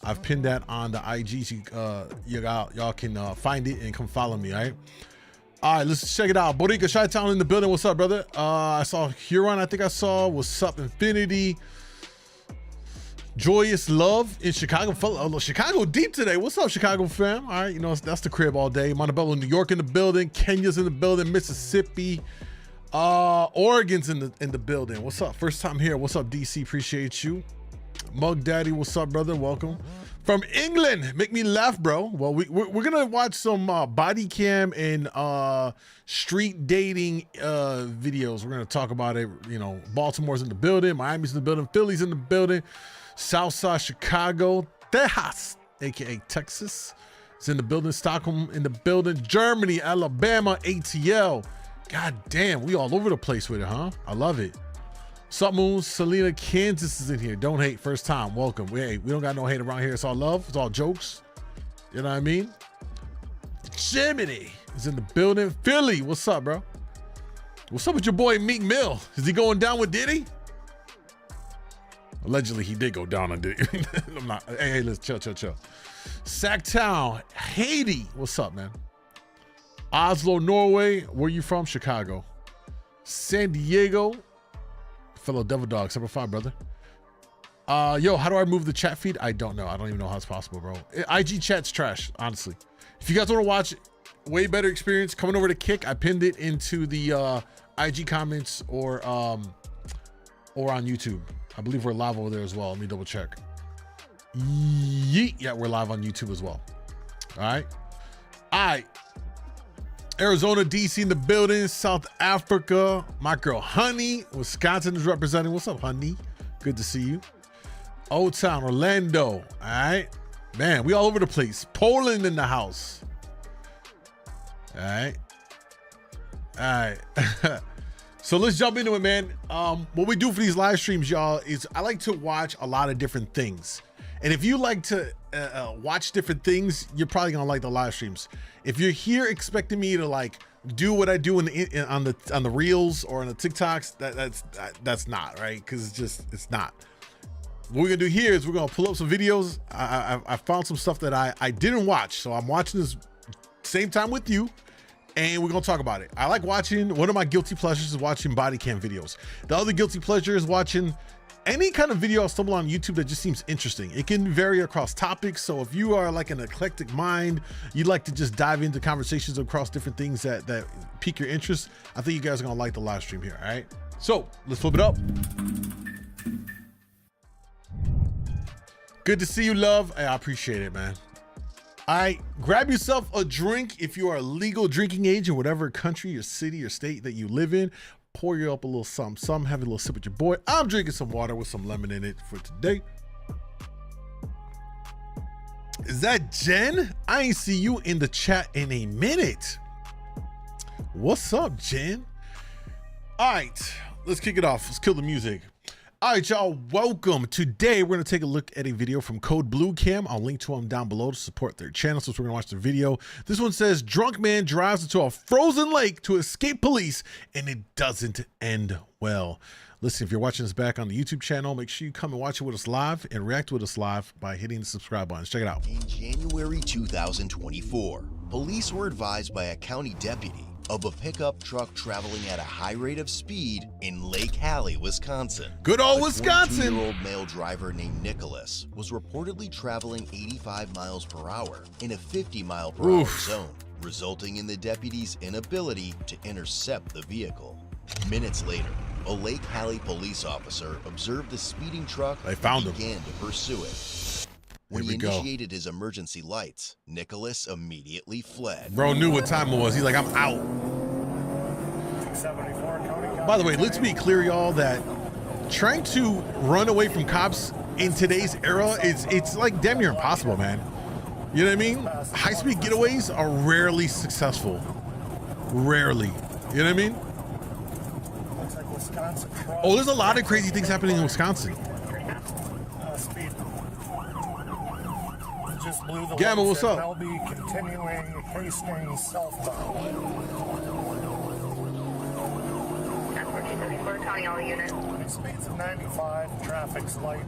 I've pinned that on the IG. Y'all can find it and come follow me. All right, let's check it out. Borica Chi-Town in the building. What's up, brother? I saw Huron. I think I saw. What's up, Infinity? Joyous Love in Chicago. Oh, Chicago deep today. What's up, Chicago fam? All right, you know, that's the crib all day. Montebello, New York in the building. Kenya's in the building. Mississippi. Oregon's in the building. What's up? First time here. What's up, DC? Appreciate you. Mug Daddy, what's up, brother? Welcome. From England. Make me laugh, bro. Well, we're gonna watch some body cam and street dating videos. We're gonna talk about it. You know, Baltimore's in the building, Miami's in the building, Philly's in the building, Southside Chicago, Texas, aka Texas, is in the building, Stockholm in the building, Germany, Alabama, ATL. God damn, we all over the place with it, huh? I love it. Sup Moon, Selena, Kansas is in here. Don't hate, first time, welcome. We don't got no hate around here. It's all love, it's all jokes. You know what I mean? Jiminy is in the building. Philly, what's up, bro? What's up with your boy Meek Mill? Is he going down with Diddy? Allegedly, he did go down on Diddy. I'm not. Hey, let's chill. Sacktown, Haiti, what's up, man? Oslo, Norway, where you from? Chicago. San Diego, fellow Devil Dog, 7-5, brother. Yo, how do I move the chat feed? I don't know. I don't even know how it's possible, bro. IG chat's trash, honestly. If you guys want to watch way better experience, coming over to Kick, I pinned it into the IG comments or on YouTube. I believe we're live over there as well. Let me double check. Yeet. Yeah, we're live on YouTube as well. All right. Arizona, DC in the building, South Africa. My girl, Honey, Wisconsin is representing. What's up, Honey? Good to see you. Old Town, Orlando. All right. Man, we all over the place. Poland in the house. All right. So let's jump into it, man. What we do for these live streams, y'all, is I like to watch a lot of different things. And if you like to watch different things, you're probably gonna like the live streams. If you're here expecting me to like do what I do on the reels or on the TikToks, that's not right, because it's not. What we're gonna do here is we're gonna pull up some videos. I found some stuff that I didn't watch, so I'm watching this same time with you, and we're gonna talk about it. I like watching. One of my guilty pleasures is watching body cam videos. The other guilty pleasure is watching any kind of video I stumble on YouTube that just seems interesting. It can vary across topics. So if you are like an eclectic mind, you'd like to just dive into conversations across different things that pique your interest, I think you guys are gonna like the live stream here, all right? So let's flip it up. Good to see you, love. Hey, I appreciate it, man. All right, grab yourself a drink if you are legal drinking age in whatever country or city or state that you live in. Pour you up a little something, have a little sip with your boy. I'm drinking some water with some lemon in it for today. Is that Jen? I ain't see you in the chat in a minute. What's up, Jen? All right, let's kick it off. Let's kill the music. All right, y'all, welcome. Today, we're gonna take a look at a video from Code Blue Cam. I'll link to them down below to support their channel, so we're gonna watch the video. This one says, drunk man drives into a frozen lake to escape police, and it doesn't end well. Listen, if you're watching this back on the YouTube channel, make sure you come and watch it with us live and react with us live by hitting the subscribe button. Check it out. In January 2024, police were advised by a county deputy of a pickup truck traveling at a high rate of speed in Lake Hallie, Wisconsin. Good old Wisconsin. A 22-year-old male driver named Nicholas was reportedly traveling 85 miles per hour in a 50-mile-per-hour zone, resulting in the deputy's inability to intercept the vehicle. Minutes later, a Lake Hallie police officer observed the speeding truck and began to pursue it. When he initiated his emergency lights, Nicholas immediately fled. Bro knew what time it was. He's like, I'm out. By the way, let's be clear, y'all, that trying to run away from cops in today's era it's like damn near impossible, man. You know what I mean? High-speed getaways are rarely successful. Rarely. You know what I mean? Oh, there's a lot of crazy things happening in Wisconsin. Just blew the Gamma, what's up? They'll be continuing Hastings southbound. County all units. Speeds of 95, traffic's light.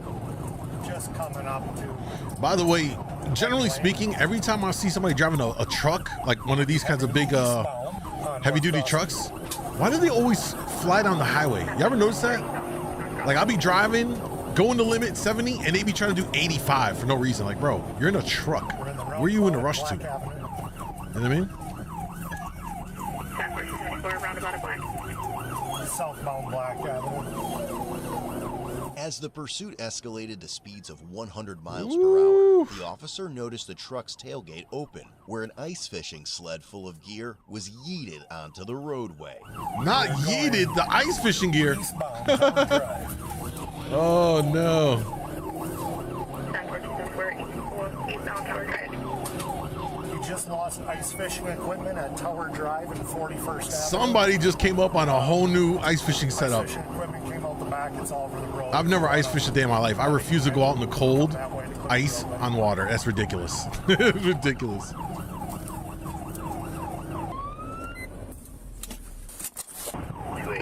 just coming up to. By the way, generally speaking, every time I see somebody driving a truck, like one of these kinds of big heavy-duty trucks, why do they always fly down the highway? You ever notice that? Like, I'll be driving, going the limit 70, and they be trying to do 85 for no reason. Like, bro, you're in a truck. Where are you in a rush to? You know what I mean? Southbound Black Avenue. As the pursuit escalated to speeds of 100 miles per hour, the officer noticed the truck's tailgate open, where an ice fishing sled full of gear was yeeted onto the roadway. Not yeeted, the ice fishing gear. Eastbound Tower Drive. Oh no. You just lost ice fishing equipment at Tower Drive and 41st Avenue. Somebody just came up on a whole new ice fishing setup. Ice fishing equipment came out the back. It's all over the road. I've never ice fished a day in my life. I refuse to go out in the cold ice on water. That's ridiculous. It's ridiculous.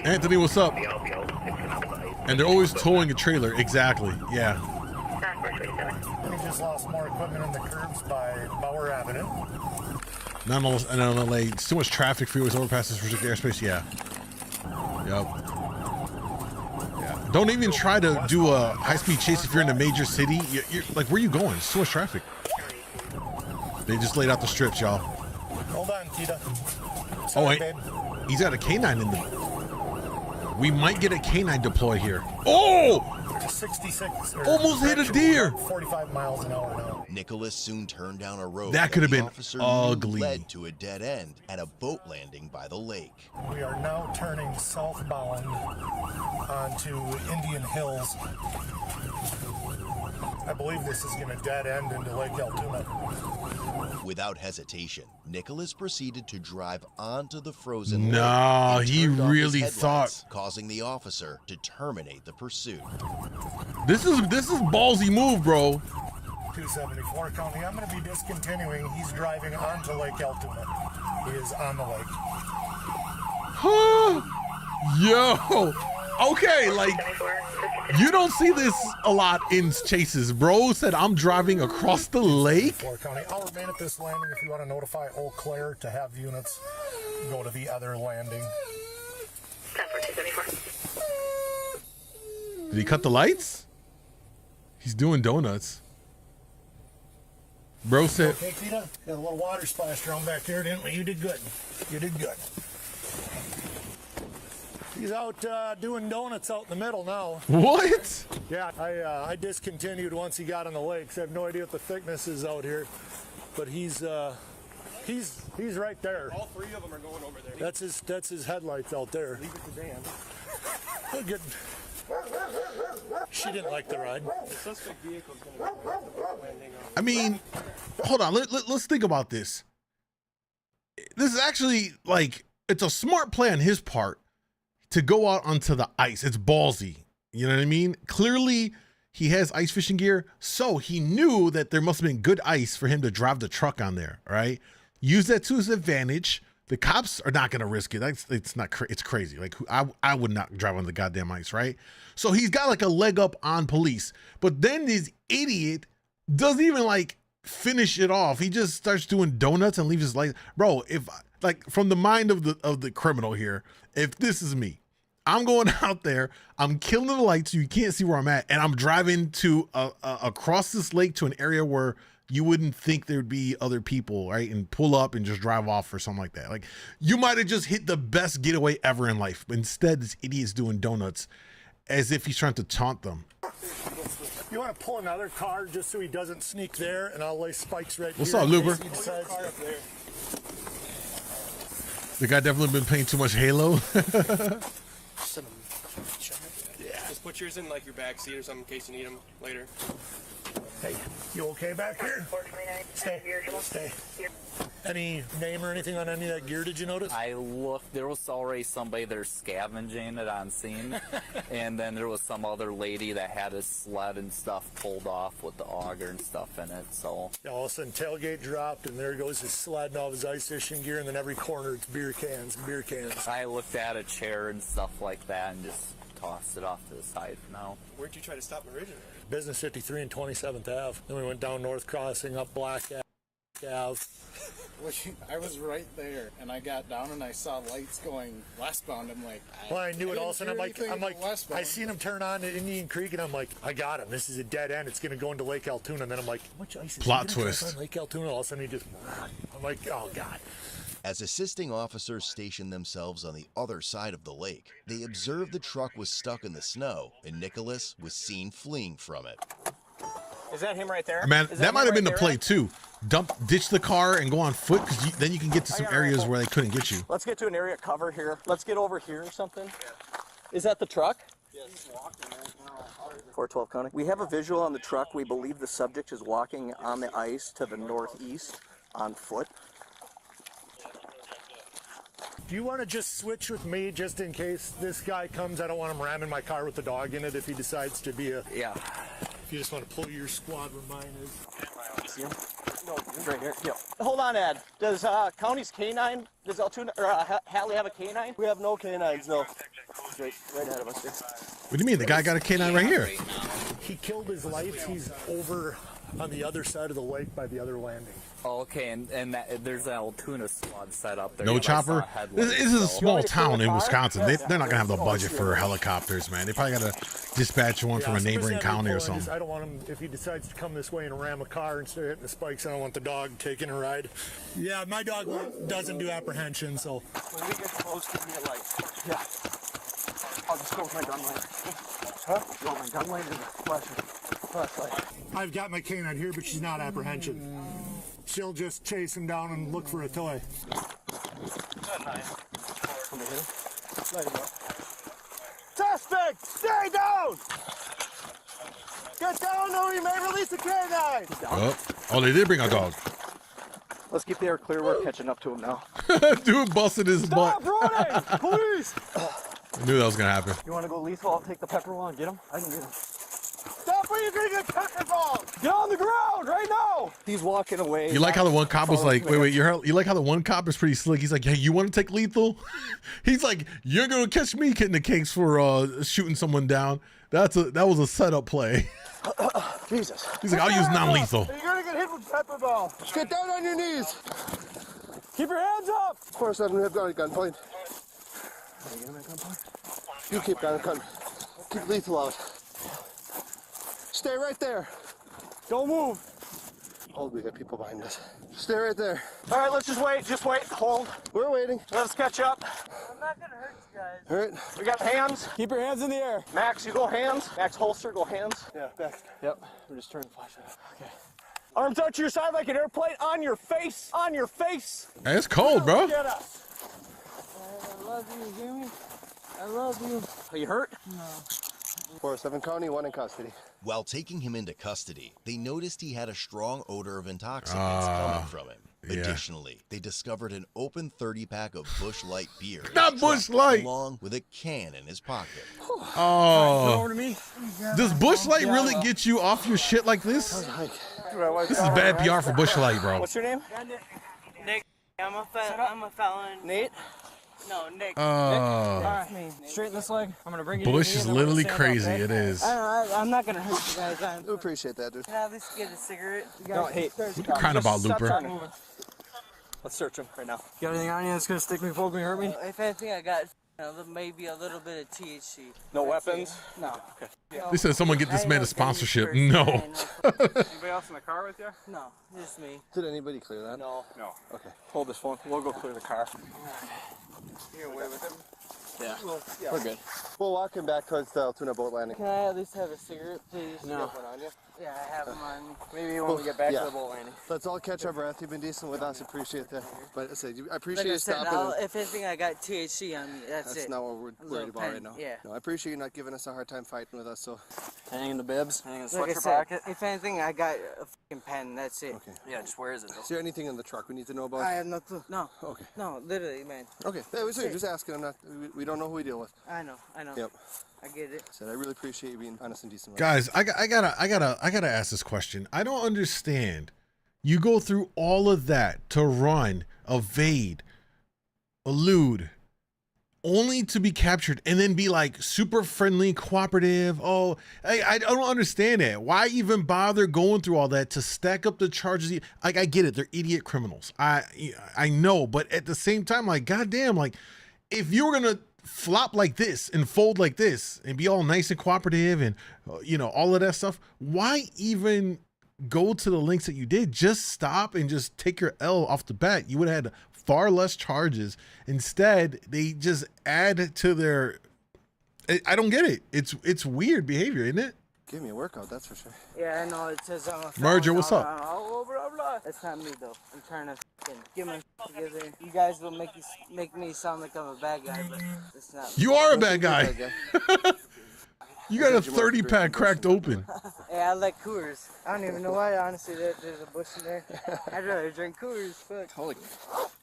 Anthony, what's up? And they're always towing a trailer. Exactly. Yeah. We just lost more equipment in the curbs by Bauer Avenue. Not in LA. It's too much traffic, freeways, overpasses, restricted airspace. Yeah. Yep. Yeah. Don't even try to do a high-speed chase if you're in a major city. You're like, where are you going? It's too much traffic. They just laid out the strips, y'all. Hold on, Tita. Oh, Sorry, wait. babe. He's got a canine in there. We might get a canine deploy here. Oh! 66. Almost hit a deer. 45 miles an hour now. Nicholas soon turned down a road That could have the been officer knew ugly. led to a dead end at a boat landing by the lake. We are now turning southbound onto Indian Hills. I believe this is going to dead end into Lake Altoona. Without hesitation, Nicholas proceeded to drive onto the frozen lake. No, and he turned off his really headlights, thought. causing the officer to terminate the pursuit. This is ballsy move, bro. 274 County. I'm going to be discontinuing. He's driving onto Lake Altoona. He is on the lake. Yo. Okay, like, you don't see this a lot in chases. Bro said, I'm driving across the lake. 4 County. I'll remain at this landing if you want to notify Eau Claire to have units go to the other landing. Did he cut the lights? He's doing donuts. Bro said, Okay, Tita, got a little water splashed around back there, didn't we? You did good. You did good. He's out doing donuts out in the middle now. what? Yeah, I discontinued once he got on the lakes. I have no idea what the thickness is out here, but he's right there. All three of them are going over there. That's his headlights out there. Leave it to Dan. Good. She didn't like the ride. The suspect vehicle's going to go landing on. I mean, hold on. Let's think about this. This is actually, like, it's a smart play on his part to go out onto the ice. It's ballsy. You know what I mean? Clearly, he has ice fishing gear, so he knew that there must have been good ice for him to drive the truck on there, right? Use that to his advantage. The cops are not going to risk it. It's crazy. Like, I would not drive on the goddamn ice, right? So he's got like a leg up on police. But then this idiot doesn't even like finish it off. He just starts doing donuts and leaves his light. Bro, if like from the mind of the criminal here, if this is me, I'm going out there, I'm killing the lights so you can't see where I'm at, and I'm driving to across this lake to an area where you wouldn't think there'd be other people, right? And pull up and just drive off or something like that. Like, you might have just hit the best getaway ever in life. But instead, this idiot's doing donuts as if he's trying to taunt them. You want to pull another car just so he doesn't sneak there, and I'll lay spikes right What's here. up, in Luber? case he decides- The guy definitely been playing too much Halo. Just put yours in like your back seat or something in case you need them later. Hey, you okay back here? Stay. Stay. Any name or anything on any of that gear, did you notice? I looked, there was already somebody there scavenging it on scene, and then there was some other lady that had his sled and stuff pulled off with the auger and stuff in it, so. Yeah, all of a sudden, tailgate dropped, and there goes his sled and all of his ice fishing gear, and then every corner it's beer cans. I looked at a chair and stuff like that and just tossed it off to the side for now. Where'd you try to stop him originally? Business 53 and 27th Ave. Then we went down North Crossing, up Black Ave. I was right there, and I got down and I saw lights going westbound. I'm like, Well, I knew it all of a sudden. I'm didn't like, hear westbound. I seen him turn on at Indian Creek, and I'm like, I got him. This is a dead end. It's gonna go into Lake Altoona. And then I'm like, how much ice is Plot he gonna twist. drive on Lake Altoona? All of a sudden, he just. I'm like, oh god. As assisting officers stationed themselves on the other side of the lake, they observed the truck was stuck in the snow and Nicholas was seen fleeing from it. Is that him right there? Man, Is that might have him been the right play there? too. Ditch the car and go on foot, because then you can get to some areas where they couldn't get you. Let's get to an area of cover here. Let's get over here or something. Is that the truck? He's walking right now. 412 County. We have a visual on the truck. We believe the subject is walking on the ice to the northeast on foot. Do you want to just switch with me just in case this guy comes? I don't want him ramming my car with the dog in it if he decides to be a. Yeah. If you just want to pull your squad where mine is. See him? No, he's right here. Yeah. Hold on, Ed. Does County's canine, does Altoona or Hatley have a canine? We have no canines, no. He's right ahead of us here. What do you mean? The guy got a canine right here. He killed his life. He's over on the other side of the lake by the other landing. Oh, okay, and there's an Altoona squad set up there. No I saw chopper. headlights, This is a so- small town in Wisconsin. They're not gonna have the budget for helicopters, man. They probably gotta dispatch one from a neighboring county or something. I don't want him, if he decides to come this way and ram a car and start hitting the spikes, I don't want the dog taking a ride. Yeah, my dog doesn't do apprehension, so. When we get close to the light. Yeah. I'll just go with my gun lighter. Huh? Go with my gun lighter and flashlight. I've got my canine here, but she's not apprehension. She'll just chase him down and look for a toy. Suspect, stay down! Get down or we may release a canine! Oh, they did bring a dog. Let's keep the air clear. We're catching up to him now. Dude busted his butt. Stop running! Police! I knew that was gonna happen. You want to go lethal? I'll take the pepper ball and get him. I can get him. Stop or you're going to get pepper ball! Get on the ground right now! He's walking away. You like how the one cop was like, wait, you like how the one cop is pretty slick. He's like, hey, you want to take lethal? He's like, you're gonna catch me getting the cakes for shooting someone down. That was a setup play. Jesus. He's like, I'll use non-lethal. You're going to get hit with pepper ball. Get down on your knees. Keep your hands up. 4-7, have got a gun point. You keep gun. Keep lethal out. Stay right there. Don't move. Hold, we got people behind us. Stay right there. All right, let's just wait. Just wait. Hold. We're waiting. Let us catch up. I'm not gonna hurt you guys. All right. We got hands. Keep your hands in the air. Max, you go hands. Max, holster, go hands. Yeah, back. Yep. We're just turning the flashlight off. Okay. Arms out to your side like an airplane. On your face. On your face. Hey, it's cold, bro. Get us. I love you, Jimmy. I love you. Are you hurt? 4-7 County, 1 in custody. While taking him into custody, they noticed he had a strong odor of intoxicants coming from him. yeah. Additionally, they discovered an open 30-pack of Busch Light beer in Not his Busch truck, Light. along with a can in his pocket. Oh, Over to me. does Busch Light really get you off your shit like this? This is bad PR for Busch Light, bro. What's your name? Nick, I'm a felon. Nate. No, Nick. Oh, Me. Straighten this leg. I'm gonna bring you. Busch is literally crazy. It is. I'm not gonna hurt you guys. We appreciate that, dude. Can I at least get a cigarette? No, hey. What are you crying about, Looper? Let's search him right now. Got anything on you that's gonna stick me, poke me, hurt me? If anything, I got maybe a little bit of THC. No weapons? No. They said someone get this man a sponsorship. No. Anybody else in the car with you? No, just me. Did anybody clear that? No. No. Okay. Hold this phone. We'll go clear the car. You away with him? Yeah. We're good. We'll walk him back towards the Altoona boat landing. Can I at least have a cigarette, please? No. One on you. Yeah, I have them on me. Maybe when we get back Yeah. to the boat landing. Let's all catch our breath. You've been decent with us. Appreciate that. But I said, I Like appreciate I you said, stopping. if anything, I got THC on me. That's That's it. not what we're worried about right now. Yeah. No, I appreciate you not giving us a hard time fighting with us. So, Hanging in the bibs. Hanging in the Like I sweatshirt said, pocket. if anything, I got a fucking pen. That's it. okay. Yeah, just where is it? Is there anything in the truck we need to know about? I have no clue. No. Okay. No, literally, man. Okay. Hey, we're just asking. I'm not. We don't know who we deal with. I know. Yep. I get it. Said I really appreciate you being honest and decent with us. Guys, I gotta ask this question. I don't understand. You go through all of that to run, evade, elude, only to be captured and then be like super friendly, cooperative. Oh, I don't understand that. Why even bother going through all that to stack up the charges? Like, I get it, they're idiot criminals. I know, but at the same time, like, goddamn, like, if you were gonna flop like this and fold like this and be all nice and cooperative and you know, all of that stuff, why even go to the links that you did? Just stop and just take your L off the bat. You would have had far less charges. Instead, they just add to their, I don't get it. It's weird behavior, isn't it? Give me a workout, that's for sure. Yeah, I know. It says I'm a Merger, what's up? Oh, blah, blah. That's not me though. I'm trying to get my together. You guys will make me sound like I'm a bad guy, but it's not. You are a bad guy. You got a 30-pack cracked open. Hey, I like Coors. I don't even know why, honestly, there's a bush in there. I'd rather drink Coors, but... Holy,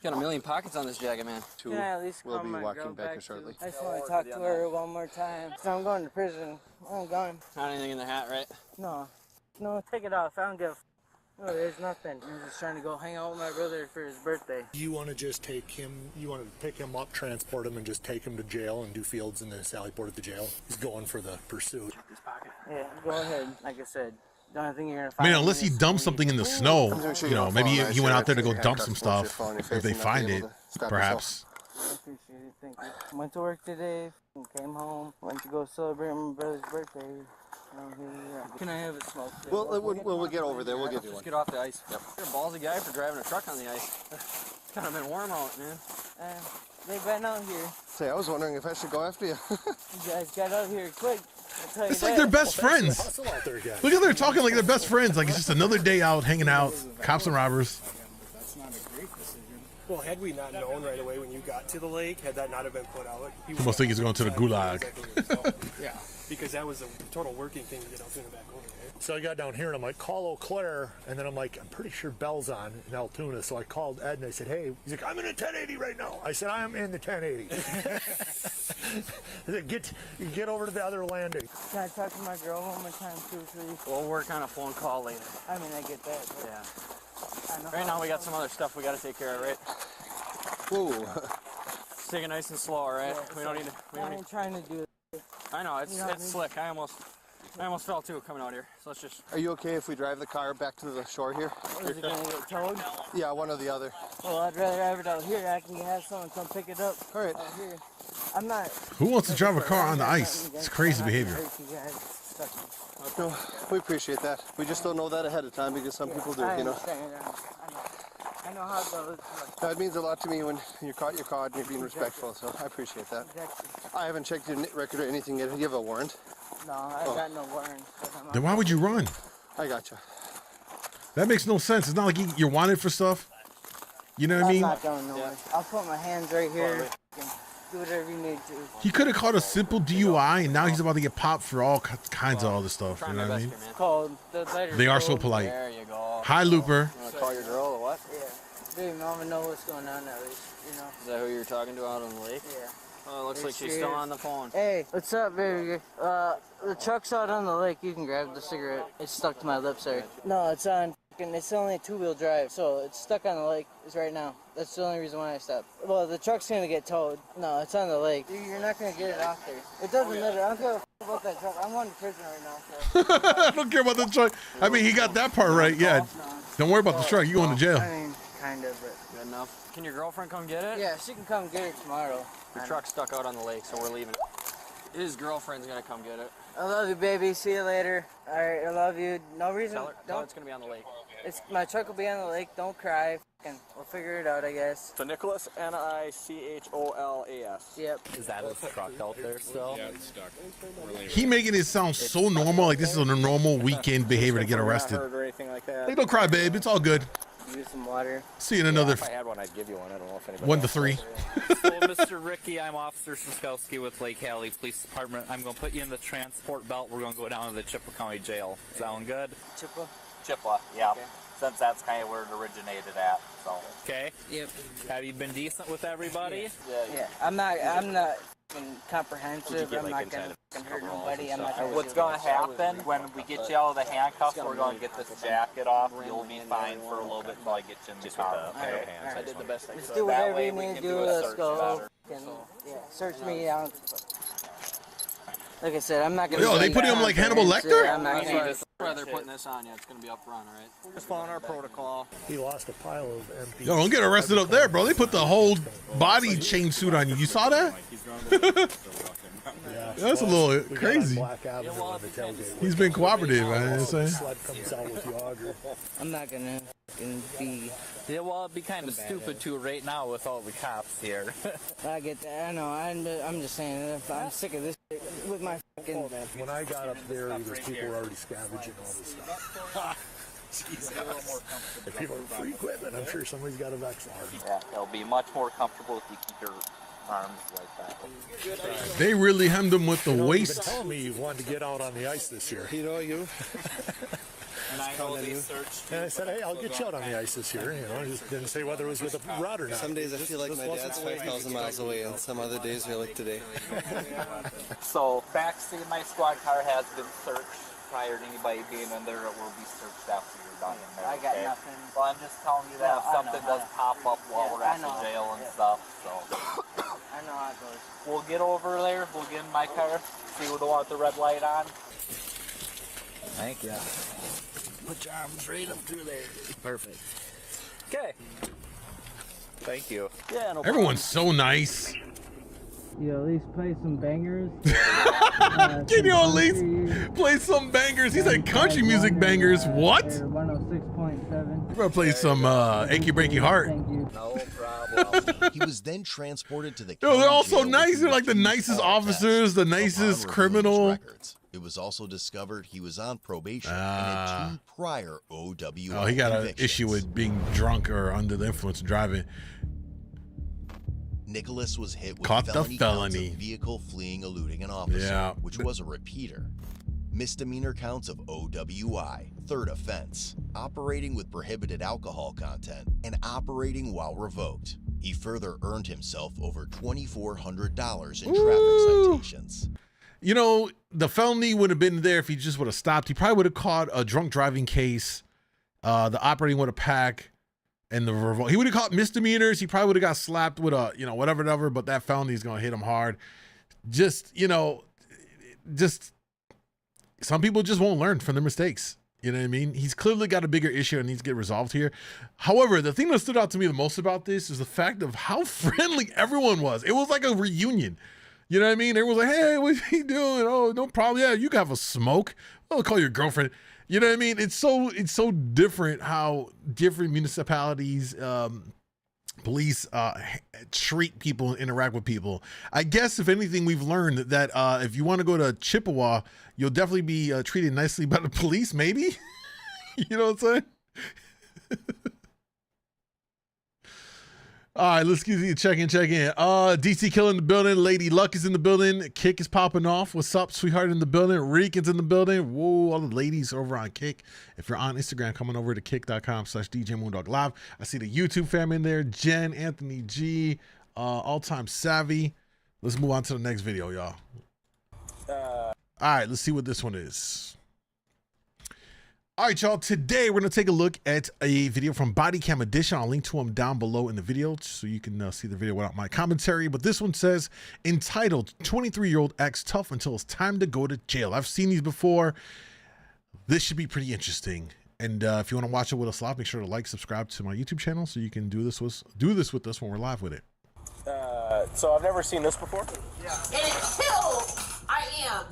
got a million pockets on this jacket, man. Can I at least We'll call be my walking girl back back shortly. I just want to talk to her one more time. So I'm going to prison. I'm gone. Not anything in the hat, right? No, take it off. I don't give a no, there's nothing. I'm just trying to go hang out with my brother for his birthday. You want to just take him, you want to pick him up, transport him, and just take him to jail and do fields in the Sally Port at the jail? He's going for the pursuit. Yeah, go ahead. Like I said, the only thing you're going to I find... mean, unless he dumped something in the snow, sure you know, maybe he went out there to go dump some handcuffs stuff. once you're If they falling find in your face, it, not being able to stop perhaps. I appreciate it. Thank you. Went to work today, and came home, went to go celebrate my brother's birthday. Can I have a smoke? We'll get over there. We'll give you Just one. get off the ice. Yep. You're a ballsy guy for driving a truck on the ice. It's kind of been warm out, man. They've been out here. Say, I was wondering if I should go after you. You guys got out here quick. I'll tell you It's like they're best friends. Hustle out there, guys. Look at they're talking like they're best friends. Like it's just another day out, hanging out, cops and robbers. That's not a great decision. Well, had we not known right away when you got to the lake, had that not have been put out, he Almost think he's going to the gulag. Yeah, because that was a total working thing to get out to the back over there. So I got down here and I'm like, call Eau Claire. And then I'm like, I'm pretty sure Bell's on in Altoona. So I called Ed and I said, hey, he's like, I'm in a 1080 right now. I said, I am in the 1080. I said, get over to the other landing. Can I talk to my girl one more time too, please? We'll work on a phone call later. I mean, I get that. But Yeah. I know Right now we got some other stuff we got to take care of, right? Whoa. Just take it nice and slow, all right? We don't need to. I ain't trying to do it. I know it's You know what I mean? slick. I almost fell too coming out here. So let's just. Are you okay if we drive the car back to the shore here? Is it gonna get towed? Yeah, one or the other. Well, I'd rather have it out here. I can have someone come pick it up. All right. Out here. I'm not. Who wants to drive a car on the ice? It's crazy behavior. No, we appreciate that. We just don't know that ahead of time because some people do, you know. Understand. I know how it goes. That means a lot to me when you're caught, and you're being respectful, so I appreciate that. Exactly. I haven't checked your record or anything yet. Do you have a warrant? No, I got no warrant. Then why would you run? I gotcha. That makes no sense. It's not like you're wanted for stuff. You know what I I'm mean? not going nowhere. I'll put my hands right here. Do whatever you need to. He could have caught a simple DUI, and now he's about to get popped for all kinds of other stuff. You know what I mean? Cold. The lighter's They are so cold. polite. There you go. Hi, Looper. You want to call your girl or what? Yeah. Baby mama know what's going on at least, you know. Is that who you're talking to out on the lake? Yeah. Oh, it looks Are like you she's still serious? on the phone. Hey, what's up, baby? The truck's out on the lake. You can grab the cigarette. It's stuck to my lips there. No, it's on. It's only a two-wheel drive, so it's stuck on the lake. It's right now. That's the only reason why I stopped. Well, the truck's gonna get towed. No, it's on the lake. You're not gonna get it off there. It doesn't matter. I don't give a f about that truck. I'm going to prison right now. So. I don't care about the truck. I mean, he got that part right. Yeah. Don't worry about the truck. You're going to jail. I mean, kind of, but. Good enough. Can your girlfriend come get it? Yeah, she can come get it tomorrow. Your truck's stuck out on the lake, so we're leaving. His girlfriend's gonna come get it. I love you, baby. See you later. All right, I love you. No reason. Tell her it's gonna be on the lake. My truck will be on the lake. Don't cry. We'll figure it out, I guess. So Nicholas, Nicholas. Yep. Is that his truck out there still? Yeah, it's stuck. He making it sound so normal, like this is a normal weekend behavior to get arrested. Or anything like that. Hey, don't cry, babe. It's all good. Use some water. See you in another If I had one, I'd give you one. I don't know if anybody 1 to else 3. So, Mr. Ricky, I'm Officer Siskowski with Lake Hallie Police Department. I'm going to put you in the transport belt. We're going to go down to the Chippewa County Jail. Sound good? Chippewa, yeah. Since that's kind of where it originated at. So. Okay. Yep. Have you been decent with everybody? Yeah. I'm not f***ing comprehensive. I'm not gonna hurt nobody. I'm not gonna. What's going to happen when we get you out of the handcuffs, we're going to get this jacket off. You'll be fine for a little bit until I get you in the car. Okay. I did the best I could. Let's do whatever you need to do. Let's go. Yeah, search me out. Like I said, I'm not gonna. Yo, they put him like Hannibal Lecter? I'm not gonna. That's why they're putting this on you. It's going to be up front, all right? Just following our protocol. He lost a pile of empty. Yo, don't get arrested up there, bro. They put the whole body chain suit on you. You saw that? Yeah. That's a little We got on crazy. Black Avenue on the tailgate. He's been cooperative, man. You know what I'm saying? Sled comes out with the auger. I'm not gonna be. Yeah, well, it'd be kind of stupid to right now with all the cops here. I get that. I know. I'm just saying. If I'm sick of this shit with my fucking. When I got up there, those people were already scavenging all this stuff. If people are free equipment, I'm sure somebody's got a Vex arm. Yeah, it'll be much more comfortable if you keep your arms like that. They really hemmed him with the You've been waist. telling me you wanted to get out on the ice this year. You know, you. And I know they searched. And I said, hey, I'll get you out on the ice this year. You know, I just didn't say whether it was with a rod or not. Some days I feel like my dad's 5,000 miles away, and some other days are like today. So, backseat of my squad car has been searched prior to anybody being in there. It will be searched after you're done in there. I got okay? nothing. Well, I'm just telling you that if I something know. does pop up while Yeah, we're at I know. the jail and stuff, so. I know how it goes. We'll get over there, we'll get in my car, see who don't want the red light on. Thank you. Put your arms right up through there. Perfect. Okay. Thank you. Yeah, no Everyone's so nice. You at least play some bangers. Can you at least play some bangers? He said country music bangers. What? 106.7. We're gonna play some Achy Breaky Heart. Thank you. No problem. He was then transported to the Yo, they're county all so jail nice. with They're like the refused nicest all officers, the tests. nicest Upon reviewing his criminal. records, it was also discovered he was on probation and had 2 prior OWI Oh, he got an convictions. issue with being drunk or under the influence of driving. Nicholas was hit with Caught the felony counts felony. of vehicle fleeing, eluding an officer, Yeah. which was a repeater. Misdemeanor counts of OWI, third offense, operating with prohibited alcohol content, and operating while revoked. He further earned himself over $2,400 in traffic citations. You know, the felony would have been there if he just would have stopped. He probably would have caught a drunk driving case. The operating would have packed, and the revolt. He would have caught misdemeanors. He probably would have got slapped with a, you know, whatever. But that felony is gonna hit him hard. Just, you know, just some people just won't learn from their mistakes. You know what I mean? He's clearly got a bigger issue and needs to get resolved here. However, the thing that stood out to me the most about this is the fact of how friendly everyone was. It was like a reunion. You know what I mean? Everyone's like, hey, what are you doing? Oh, no problem. Yeah, you can have a smoke. I'll call your girlfriend. You know what I mean? It's so different how different municipalities, police treat people and interact with people. I guess if anything, we've learned that if you want to go to Chippewa, you'll definitely be treated nicely by the police, maybe. You know what I'm saying? All right, let's get you check in. DC Kill in the building. Lady Luck is in the building. Kick is popping off. What's up, sweetheart in the building. Reek is in the building. Whoa, all the ladies over on Kick. If you're on Instagram, come on over to kick.com/djmoondawglive. I see the YouTube fam in there. Jen, Anthony G, All Time Savvy. Let's move on to the next video, y'all. All right, let's see what this one is. All right, y'all. Today, we're going to take a look at a video from Body Cam Edition. I'll link to them down below in the video so you can see the video without my commentary. But this one says, entitled, 23-year-old acts tough until it's time to go to jail. I've seen these before. This should be pretty interesting. And if you want to watch it with us live, make sure to like, subscribe to my YouTube channel so you can do this with us when we're live with it. So I've never seen this before. Until I am.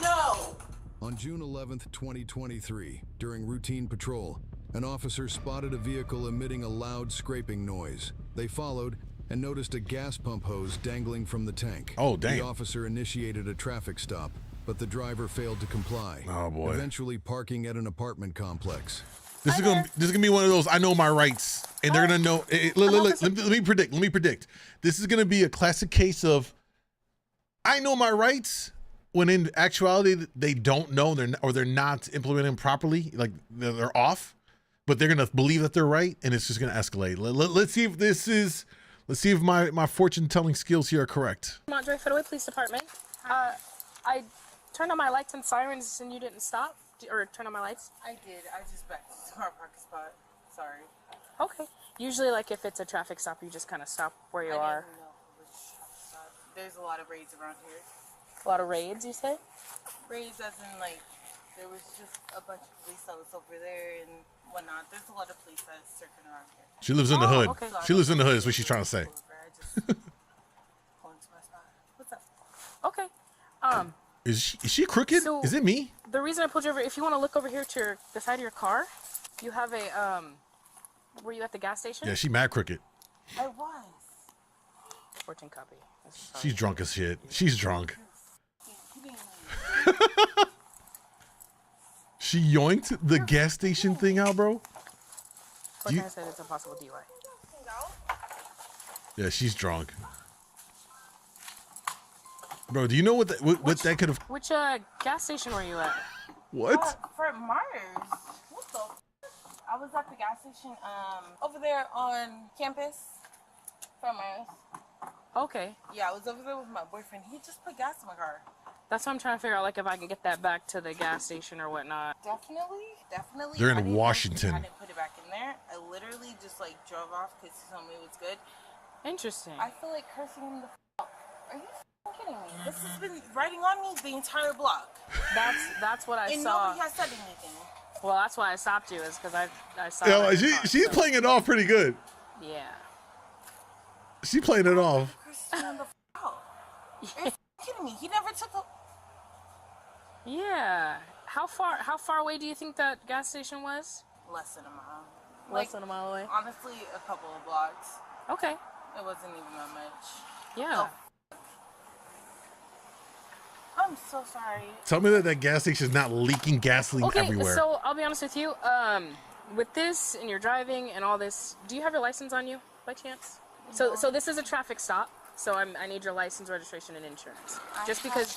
No. On June 11th, 2023, during routine patrol, an officer spotted a vehicle emitting a loud scraping noise. They followed and noticed a gas pump hose dangling from the tank. Oh, damn. The officer initiated a traffic stop, but the driver failed to comply. Oh, boy. Eventually parking at an apartment complex. This is gonna be one of those I know my rights, and they're gonna know. Let me predict. This is gonna be a classic case of I know my rights, when in actuality they don't know, they're not implementing them properly, like they're off, but they're gonna believe that they're right, and it's just gonna escalate. Let's see if my fortune telling skills here are correct. Monterey Federal Police Department. I turned on my lights and sirens, and you didn't stop or turn on my lights. I did. I just backed to our parking spot. Sorry. Okay. Usually, like if it's a traffic stop, you just kind of stop where you are. there's a lot of raids around here. A lot of raids, you say? Raids as in like, there was just a bunch of police that was over there and whatnot. There's a lot of police that's circling around here. She lives in the hood. okay. She lives in the hood is what she's trying to say. What's up? Okay. Is she crooked? So- Is it me? The reason I pulled you over, if you want to look over here to the side of your car, you have a, were you at the gas station? Yeah, she mad crooked. I was. 14 copy. She's drunk as shit. She's drunk. She yoinked the gas station thing out, bro. What I said it's a possible DUI. Yeah, she's drunk. Bro, do you know what that could have? Which gas station were you at? What? Fort Myers. What the? I was at the gas station over there on campus. Fort Myers. Okay. Yeah, I was over there with my boyfriend. He just put gas in my car. That's what I'm trying to figure out, like if I can get that back to the gas station or whatnot. Definitely. They're in I didn't Washington. I didn't put it back in there. I literally just like drove off because he told me it was good. Interesting. I feel like cursing him the out. Are you kidding me? This has been writing on me the entire block. That's what I and saw. nobody has said anything. Well, that's why I stopped you, is because I saw. Yeah, that in the car, she's so- playing it off pretty good. Yeah. She playing it off. Cursing him the out. Are you kidding me? He never took a. Yeah. How far away do you think that gas station was? Less than a mile. Less than a mile away? Honestly, a couple of blocks. Okay. It wasn't even that much. Yeah. Oh. I'm so sorry. Tell me that gas station is not leaking gasoline Okay, everywhere. so I'll be honest with you. With this and your driving and all this, do you have your license on you by chance? So this is a traffic stop. So I need your license, registration, and insurance. Just because.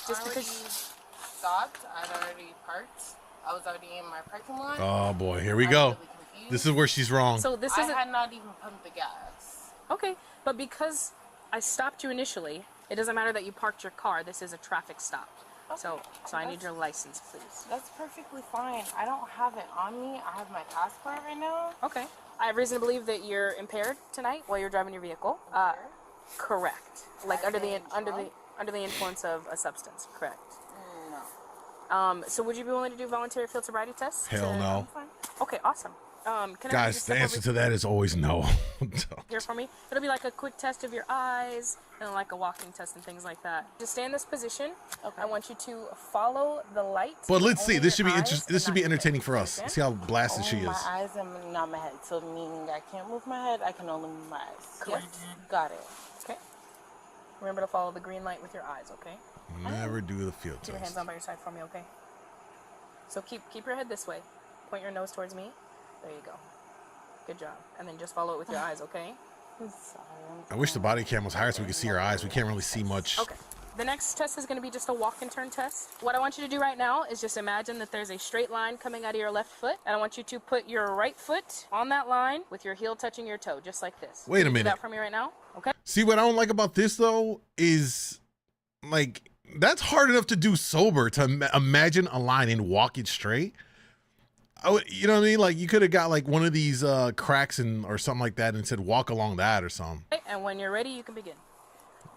Stopped. I'd already parked. I was already in my parking lot. Oh boy, here we go. This is where she's wrong. So this I is. had not even pumped the gas. Okay, but because I stopped you initially, it doesn't matter that you parked your car. This is a traffic stop. Okay. So I need your license, please. That's perfectly fine. I don't have it on me. I have my passport right now. Okay. I have reason to believe that you're impaired tonight while you're driving your vehicle. Correct. Like under the influence of a substance. Correct. No. So would you be willing to do voluntary field sobriety tests? Hell no. Okay, awesome. Can I Guys, just the step answer over to that is always no. here for me? It'll be like a quick test of your eyes and like a walking test and things like that. Just stay in this position. Okay. I want you to follow the light. But let's see. Only This should be your interesting. eyes This should be and not your entertaining for us. See how blasted she is. My eyes and not my head. So meaning I can't move my head. I can only move my eyes. Correct. Yes? Got it. Okay. Remember to follow the green light with your eyes, okay? Never do the field Keep your test. hands on by your side for me, okay? So keep your head this way. Point your nose towards me. There you go. Good job. And then just follow it with your eyes, okay? I'm sorry. I wish the body cam was higher so we could see her eyes. We can't really see much. Okay. The next test is going to be just a walk and turn test. What I want you to do right now is just imagine that there's a straight line coming out of your left foot, and I want you to put your right foot on that line with your heel touching your toe, just like this. Wait a Can you do minute. that for me right now? Okay. See, what I don't like about this though is like that's hard enough to do sober, to imagine a line and walk it straight. You know what I mean? Like you could have got like one of these cracks or something like that and said walk along that or something. Okay, and when you're ready, you can begin.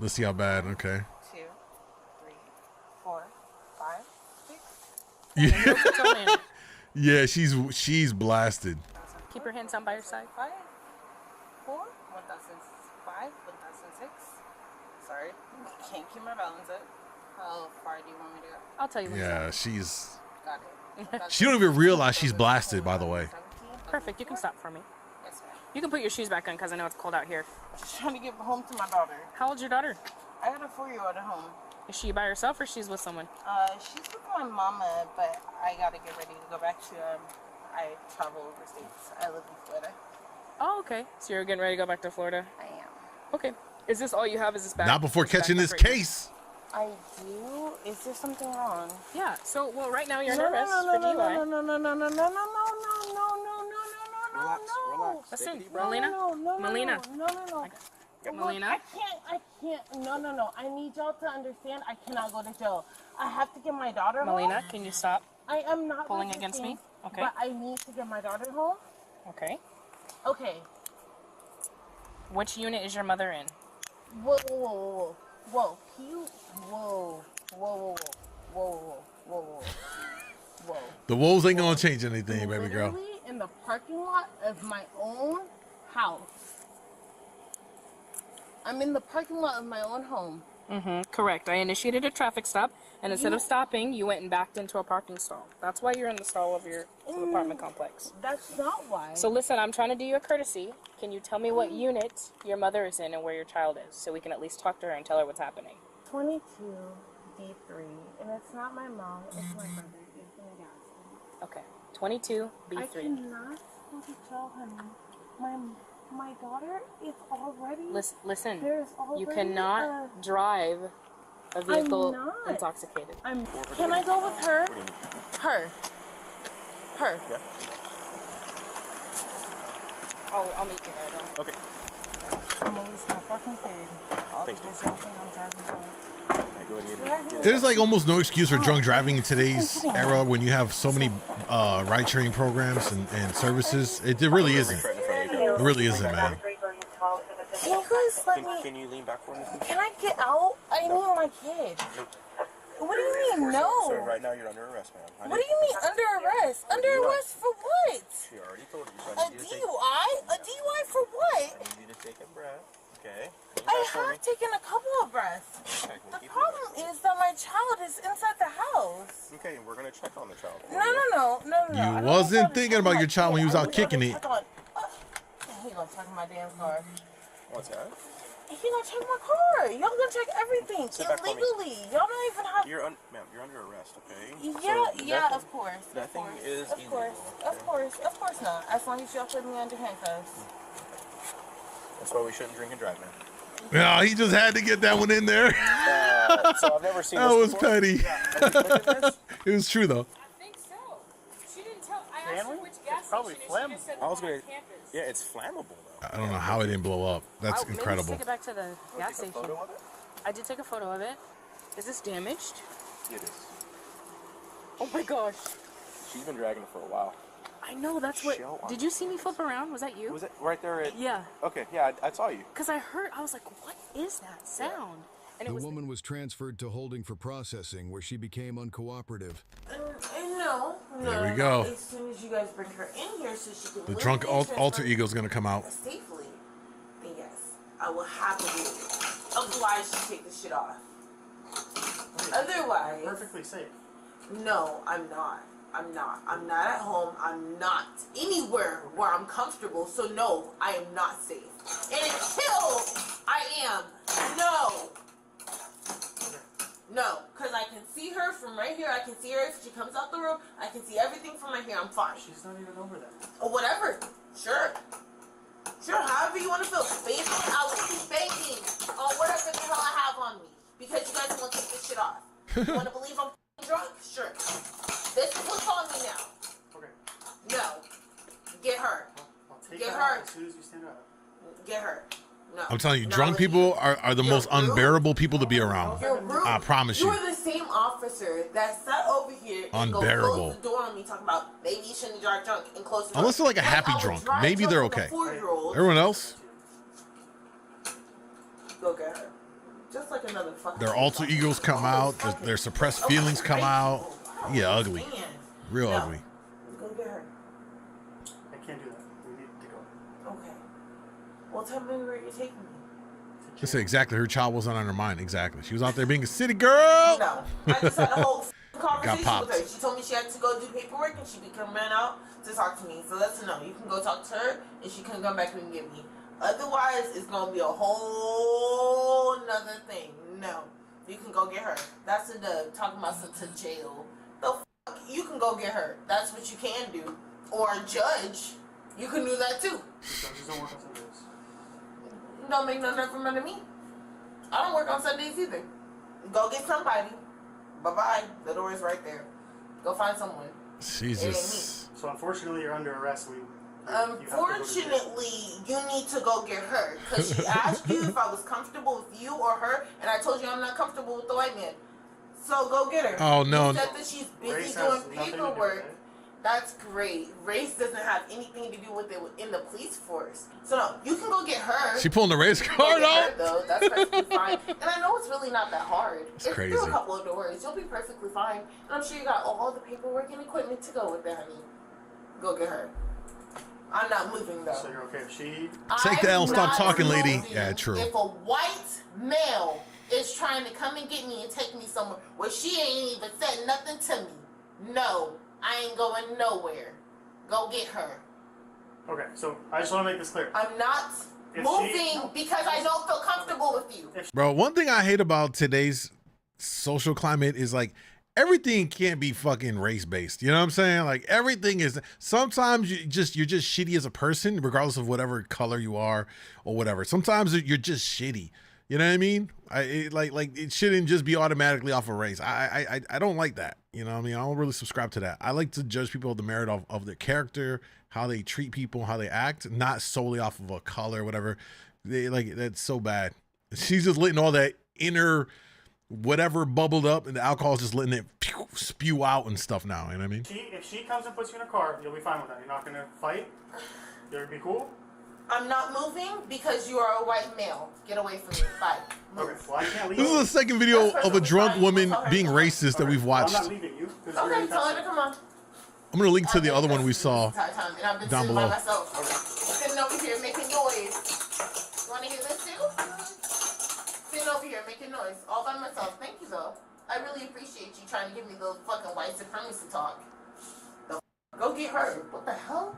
Let's see how bad. Okay. 2, 3, 4, 5, 6. Yeah. Yeah, she's blasted. Keep your hands down by your side. 5, 4, 1005, 1006. Sorry, can't keep my balance up. How far do you want me to go? I'll tell you when. Yeah, she's. Got it. She don't even realize she's blasted, by the way. Perfect. You can stop for me. Yes, ma'am. You can put your shoes back on because I know it's cold out here. Just trying to get home to my daughter. How old's your daughter? I got a 4-year-old at home. Is she by herself or she's with someone? She's with my mama, but I gotta get ready to go back to, I travel overseas. I live in Florida. Oh, okay. So you're getting ready to go back to Florida? I am. Okay. Is this all you have? Is this bag? Not before catching this backpack right case. I do? Is there something wrong? Yeah. So, well, right now you're No, nervous no, for no, DUI. no, no, no, no, no, no, no, no, no, no, no, Relax. Listen, no, Melina. no, Melina. no, no, no. Look, Melina. I can't. No. I need y'all to understand. I cannot go to jail. I have to get my daughter Melina, home. can you stop I am not pulling resisting, against me? Okay. But I need to get my daughter home. Okay. Okay. Which unit is your mother in? Whoa. Whoa, you, whoa, whoa, whoa, whoa, whoa, whoa, whoa. The wolves ain't gonna change anything, baby girl. Literally in the parking lot of my own house. I'm in the parking lot of my own home. Correct. I initiated a traffic stop, and instead of stopping, you went and backed into a parking stall. That's why you're in the stall of your apartment complex. That's not why. So listen, I'm trying to do you a courtesy. Can you tell me what unit your mother is in and where your child is, so we can at least talk to her and tell her what's happening? 22 B3, and it's not my mom, it's my brother. He's in a gas. Okay, 22 B3. I cannot fucking tell honey. My daughter is already. Listen. There's already You cannot drive a vehicle I'm not. intoxicated. Can I go with her? Her. Yeah. I'll meet you there then. Okay. I'm always my fucking kid. Thanks, There's nothing I'm driving for. There's like almost no excuse for drunk driving in today's era when you have so many ride sharing programs and services. It really isn't. It really isn't, man. Can you guys let me? Can you lean back for me? Can I get out? I need my kid. What do you mean, no? So right now you're under arrest, ma'am. What do you mean under arrest? Under arrest for what? She already told you. So A DUI? A DUI for what? I need you to take a breath. Okay. I have taken a couple of breaths. The problem is that my child is inside the house. Okay, we're gonna check on the child. No. You wasn't thinking about your child when you was out kicking it. He gonna check my damn car. What's that? He gonna check my car. Y'all gonna check everything Sit back for me. illegally. Y'all don't even have. Ma'am, you're under arrest, okay? Yeah, of course. Nothing is Of course not. As long as y'all put me under handcuffs. That's why we shouldn't drink and drive, man. No, he just had to get that one in there. So I've never seen that this was before. petty. Yeah. It was true though. I think so. She didn't tell. I asked her which gas Probably station. She just said I was the one gonna. on campus. Yeah, it's flammable though. I don't know how it didn't blow up. That's Maybe incredible. just take it back to the gas station. Photo of it? I did take a photo of it. Is this damaged? It is. Oh my gosh. She's been dragging it for a while. I know, that's what. Did you see me flip around? Was that you? Was it right there at? Yeah. Okay, yeah, I saw you. Because I was like, what is that sound? And The woman was transferred to holding for processing, where she became uncooperative. No. There we go. As soon as you guys bring her in here so she can The drunk alter ego is gonna come out. safely, then yes, I will happily oblige to take the shit off. Otherwise, Perfectly safe. no, I'm not. I'm not at home. I'm not anywhere where I'm comfortable. So no, I am not safe. And until I am, no, because I can see her from right here. I can see her if she comes out the room. I can see everything from right here. I'm fine. She's not even over there. Or whatever. Sure, however you want to feel. Basically, I will keep banking on whatever the hell I have on me. Because you guys won't take this shit off. You want to believe I'm drunk? Sure. This is what's on me now. Okay. No. Get her. I'll take Get her her. out as soon as you stand up. Get her. No. I'm telling you, Not drunk with people are the most unbearable people to be around. You're rude. I promise you. You're the same officer that sat over here and Unbearable. closed the door on me talking about maybe you shouldn't drive drunk and close the door. Unless they're like a Like, happy I would drunk. drive Maybe drunk they're with a okay. 4-year-old. Everyone else, Go get her. Just like another fucking. their alter egos come out. Their suppressed feelings come out. Yeah, ugly. Real ugly. Go get her. I can't do that. We need to go. Okay. Well, tell me where you're taking me. Just say exactly. Her child wasn't on her mind. Exactly. She was out there being a city girl. No. I just had a whole conversation popped. with her. She told me she had to go do paperwork and she'd be coming out to talk to me. So that's a no. You can go talk to her and she can come back and get me. Otherwise, it's going to be a whole nother thing. No. You can go get her. That's a dub. Talking about some to jail. The fuck? You can go get her. That's what you can do. Or judge. You can do that too. Judges don't work on Sundays. Don't make no difference to me. I don't work on Sundays either. Go get somebody. Bye-bye. The door is right there. Go find someone. Jesus. So unfortunately, you're under arrest. Unfortunately, you need to go get her. Because she asked you if I was comfortable with you or her, and I told you I'm not comfortable with the white man. So go get her. Oh, no. She said that she's busy Race has doing nothing to do with paperwork. it. That's great. Race doesn't have anything to do with it in the police force. So no, you can go get her. She pulling the race card out? Though. That's perfectly fine. And I know it's really not that hard. It's crazy. through a couple of doors. You'll be perfectly fine. And I'm sure you got all the paperwork and equipment to go with that, honey. Go get her. I'm not moving though. So you're okay if she... Take that and stop talking, lady. moving. Yeah, true. If a white male is trying to come and get me and take me somewhere where she ain't even said nothing to me, no, I ain't going nowhere. Go get her. Okay, so I just want to make this clear. I'm not moving because I don't feel comfortable with you. Bro, one thing I hate about today's social climate is like everything can't be fucking race based. You know what I'm saying? Like everything is. Sometimes you're just shitty as a person, regardless of whatever color you are or whatever. Sometimes you're just shitty. You know what I mean? Like it shouldn't just be automatically off of race. I don't like that. You know what I mean? I don't really subscribe to that. I like to judge people of the merit of their character, how they treat people, how they act, not solely off of a color or whatever. That's so bad. She's just letting all that inner whatever bubbled up, and the alcohol's just letting it spew out and stuff now. You know what I mean? If she comes and puts you in a car, you'll be fine with that. You're not gonna fight. You'll be cool. I'm not moving because you are a white male. Get away from me. Bye. Okay, well I can't leave. This is the second video of a drunk woman being racist that we've watched. I'm not leaving you. Okay, tell her to come on. I'm gonna link to the other one we saw And I've been down sitting below. by myself. Sitting over here making noise. You want to hear this too? Sitting over here making noise all by myself. Thank you though. I really appreciate you trying to give me the fucking white supremacy talk. Go get her. What the hell?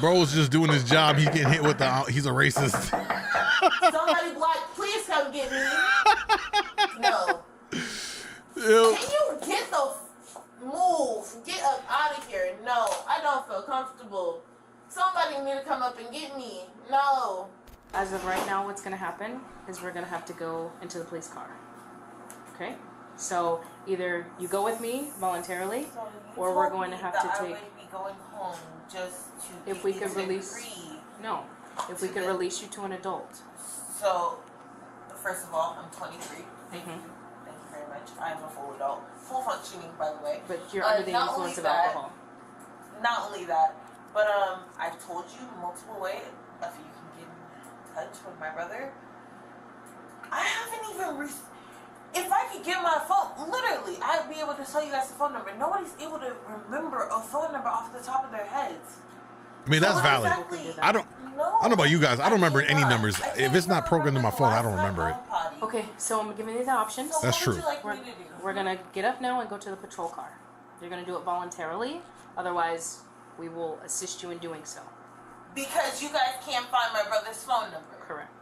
Bro was just doing his job. He's getting hit with the. He's a racist. Somebody black, please come get me. No. Ew. Can you get the move? Get up out of here. No, I don't feel comfortable. Somebody need to come up and get me. No. As of right now, what's going to happen is we're going to have to go into the police car. Okay? So either you go with me voluntarily, or we're going to have to take. I would be going home just to. If we could release. No. If we could release you to an adult. So, first of all, I'm 23. Mm-hmm. Thank you very much. I'm a full adult, full functioning, by the way. But you're under the influence of alcohol. Not only that, but I've told you multiple ways if you can get in touch with my brother. I haven't even if I could get my phone, literally, I'd be able to tell you guys the phone number. Nobody's able to remember a phone number off the top of their heads. I mean, that's valid. I don't know about you guys. I don't remember any numbers. If it's not programmed in my phone, I don't remember it. Okay, so I'm giving you the options. That's true. We're gonna get up now and go to the patrol car. You're gonna do it voluntarily. Otherwise, we will assist you in doing so. Because you guys can't find my brother's phone number. Correct.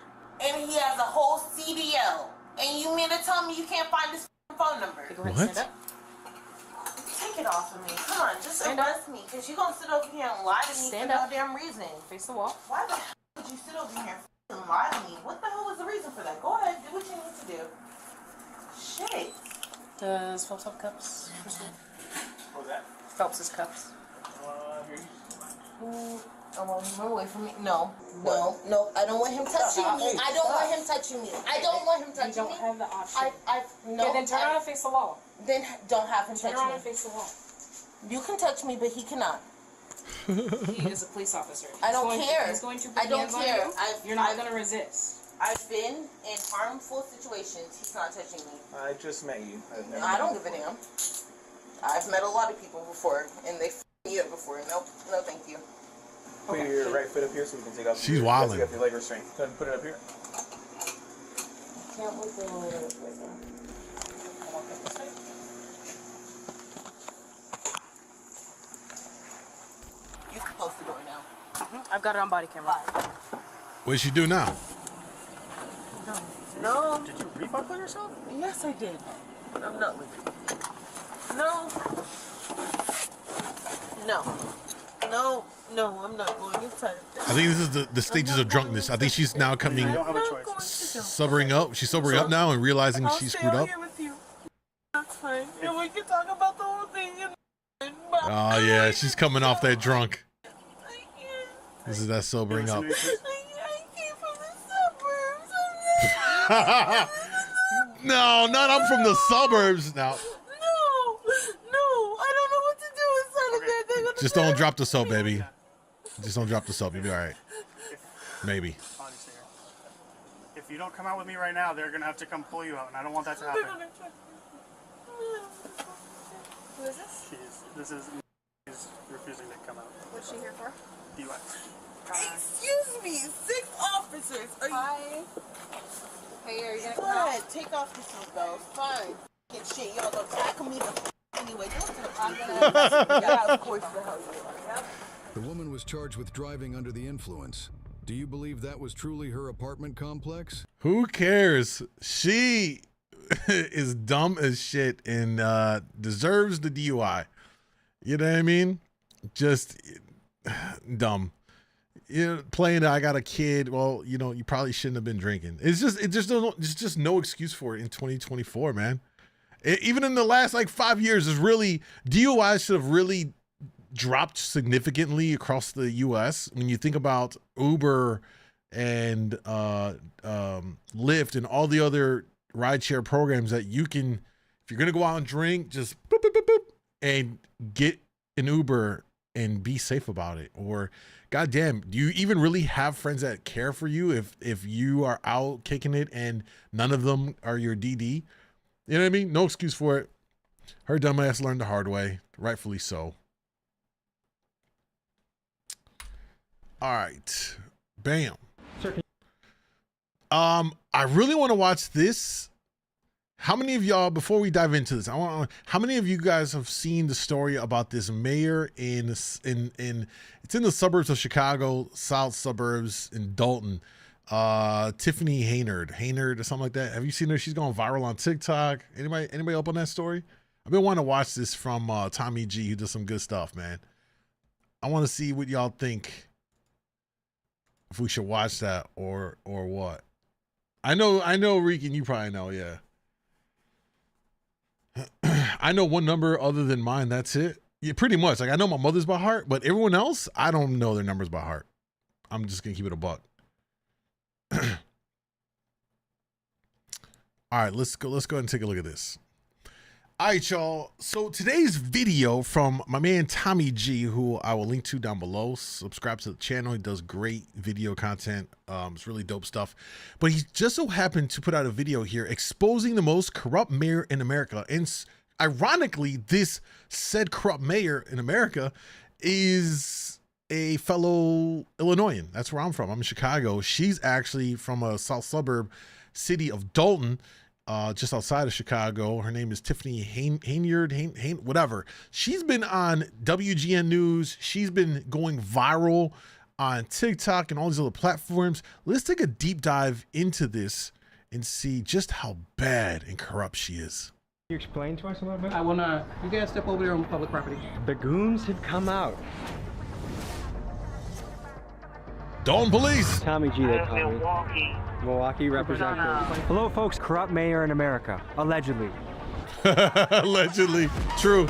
And he has a whole CDL. And you mean to tell me you can't find his phone number? Okay, go ahead and stand up. Take it off of me. Come on, just arrest me. Because you're going to sit over here and lie to me for no damn reason. Face the wall. Why the hell would you sit over here and lie to me? What the hell was the reason for that? Go ahead, do what you need to do. Shit. Does Phelps have cups? What was that? Phelps' cups. Here you I want him away from me. No. I don't want him touching me. I don't want him touching me. I don't want him touching me. You don't have the option. No. Okay, then turn around and face the wall. Then don't have him touch me. Turn around and face the wall. You can touch me, but he cannot. He is a police officer. I don't care. He's going to put I don't hands on care. you. You're not going to resist. I've been in harmful situations. He's not touching me. I just met you. I don't give a damn. I've met a lot of people before, and they f*** me up before. Nope. No, thank you. Put your right foot up here so we can take off. She's wilding. Take off your leg restraint. Go ahead and put it up here. Can't wait to roll it up right now. You can close the door now. I've got it on body camera. What'd she do now? No. Did you rebuckle yourself? Yes, I did. I'm not leaving. No. No, I'm not going inside. I think this is the stages of drunkenness. I think she's now coming, sobering up. She's sobering up now and realizing she screwed up. With you. That's fine. And we can talk about the whole thing. Oh yeah, she's coming off that drunk. This is that sobering up. I came from the suburbs. No, not I'm from the suburbs now. Just don't drop the soap, baby. Just don't drop the soap. You'll be all right. Maybe. If you don't come out with me right now, they're gonna have to come pull you out, and I don't want that to happen. Who is this? She's refusing to come out. What's she here for? DUI. Excuse me, 6 officers. Are you? Hey, are you gonna Go come out? ahead, take off your seatbelt. Fine. Get shit. Y'all gonna tackle me anyway. Don't touch me. Yeah, of course the hell you are. Yep. The woman was charged with driving under the influence. Do you believe that was truly her apartment complex? Who cares? She is dumb as shit and deserves the DUI. You know what I mean? Just dumb. You know, playing I got a kid. Well, you know, you probably shouldn't have been drinking. It's just no excuse for it in 2024, man. Even in the last like 5 years, is really DUI should have really dropped significantly across the U.S. When you think about Uber and Lyft and all the other rideshare programs that you can, if you're gonna go out and drink, just boop, boop, boop, boop, and get an Uber and be safe about it. Or goddamn, do you even really have friends that care for you if you are out kicking it and none of them are your DD? You know what I mean? No excuse for it. Her dumbass learned the hard way, rightfully so. All right, bam. I really want to watch this. How many of y'all, before we dive into this, how many of you guys have seen the story about this mayor in it's in the suburbs of Chicago, south suburbs in Dalton, Tiffany Haynard or something like that? Have you seen her? She's going viral on TikTok. Anybody up on that story? I've been wanting to watch this from Tommy G, who does some good stuff, man. I want to see what y'all think. If we should watch that or what? I know, Regan, you probably know, yeah. I know one number other than mine. That's it. Yeah, pretty much. Like I know my mother's by heart, but everyone else, I don't know their numbers by heart. I'm just gonna keep it a buck. All right, let's go ahead and take a look at this. All right, y'all. So today's video from my man Tommy G, who I will link to down below. Subscribe to the channel. He does great video content. It's really dope stuff. But he just so happened to put out a video here exposing the most corrupt mayor in America. And ironically, this said corrupt mayor in America is a fellow Illinoisan. That's where I'm from. I'm in Chicago. She's actually from a south suburb city of Dalton, just outside of Chicago. Her name is Tiffany Haynard, whatever. She's been on WGN News. She's been going viral on TikTok and all these other platforms. Let's take a deep dive into this and see just how bad and corrupt she is. Can you explain to us a little bit? I wanna, you guys step over there on public property. The goons have come out. Dalton police. Tommy G, they call me. Milwaukee representative. Hello, folks. Corrupt mayor in America, allegedly. Allegedly. True.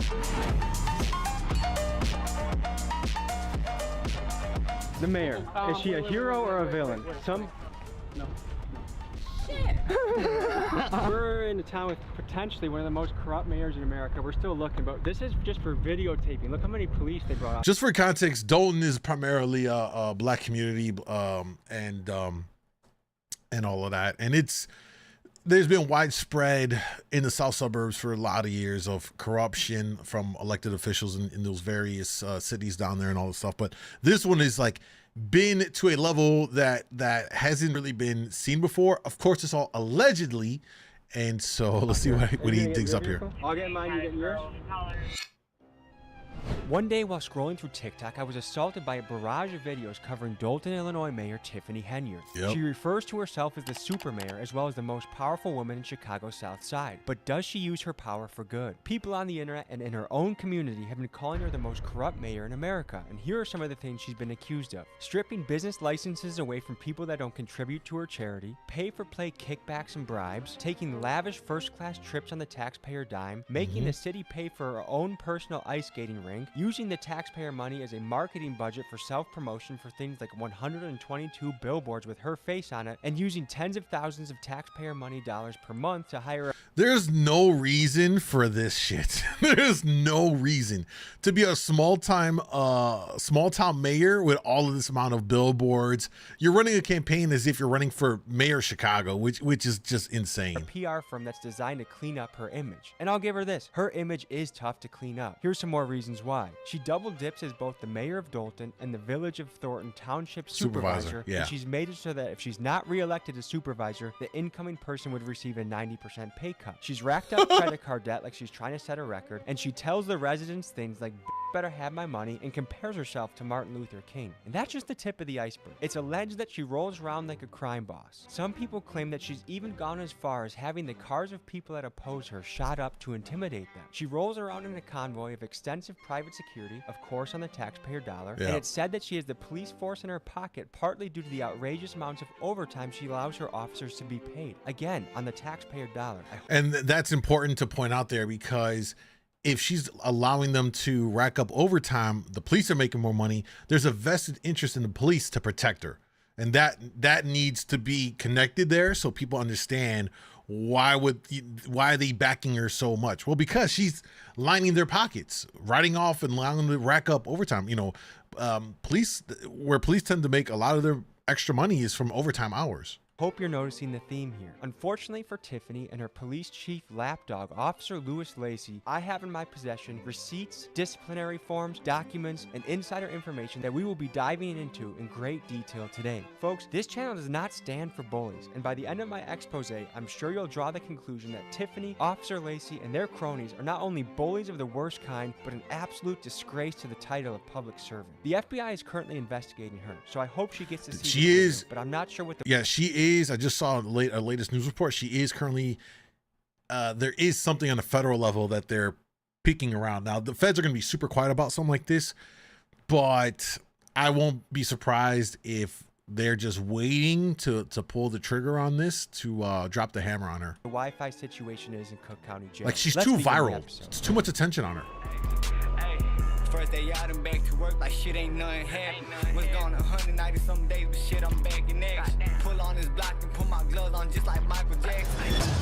The mayor. Is she a hero or a villain? No. We're in a town with potentially one of the most corrupt mayors in America. We're still looking, but this is just for videotaping. Look how many police they brought out. Just for context, Dalton is primarily a black community, and all of that. And there's been widespread in the south suburbs for a lot of years of corruption from elected officials in those various cities down there and all this stuff. But this one is like been to a level that hasn't really been seen before. Of course, it's all allegedly. And so let's see what he digs up here. I'll get mine, you get yours. One day while scrolling through TikTok, I was assaulted by a barrage of videos covering Dalton, Illinois Mayor Tiffany Haynard. Yep. She refers to herself as the super mayor as well as the most powerful woman in Chicago's South Side. But does she use her power for good? People on the internet and in her own community have been calling her the most corrupt mayor in America, and here are some of the things she's been accused of. Stripping business licenses away from people that don't contribute to her charity, pay-for-play kickbacks and bribes, taking lavish first-class trips on the taxpayer dime, making the city pay for her own personal ice skating rink, using the taxpayer money as a marketing budget for self-promotion for things like 122 billboards with her face on it, and using tens of thousands of taxpayer money dollars per month to hire a There's no reason for this shit. There's no reason to be a small town mayor with all of this amount of billboards. You're running a campaign as if you're running for mayor of Chicago, which is just insane. A PR firm that's designed to clean up her image. And I'll give her this, her image is tough to clean up. Here's some more reasons why. She double dips as both the mayor of Dolton and the Village of Thornton Township supervisor. Yeah. And she's made it so that if she's not reelected as supervisor, the incoming person would receive a 90% pay cut. She's racked up credit card debt like she's trying to set a record, and she tells the residents things like better have my money and compares herself to Martin Luther King. And that's just the tip of the iceberg. It's alleged that she rolls around like a crime boss. Some people claim that she's even gone as far as having the cars of people that oppose her shot up to intimidate them. She rolls around in a convoy of extensive private security, of course on the taxpayer dollar, and it's said that she has the police force in her pocket partly due to the outrageous amounts of overtime she allows her officers to be paid. Again, on the taxpayer dollar. And that's important to point out there, because if she's allowing them to rack up overtime, the police are making more money. There's a vested interest in the police to protect her. And that needs to be connected there so people understand why are they backing her so much? Well, because she's lining their pockets, writing off and allowing them to rack up overtime. You know, police tend to make a lot of their extra money is from overtime hours. Hope you're noticing the theme here. Unfortunately for Tiffany and her police chief lapdog, Officer Louis Lacey, I have in my possession receipts, disciplinary forms, documents, and insider information that we will be diving into in great detail today. Folks, this channel does not stand for bullies, and by the end of my expose, I'm sure you'll draw the conclusion that Tiffany, Officer Lacey, and their cronies are not only bullies of the worst kind, but an absolute disgrace to the title of public servant. The FBI is currently investigating her, so I hope she gets to see She is, but I'm not sure what the... Yeah, she is. I just saw a latest news report. She is currently, there is something on the federal level that they're peeking around. Now, the feds are going to be super quiet about something like this, but I won't be surprised if they're just waiting to pull the trigger on this to drop the hammer on her. The Wi-Fi situation is in Cook County Jail. Like, she's too viral. It's too much attention on her. First day out and back to work like shit ain't nothing happened. Was gone 190 some days, but shit I'm back in action. Pull on this block and put my gloves on just like Michael Jackson.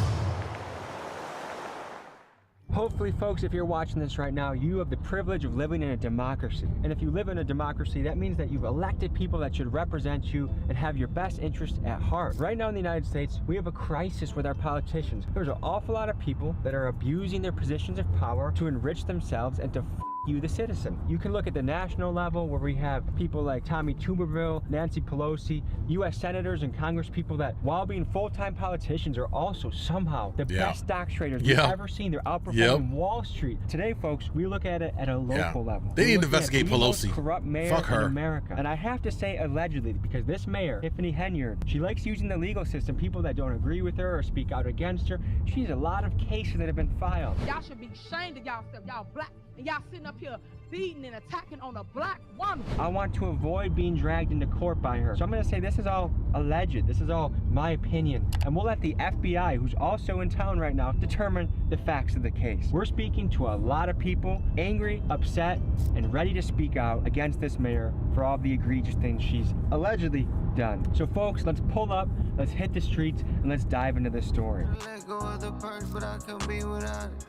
Hopefully, folks, if you're watching this right now, you have the privilege of living in a democracy. And if you live in a democracy, that means that you've elected people that should represent you and have your best interest at heart. Right now in the United States, we have a crisis with our politicians. There's an awful lot of people that are abusing their positions of power to enrich themselves and to you, the citizen. You can look at the national level where we have people like Tommy Tuberville, Nancy Pelosi, U.S. senators and Congress people that, while being full-time politicians, are also somehow the best stock traders we've ever seen. They're outperforming Wall Street. Today, folks, we look at it at a local level. They need to investigate Pelosi. Most corrupt mayor Fuck her. in America. And I have to say allegedly, because this mayor, Tiffany Henyard, she likes using the legal system. People that don't agree with her or speak out against her. She has a lot of cases that have been filed. Y'all should be ashamed of y'allself. Y'all black. And y'all sitting up here beating and attacking on a black woman. I want to avoid being dragged into court by her. So I'm going to say this is all alleged. This is all my opinion. And we'll let the FBI, who's also in town right now, determine the facts of the case. We're speaking to a lot of people, angry, upset, and ready to speak out against this mayor for all the egregious things she's allegedly done. So folks, let's pull up, let's hit the streets, and let's dive into this story. Let go of the purse, but I can be without it.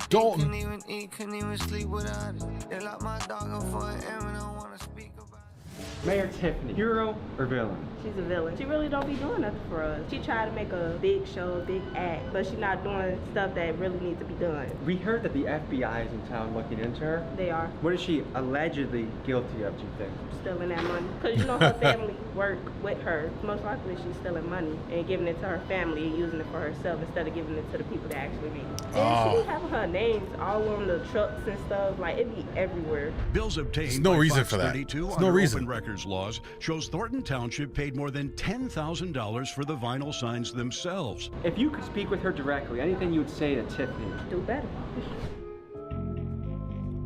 Dalton. Couldn't even eat, couldn't even sleep without it. They locked my dog up for an M and I don't want to speak about it. Mayor Tiffany, hero or villain? She's a villain. She really don't be doing nothing for us. She tried to make a big show, a big act, but she's not doing stuff that really needs to be done. We heard that the FBI is in town looking into her. They are. What is she allegedly guilty of, do you think? Stealing that money. Because you know her family work with her. Most likely she's stealing money and giving it to her family and using it for herself instead of giving it to the people that actually need it. And she be having her names all on the trucks and stuff. Like, it be everywhere. Bills obtained There's no by reason Fox for that. 32 There's no under reason. Open Records laws shows Thornton Township paid more than $10,000 for the vinyl signs themselves. If you could speak with her directly, anything you would say to Tiffany? Do better.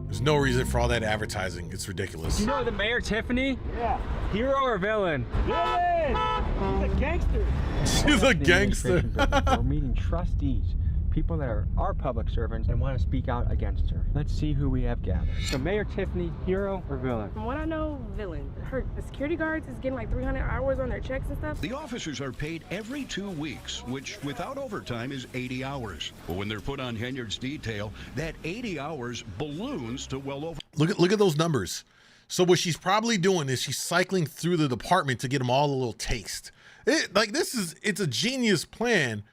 There's no reason for all that advertising. It's ridiculous. Do you know the mayor, Tiffany? Yeah. Hero or villain? Villain! She's a gangster. She's a gangster. We're meeting trustees people that are our public servants and want to speak out against her. Let's see who we have gathered. So Mayor Tiffany, hero or villain? From what I know, villain. The security guards is getting like 300 hours on their checks and stuff. The officers are paid every 2 weeks, which without overtime is 80 hours. But when they're put on Henyard's detail, that 80 hours balloons to well over. Look at those numbers. So what she's probably doing is she's cycling through the department to get them all a little taste. It's a genius plan.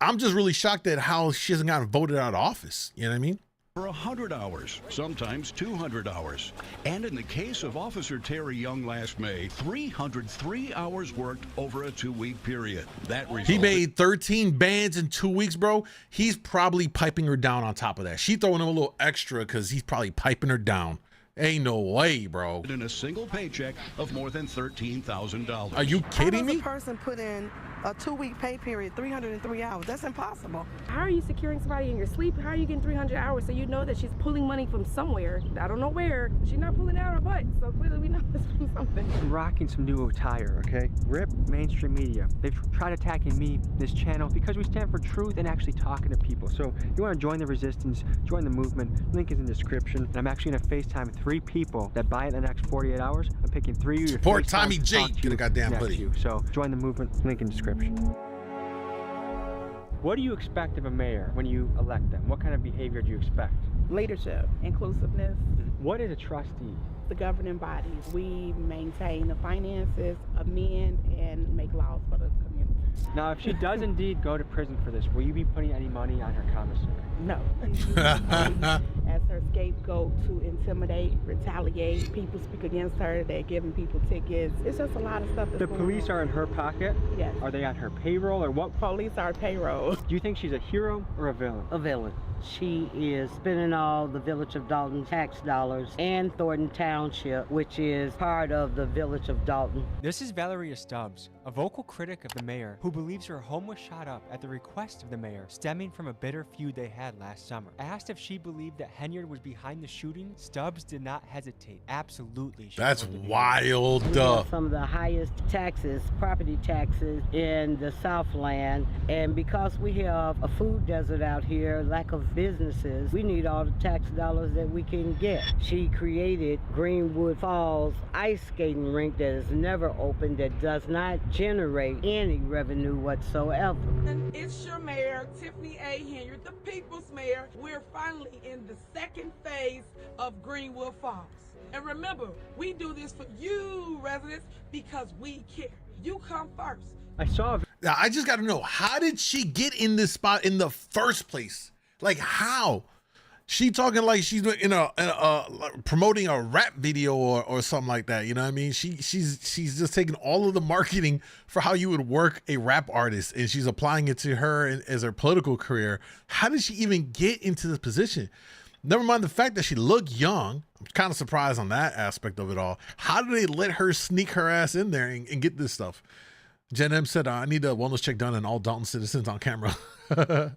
I'm just really shocked at how she hasn't gotten voted out of office. You know what I mean? For 100 hours, sometimes 200 hours. And in the case of Officer Terry Young last May, 303 hours worked over a 2-week period. That resulted. He made 13 bands in 2 weeks, bro. He's probably piping her down on top of that. She throwing him a little extra because he's probably piping her down. Ain't no way, bro. In a single paycheck of more than $13,000. Are you kidding me? How does a person put in a 2-week pay period, 303 hours? That's impossible. How are you securing somebody in your sleep? How are you getting 300 hours so you know that she's pulling money from somewhere? I don't know where. She's not pulling out her butt, so clearly we know this from something. I'm rocking some new attire, okay? Rip mainstream media. They've tried attacking me, this channel, because we stand for truth and actually talking to people. So if you want to join the resistance, join the movement, link is in the description. And I'm actually going to FaceTime 3 people that buy it in the next 48 hours. I'm picking 3 of you to support FaceTime, Tommy J. Get a goddamn hoodie. So join the movement, link in the description. What do you expect of a mayor when you elect them? What kind of behavior do you expect? Leadership, inclusiveness. What is a trustee? The governing bodies. We maintain the finances, amend, and make laws for the community. Now, if she does indeed go to prison for this, will you be putting any money on her commissary? No. As her scapegoat to intimidate, retaliate. People speak against her. They're giving people tickets. It's just a lot of stuff. The police are in her pocket? Yes. Are they on her payroll or what? Police are payroll. Do you think she's a hero or a villain? A villain. She is spending all the Village of Dalton tax dollars and Thornton Township, which is part of the Village of Dalton. This is Valeria Stubbs, a vocal critic of the mayor who believes her home was shot up at the request of the mayor, stemming from a bitter feud they had last summer. Asked if she believed that Henyard was behind the shooting, Stubbs did not hesitate. Absolutely. That's wild. We have some of the highest taxes, property taxes in the Southland, and because we have a food desert out here, lack of businesses, we need all the tax dollars that we can get. She created Greenwood Falls ice skating rink that is never open, that does not generate any revenue whatsoever. And it's your mayor, Tiffany A. Henyard, the people's mayor. We're finally in the second phase of Greenwood Falls. And remember, we do this for you residents because we care. You come first. Now, I just got to know, how did she get in this spot in the first place? Like, how? She talking like she's in a promoting a rap video or something like that. You know what I mean? She's just taking all of the marketing for how you would work a rap artist, and she's applying it to her as her political career. How did she even get into this position? Never mind the fact that she looked young. I'm kind of surprised on that aspect of it all. How did they let her sneak her ass in there and get this stuff? Jen M said, I need a wellness check done and all Dalton citizens on camera.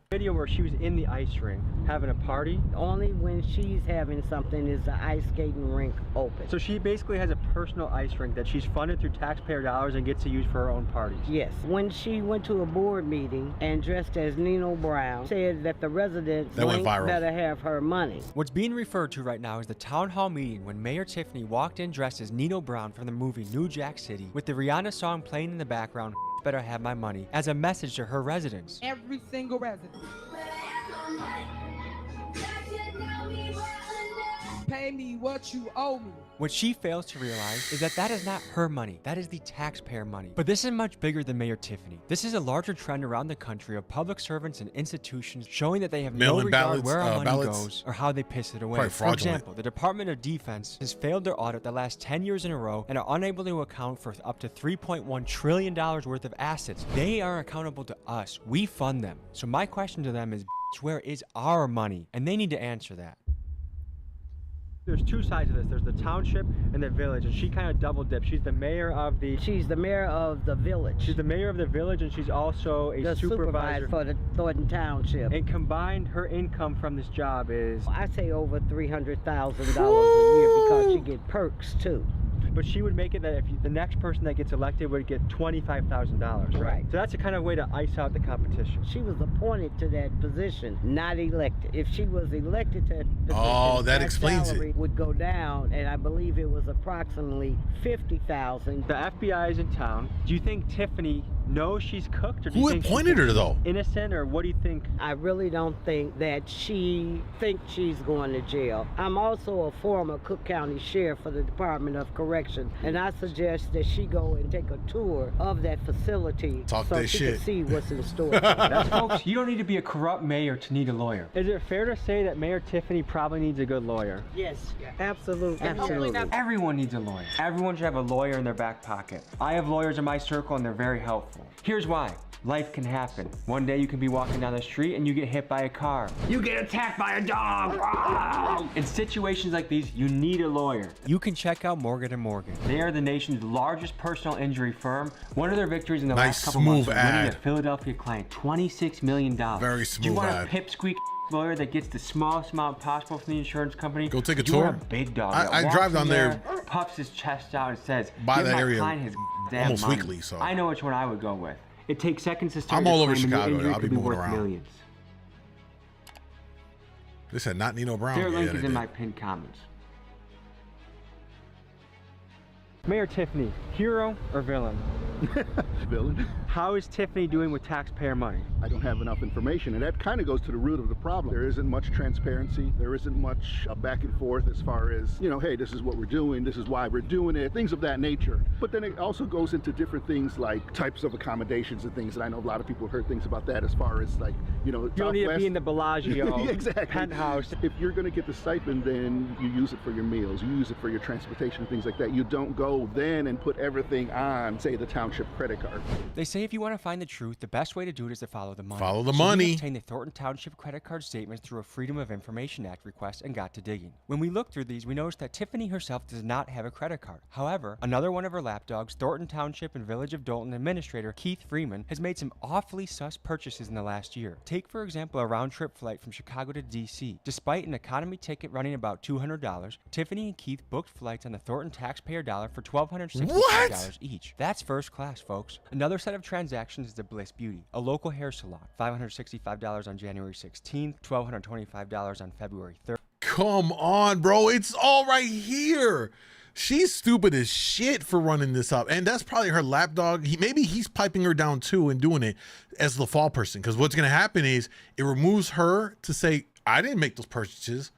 Video where she was in the ice rink having a party. Only when she's having something is the ice skating rink open. So she basically has a personal ice rink that she's funded through taxpayer dollars and gets to use for her own parties. Yes. When she went to a board meeting and dressed as Nino Brown, said that the residents better have her money. What's being referred to right now is the town hall meeting when Mayor Tiffany walked in dressed as Nino Brown from the movie New Jack City with the Rihanna song playing in the background, Better Have My Money, as a message to her residents. Every single resident. Pay me what you owe me. What she fails to realize is that that is not her money. That is the taxpayer money. But this is much bigger than Mayor Tiffany. This is a larger trend around the country of public servants and institutions showing that they have no regard where our money goes or how they piss it away. For example, the Department of Defense has failed their audit the last 10 years in a row and are unable to account for up to $3.1 trillion worth of assets. They are accountable to us. We fund them. So my question to them is, where is our money? And they need to answer that. There's two sides of this. There's the township and the village, and she kind of double dips. She's the mayor of the... She's the mayor of the village. She's the mayor of the village, and she's also a supervisor for the Thornton Township. And combined, her income from this job is... I say over $300,000 a year because she get perks too. but she would make it that if the next person that gets elected would get $25,000. Right. So that's a kind of way to ice out the competition. She was appointed to that position, not elected. If she was elected to that position, that explains salary it. would go down, and I believe it was approximately $50,000. The FBI is in town. Do you think Tiffany knows she's cooked, or do you Who think appointed her though? Innocent, or what do you think? I really don't think that she thinks she's going to jail. I'm also a former Cook County Sheriff for the Department of Correction, and I suggest that she go and take a tour of that facility so she can see what's in store. That's, folks, you don't need to be a corrupt mayor to need a lawyer. Is it fair to say that Mayor Tiffany probably needs a good lawyer? Yes, absolutely. Absolutely. Everyone needs a lawyer. Everyone should have a lawyer in their back pocket. I have lawyers in my circle and they're very helpful. Here's why. Life can happen. One day you can be walking down the street and you get hit by a car. You get attacked by a dog. In situations like these, you need a lawyer. You can check out Morgan & Morgan. They are the nation's largest personal injury firm. One of their victories in the Nice, last couple months was smooth winning a ad. Philadelphia client $26 million. Very Do you smooth want ad. a pipsqueak lawyer that gets the smallest amount possible from the insurance company? Go take a You tour. want a big dog. I that walks drive down in there puffs his chest out and says, by "Give that my area client his damn almost money." weekly, so. I know which one I would go with. It takes seconds to start. I'm your all over claim and your Chicago. injury I'll could be be moving worth around. millions. They said not Nino Brown. Their link they is in did. my pinned comments. Mayor Tiffany, hero or villain? Villain. How is Tiffany doing with taxpayer money? I don't have enough information, and that kind of goes to the root of the problem. There isn't much transparency. There isn't much back and forth as far as, you know, hey, this is what we're doing, this is why we're doing it, things of that nature. But then it also goes into different things like types of accommodations and things, and I know a lot of people heard things about that as far as like, you know, You don't need to be in the Bellagio exactly. penthouse. If you're going to get the stipend, then you use it for your meals, you use it for your transportation, things like that. You don't go then and put everything on, say, the township credit card. They say if you want to find the truth, the best way to do it is to follow the money. Follow the So money. We obtained the Thornton Township credit card statements through a Freedom of Information Act request and got to digging. When we looked through these, we noticed that Tiffany herself does not have a credit card. However, another one of her lapdogs, Thornton Township and Village of Dalton Administrator Keith Freeman, has made some awfully sus purchases in the last year. Take, for example, a round-trip flight from Chicago to DC. Despite an economy ticket running about $200, Tiffany and Keith booked flights on the Thornton taxpayer dollar for $1,265 each. That's first class, folks. Another set of transactions is the Bliss Beauty, a local hair salon. $565 on January 16th, $1,225 on February 3rd. Come on, bro. It's all right here. She's stupid as shit for running this up. And that's probably her lapdog. Maybe he's piping her down too and doing it as the fall person. Because what's going to happen is it removes her to say, I didn't make those purchases.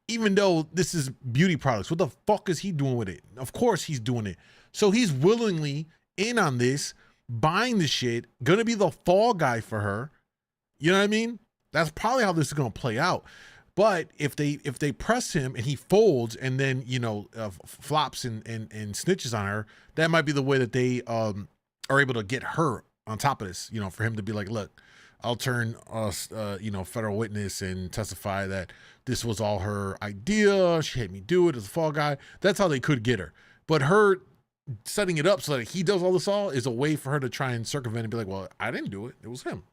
Even though this is beauty products. What the fuck is he doing with it? Of course he's doing it. So he's willingly in on this, buying the shit, gonna be the fall guy for her. You know what I mean? That's probably how this is gonna play out. But if they press him and he folds and then, you know, flops and snitches on her, that might be the way that they are able to get her on top of this, you know, for him to be like, look, I'll turn you know, federal witness and testify that this was all her idea. She had me do it as a fall guy. That's how they could get her. But her setting it up so that he does all this all is a way for her to try and circumvent and be like, well, I didn't do it. It was him.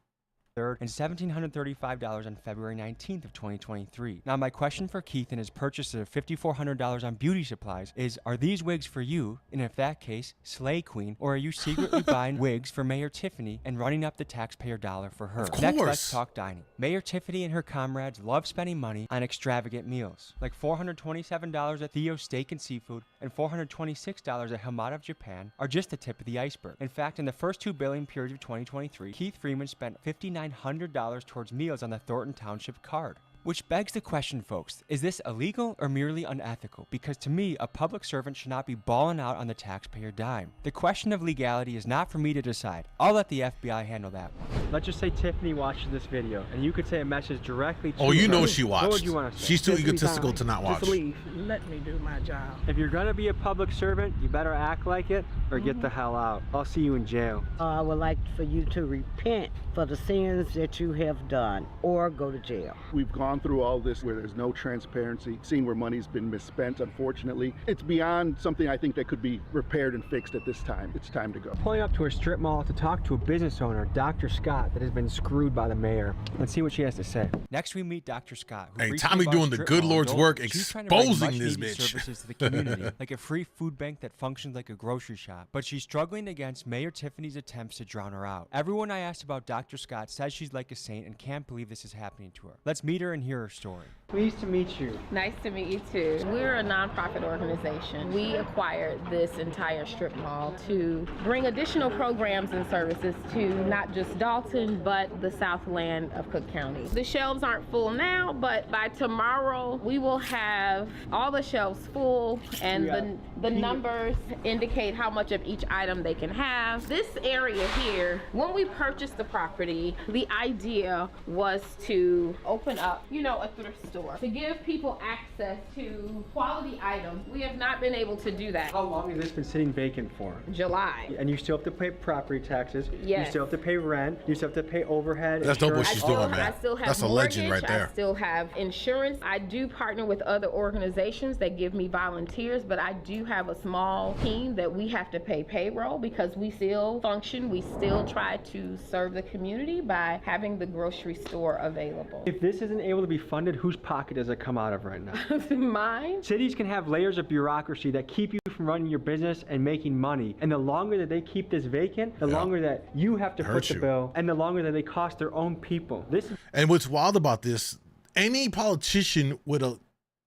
And $1,735 on February 19th of 2023. Now, my question for Keith and his purchase of $5,400 on beauty supplies is, are these wigs for you? And if that case, Slay Queen, or are you secretly buying wigs for Mayor Tiffany and running up the taxpayer dollar for her? Of course. Next, let's talk dining. Mayor Tiffany and her comrades love spending money on extravagant meals, like $427 at Theo's Steak and Seafood and $426 at Hamada of Japan are just the tip of the iceberg. In fact, in the first 2 billing periods of 2023, Keith Freeman spent $5,900 towards meals on the Thornton Township card. Which begs the question, folks, is this illegal or merely unethical? Because to me, a public servant should not be balling out on the taxpayer dime. The question of legality is not for me to decide. I'll let the FBI handle that one. Let's just say Tiffany watches this video, and you could say a message directly to Oh, you her. know she watched. What would you want to say? She's too egotistical to not watch. Just leave. Let me do my job. If you're gonna be a public servant, you better act like it or get the hell out. I'll see you in jail. I would like for you to repent for the sins that you have done or go to jail. We've gone through all this where there's no transparency, seeing where money's been misspent, unfortunately. It's beyond something I think that could be repaired and fixed at this time. It's time to go. Pulling up to a strip mall to talk to a business owner, Dr. Scott, that has been screwed by the mayor. Let's see what she has to say. Next, we meet Dr. Scott. Hey, Tommy doing the good Lord's work, exposing this bitch. Services to the community, like a free food bank that functions like a grocery shop. But she's struggling against Mayor Tiffany's attempts to drown her out. Everyone I asked about Dr. Scott says she's like a saint and can't believe this is happening to her. Let's meet her and hear her story. Pleased to meet you. Nice to meet you too. We're a nonprofit organization. We acquired this entire strip mall to bring additional programs and services to not just Dalton, but the Southland of Cook County. The shelves aren't full now, but by tomorrow we will have all the shelves full, and the numbers indicate how much of each item they can have. This area here, when we purchased the property, the idea was to open up, a thrift store, to give people access to quality items. We have not been able to do that. How long has this been sitting vacant for? July. And you still have to pay property taxes. Yes. You still have to pay rent. You still have to pay overhead. That's dope what she's doing, man. I still have That's a mortgage, legend right there. I still have insurance. I do partner with other organizations that give me volunteers, but I do have a small team that we have to pay payroll because we still function. We still try to serve the community by having the grocery store available. If this isn't able to be funded, whose pocket does it come out of right now? Mine. Cities can have layers of bureaucracy that keep you from running your business and making money. And the longer that they keep this vacant, the longer that you have to foot the bill, and the longer that they cost their own people. And what's wild about this, any politician with a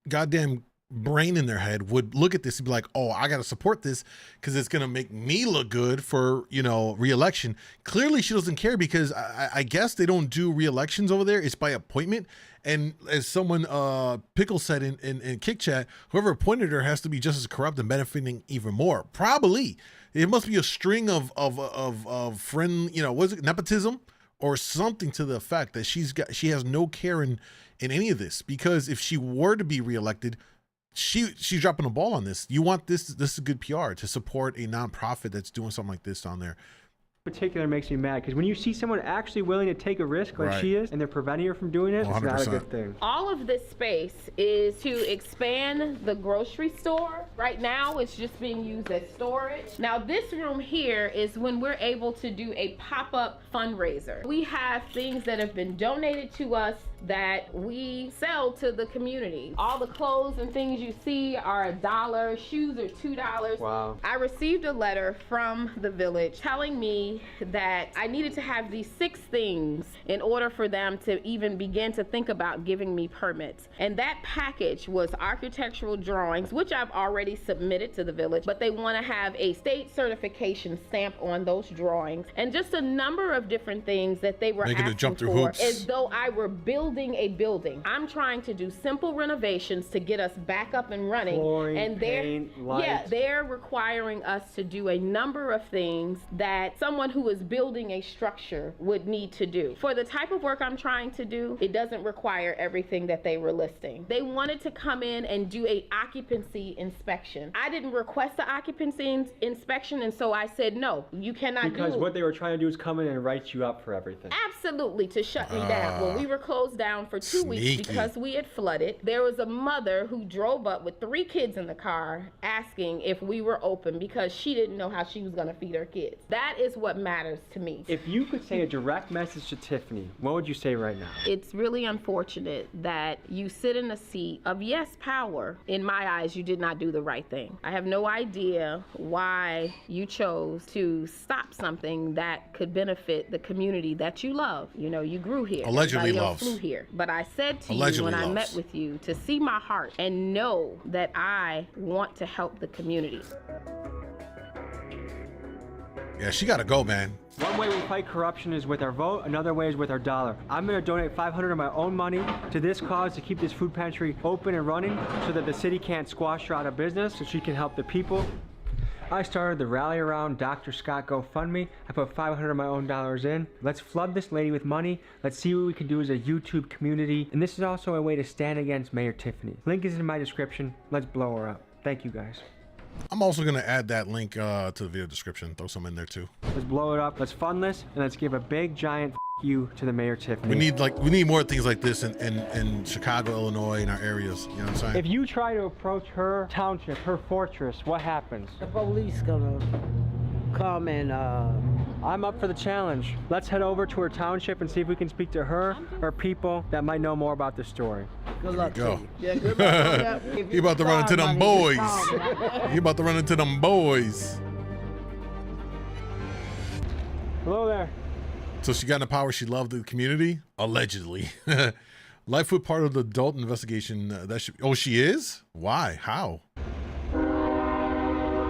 goddamn brain in their head would look at this and be like, oh, I got to support this because it's going to make me look good for, re-election. Clearly she doesn't care because I guess they don't do re-elections over there. It's by appointment. And as someone, Pickle said in Kick Chat, whoever appointed her has to be just as corrupt and benefiting even more. Probably. It must be a string of friend, what is it, nepotism or something to the effect that she has no care in any of this. Because if she were to be reelected, she's dropping the ball on this. You want this is good PR to support a nonprofit that's doing something like this down there. Particular makes me mad because when you see someone actually willing to take a risk like she is and they're preventing her from doing it, 100%. It's not a good thing. All of this space is to expand the grocery store. Right now it's just being used as storage. Now this room here is when we're able to do a pop-up fundraiser. We have things that have been donated to us that we sell to the community. All the clothes and things you see are $1, shoes are $2. Wow. I received a letter from the village telling me that I needed to have these 6 things in order for them to even begin to think about giving me permits. And that package was architectural drawings, which I've already submitted to the village, but they want to have a state certification stamp on those drawings and just a number of different things that they were asking for, as though I were building a building. I'm trying to do simple renovations to get us back up and running. Flooring, and paint, lights. They're requiring us to do a number of things that someone who is building a structure would need to do. For the type of work I'm trying to do, it doesn't require everything that they were listing. They wanted to come in and do a occupancy inspection. I didn't request the occupancy inspection, and so I said, no, you cannot do it. Because what they were trying to do is come in and write you up for everything. Absolutely, to shut me down. When we were closed down for 2 weeks because we had flooded, there was a mother who drove up with 3 kids in the car asking if we were open because she didn't know how she was going to feed her kids. That is what matters to me. If you could say a direct message to Tiffany, what would you say right now? It's really unfortunate that you sit in a seat of yes power. In my eyes, you did not do the right thing. I have no idea why you chose to stop something that could benefit the community that you love. You grew here. Allegedly Everybody else loves. flew here. But I said to Allegedly you when I loves. met with you to see my heart and know that I want to help the community. Yeah, she got to go, man. One way we fight corruption is with our vote, another way is with our dollar. I'm going to donate $500 of my own money to this cause to keep this food pantry open and running so that the city can't squash her out of business, so she can help the people. I started the Rally Around Dr. Scott GoFundMe. I put $500 of my own dollars in. Let's flood this lady with money. Let's see what we can do as a YouTube community. And this is also a way to stand against Mayor Tiffany. Link is in my description. Let's blow her up. Thank you, guys. I'm also gonna add that link to the video description. Throw some in there too. Let's blow it up. Let's fund this, and let's give a big giant you to the Mayor Tiffany. We need more things like this in Chicago, Illinois, in our areas. You know what I'm saying? If you try to approach her township, her fortress, what happens? The police gonna come and I'm up for the challenge. Let's head over to her township and see if we can speak to her or people that might know more about the story. Good luck Go. to you. Yeah, good luck. He about to run into them boys. He about to run into them boys. Hello there. So she got in the power. She loved the community, allegedly. Lightfoot part of the adult investigation. She is? Why? How?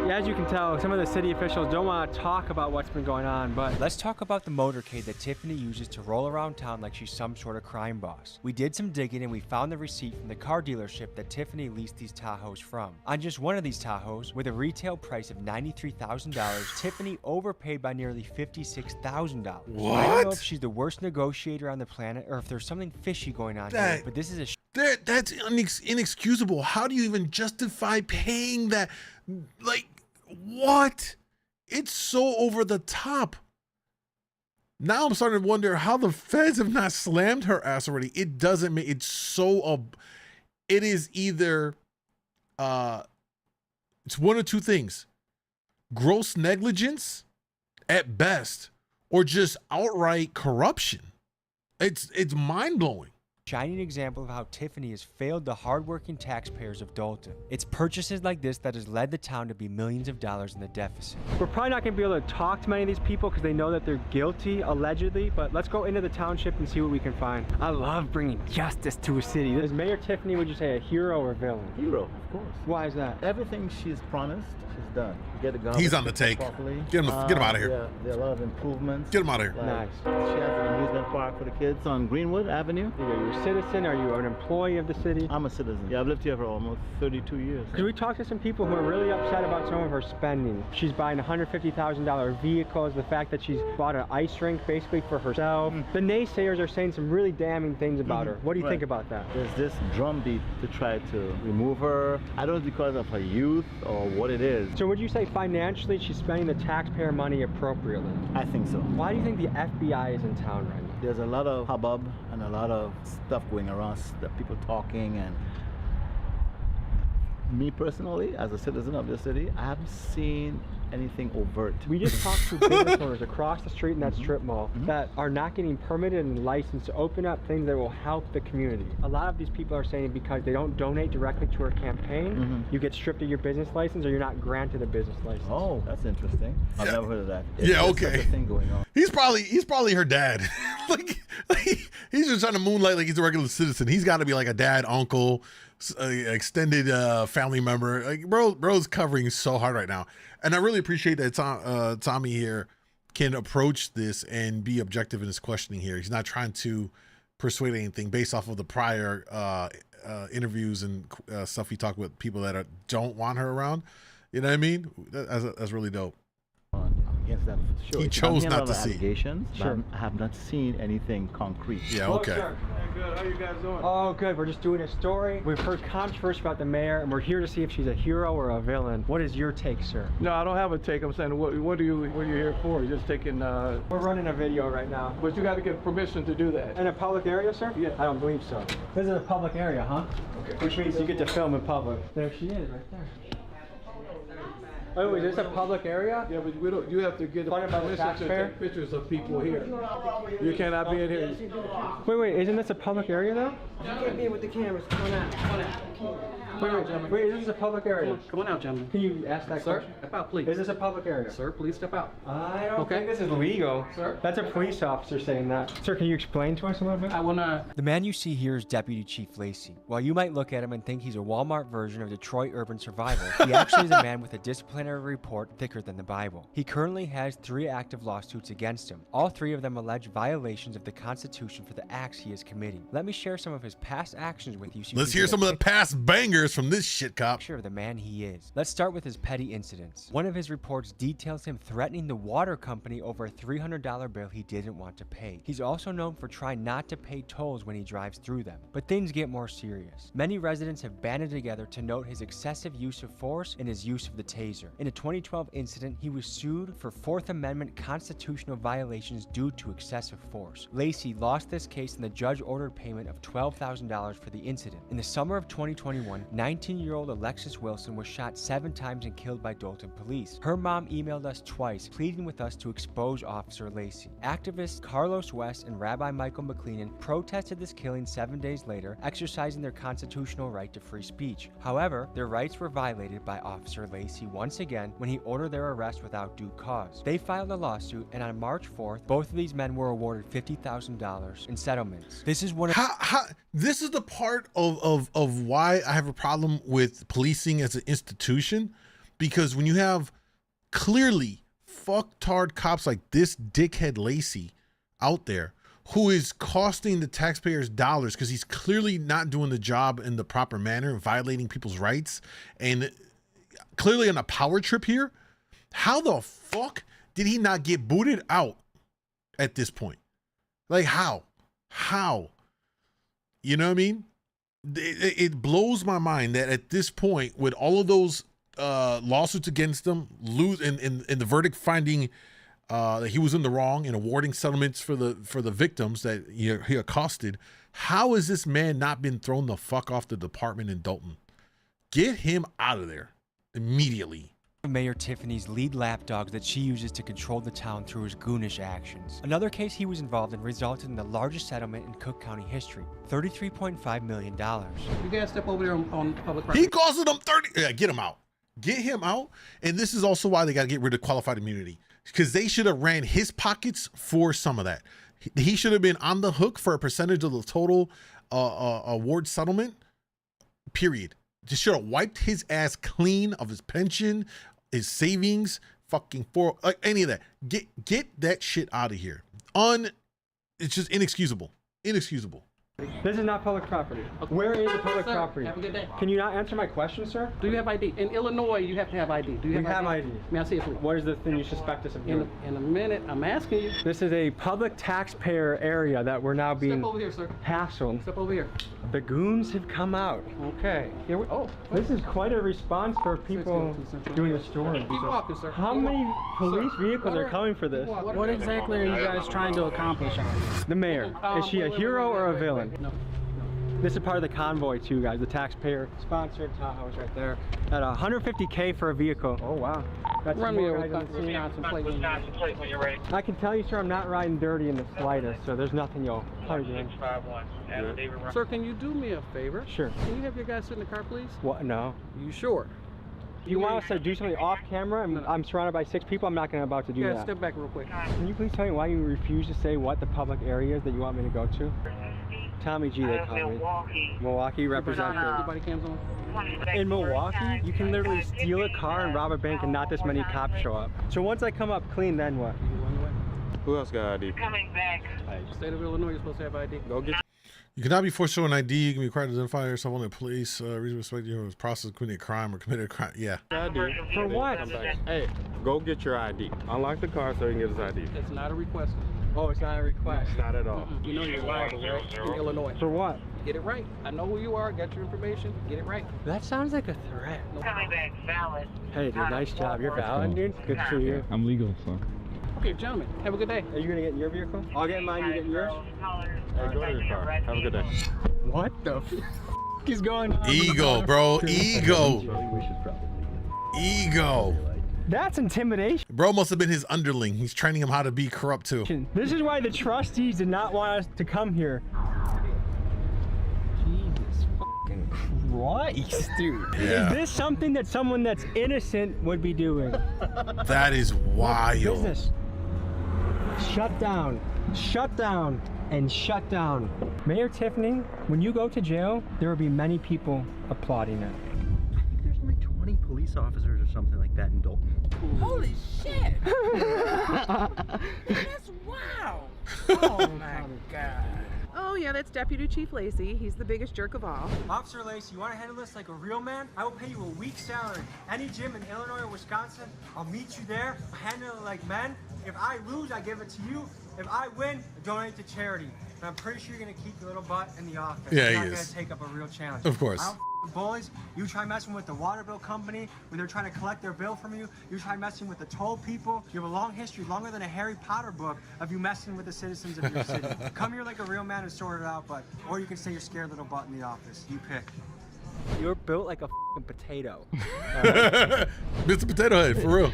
Yeah, as you can tell, some of the city officials don't want to talk about what's been going on, but let's talk about the motorcade that Tiffany uses to roll around town like she's some sort of crime boss. We did some digging and we found the receipt from the car dealership that Tiffany leased these Tahoes from. On just one of these Tahoes, with a retail price of $93,000, Tiffany overpaid by nearly $56,000. What? I don't know if she's the worst negotiator on the planet or if there's something fishy going on here, but this is a that's inexcusable. How do you even justify paying that? Like, what? It's so over the top. Now I'm starting to wonder how the feds have not slammed her ass already. It doesn't make it's so. It is either, it's one of two things: gross negligence, at best, or just outright corruption. It's mind blowing. Shining example of how Tiffany has failed the hardworking taxpayers of Dalton. It's purchases like this that has led the town to be millions of dollars in the deficit. We're probably not going to be able to talk to many of these people because they know that they're guilty, allegedly, but let's go into the township and see what we can find. I love bringing justice to a city. Is Mayor Tiffany, would you say, a hero or a villain? Hero, of course. Why is that? Everything she's promised, she's done. Get the government. He's on the take. Properly. Get him out of here. Yeah, there are a lot of improvements. Get him out of here. Like, Nice. She has an amusement park for the kids on Greenwood Avenue. Are you a citizen? Are you an employee of the city? I'm a citizen. Yeah, I've lived here for almost 32 years. Because we talked to some people who are really upset about some of her spending. She's buying $150,000 vehicles, the fact that she's bought an ice rink basically for herself. The naysayers are saying some really damning things about her. What do you think about that? There's this drumbeat to try to remove her. I don't know because of her youth or what it is. So would you say financially she's spending the taxpayer money appropriately? I think so. Why do you think the FBI is in town right now? There's a lot of hubbub and a lot of stuff going around, people talking, and me personally, as a citizen of the city, I haven't seen anything overt. We just talked to business owners across the street in that strip mall that are not getting permitted and licensed to open up things that will help the community. A lot of these people are saying because they don't donate directly to her campaign, you get stripped of your business license or you're not granted a business license. Oh, that's interesting. I've never heard of that. Yeah, okay. Such a thing going on. He's probably her dad. like he's just trying to moonlight like he's a regular citizen. He's got to be like a dad, uncle, extended family member. Like bro's covering so hard right now. And I really appreciate that Tommy here can approach this and be objective in his questioning here. He's not trying to persuade anything based off of the prior interviews and stuff he talked with people that don't want her around. You know what I mean? That's really dope. Against that, for sure. He chose not to see. Allegations, but I have not seen anything concrete. Yeah, okay. Hello, Good. How you guys doing? Oh, good. We're just doing a story. We've heard controversy about the mayor, and we're here to see if she's a hero or a villain. What is your take, sir? No, I don't have a take. I'm saying, what are you here for? You're just taking. We're running a video right now. But you got to get permission to do that. In a public area, sir? Yeah. I don't believe so. This is a public area, huh? Okay. Which means you get to film in public. There she is, right there. Oh, is this a public area? Yeah, but we don't. You have to get permission to take pictures of people here. You cannot be in here. Wait, isn't this a public area though? You can't be with the cameras. Come on out. Wait, is this a public area? Come on out, gentlemen. Can you ask that question? Sir, step out, please. Is this a public area? Sir, please step out. I don't think this is legal. Sir? That's a police officer saying that. Sir, can you explain to us a little bit? I will not. The man you see here is Deputy Chief Lacey. While you might look at him and think he's a Walmart version of Detroit urban survival, he actually is a man with a disciplinary report thicker than the Bible. He currently has 3 active lawsuits against him. All 3 of them allege violations of the Constitution for the acts he is committing. Let me share some of his past actions with you. So Let's hear some of the past bangers. years from this shit cop. Picture of the man he is. Let's start with his petty incidents. One of his reports details him threatening the water company over a $300 bill he didn't want to pay. He's also known for trying not to pay tolls when he drives through them. But things get more serious. Many residents have banded together to note his excessive use of force and his use of the taser. In a 2012 incident, he was sued for Fourth Amendment constitutional violations due to excessive force. Lacey lost this case and the judge ordered payment of $12,000 for the incident. In the summer of 2021, 19-year-old Alexis Wilson was shot 7 times and killed by Dolton police. Her mom emailed us twice, pleading with us to expose Officer Lacey. Activists Carlos West and Rabbi Michael McLennan protested this killing 7 days later, exercising their constitutional right to free speech. However, their rights were violated by Officer Lacey once again when he ordered their arrest without due cause. They filed a lawsuit, and on March 4th, both of these men were awarded $50,000 in settlements. This is one of this is the part of why I have a problem with policing as an institution, because when you have clearly fucktard cops like this dickhead Lacey out there who is costing the taxpayers dollars because he's clearly not doing the job in the proper manner, violating people's rights, and clearly on a power trip here, how the fuck did he not get booted out at this point? Like how? You know what I mean? It blows my mind that at this point, with all of those lawsuits against him, in the verdict finding that he was in the wrong and awarding settlements for the victims that he accosted, how has this man not been thrown the fuck off the department in Dolton? Get him out of there immediately. Mayor Tiffany's lead lapdogs that she uses to control the town through his goonish actions. Another case he was involved in resulted in the largest settlement in Cook County history, $33.5 million. You guys step over there on public property. He costed them 30. Yeah, get him out. Get him out. And this is also why they got to get rid of qualified immunity, because they should have ran his pockets for some of that. He should have been on the hook for a percentage of the total award settlement, period. Just should have wiped his ass clean of his pension, his savings, fucking any of that. Get that shit out of here. It's just inexcusable. Inexcusable. This is not public property. Okay. Where is the public property? Have a good day. Can you not answer my question, sir? Do you have ID? In Illinois, you have to have ID. Do you have ID? May I see it, please? What is the thing you suspect us of doing? In a minute, I'm asking you. This is a public taxpayer area that we're now being hassled. Step over here. The goons have come out. Okay. Here we, this is quite a response for people doing a story. Keep walking, sir. How many police vehicles are coming for this? What exactly are you guys trying to accomplish on this? The mayor. Is she a hero or a villain? No. This is part of the convoy too, guys. The taxpayer sponsored Tahoe's right there. At $150K for a vehicle. Oh wow. That's run me over. I can tell you, sir, I'm not riding dirty in the slightest, so there's nothing you'll probably do. Sir, can you do me a favor? Sure. Can you have your guys sit in the car, please? What? No. You sure? You want us to do something off camera? I'm surrounded by 6 people. I'm not about to do that. Step back real quick. Can you please tell me why you refuse to say what the public area is that you want me to go to? Tommy G, they call me. Milwaukee representative. Everybody cams on? In Milwaukee, you can literally steal a car and rob a bank and not this many cops show up. So once I come up clean, then what? Who else got ID? Coming back. State of Illinois, you're supposed to have ID. Go get. You cannot be forced to show an ID. You can be required to identify yourself on the police. Reason respect you was processed committing a crime or committed a crime. Yeah. ID. For what? Hey, go get your ID. Unlock the car so you can get his ID. It's not a request. Oh, it's not a request. It's not at all. You know you're liable, right? In Illinois. For what? Get it right. I know who you are. Got your information. Get it right. That sounds like a threat. Coming back valid. Hey, dude, nice job. You're valid, dude. Good for you. I'm legal, so. Okay, gentlemen, have a good day. Are you gonna get in your vehicle? I'll get in mine. You get in yours. Hey, go to your car. Have a good day. What the f? He's going. Ego, bro. Ego. Ego. That's intimidation. Bro must have been his underling. He's training him how to be corrupt too. This is why the trustees did not want us to come here. Jesus fucking Christ, dude. Yeah. Is this something that someone that's innocent would be doing? That is wild. Business. Shut down. Shut down. And shut down. Mayor Tiffany, when you go to jail, there will be many people applauding it. I think there's only 20 police officers or something like that in Dolton. Holy shit! That's wow! Oh my god! Oh yeah, that's Deputy Chief Lacey. He's the biggest jerk of all. Officer Lacey, you want to handle this like a real man? I will pay you a week's salary. Any gym in Illinois or Wisconsin, I'll meet you there. Handle it like men. If I lose, I give it to you. If I win, I donate to charity. And I'm pretty sure you're gonna keep your little butt in the office. Yeah, you're he not is. gonna take up a real challenge. Of course. I don't with bullies. You try messing with the water bill company when they're trying to collect their bill from you. You try messing with the toll people. You have a long history, longer than a Harry Potter book, of you messing with the citizens of your city. Come here like a real man and sort it out, or you can stay your scared little butt in the office. You pick. You're built like a f***ing potato. Mr. Potato Head, for real.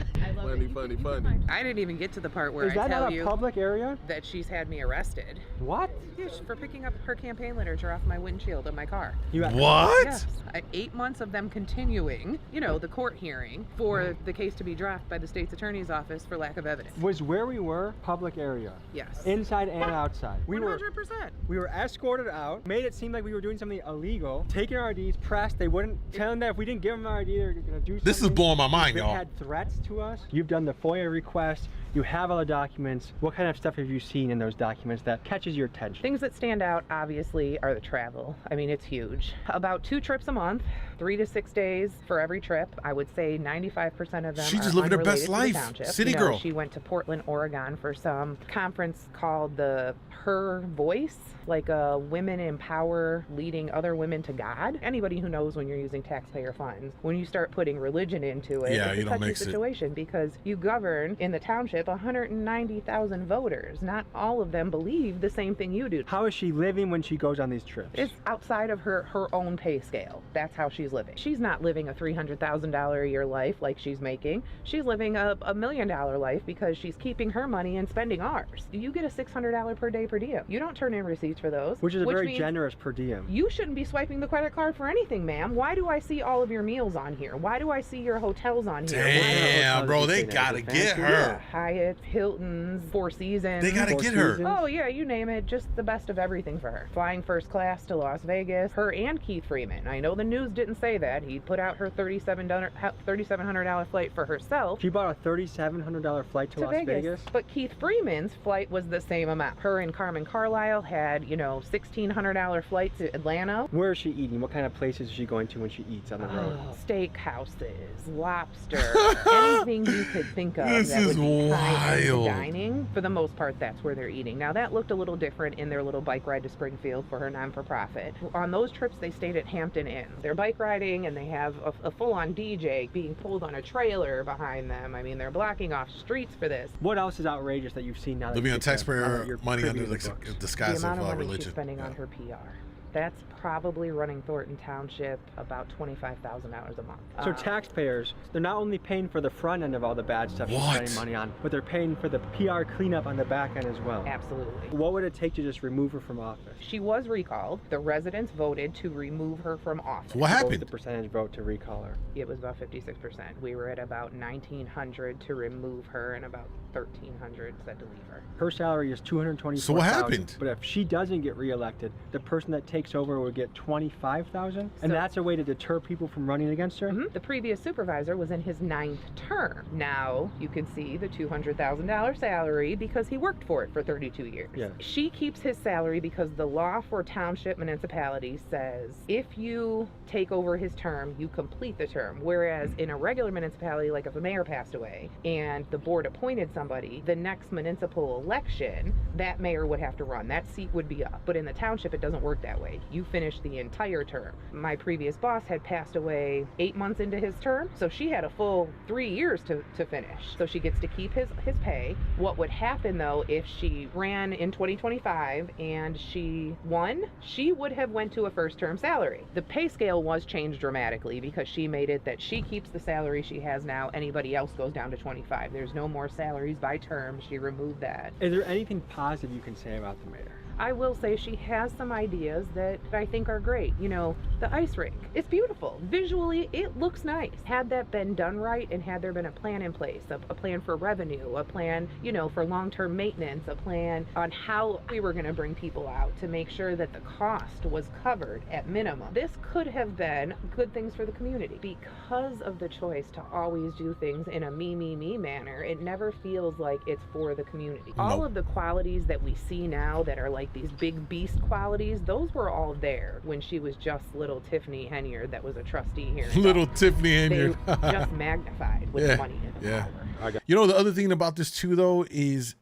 Funny. I didn't even get to the part where Is I that tell not a you public area? that she's had me arrested. What? Yes, for picking up her campaign literature off my windshield of my car. What? Yes. 8 months of them continuing, you know, the court hearing for the case to be dropped by the state's attorney's office for lack of evidence. Was where we were public area? Yes. Inside and outside. 100%. We were escorted out, made it seem like we were doing something illegal, taking our IDs, pressed. They wouldn't tell them that if we didn't give them our ID, they're gonna do something. This is blowing my mind, They y'all. had threats to us. You've done the FOIA request. You have all the documents. What kind of stuff have you seen in those documents that catches your attention? Things that stand out, obviously, are the travel. I mean, it's huge. About 2 trips a month, 3 to 6 days for every trip. I would say 95% of them She just are living her best unrelated to the life. township. City You know, girl. She went to Portland, Oregon for some conference called the Her Voice, like women empower leading other women to God. Anybody who knows when you're using taxpayer funds, when you start putting religion into it, Yeah, it's you a don't touchy mix it. situation because you govern in the township 190,000 voters. Not all of them believe the same thing you do. How is she living when she goes on these trips? It's outside of her own pay scale. That's how she's living. She's not living a $300,000 a year life like she's making. She's living a $1 million life because she's keeping her money and spending ours. You get a $600 per day per diem. You don't turn in receipts for those. Which is a very means generous per diem. You shouldn't be swiping the credit card for anything, ma'am. Why do I see all of your meals on here? Why do I see your hotels on here? Damn, bro, they gotta get her. Hyatt, Hilton's, Four Seasons. They gotta get her. Oh yeah, you name it. Just the best of everything for her. Flying first class to Las Vegas. Her and Keith Freeman. I know the news didn't say that. He put out her $3,700 flight for herself. She bought a $3,700 flight to Las Vegas. But Keith Freeman's flight was the same amount. Her and Carmen Carlisle had, you know, $1,600 flight to Atlanta. Where is she eating? What kind of places is she going to when she eats on the road? Steakhouses, lobster, anything you could think of This that is would be high-end wild. dining. For the most part, that's where they're eating. Now, that looked a little different in their little bike ride to Springfield for her non-for-profit. On those trips, they stayed at Hampton Inn. They're bike riding, and they have a full-on DJ being pulled on a trailer behind them. I mean, they're blocking off streets for this. What else is outrageous that you've seen now? Living on taxpayer you're money privy under to the books? disguise The amount of of money she's religion. spending on her PR. That's probably running Thornton Township about $25,000 a month. So taxpayers, they're not only paying for the front end of all the bad stuff you're spending money on, but they're paying for the PR cleanup on the back end as well. Absolutely. What would it take to just remove her from office? She was recalled. The residents voted to remove her from office. What What happened? was the percentage vote to recall her? It was about 56%. We were at about 1,900 to remove her and about 1,300 said to leave her. Her salary is $224,000. So what happened? But if she doesn't get reelected, the person that takes over will get $25,000, and that's a way to deter people from running against her. The previous supervisor was in his 9th term. Now you can see the $200,000 salary because he worked for it for 32 years. Yeah. She keeps his salary because the law for township municipalities says if you take over his term, you complete the term. Whereas in a regular municipality, like if a mayor passed away and the board appointed somebody, the next municipal election, that mayor would have to run. That seat would be up. But in the township, it doesn't work that way. You finish the entire term. My previous boss had passed away 8 months into his term, so she had a full 3 years to finish. So she gets to keep his pay. What would happen though if she ran in 2025 and she won? She would have went to a first term salary. The pay scale was changed dramatically because she made it that she keeps the salary she has now. Anybody else goes down to 25. There's no more salaries by term. She removed that. Is there anything positive you can say about the mayor? I will say she has some ideas that I think are great. You know, the ice rink, it's beautiful. Visually, it looks nice. Had that been done right and had there been a plan in place, a plan for revenue, a plan, you know, for long-term maintenance, a plan on how we were gonna bring people out to make sure that the cost was covered at minimum. This could have been good things for the community. Because of the choice to always do things in a me manner, it never feels like it's for the community. All of the qualities that we see now that are like like these big beast qualities, those were all there when she was just little Tiffany Henyard that was a trustee here. Little Tiffany Henyard. They just magnified with money and power. You know, the other thing about this too, though, is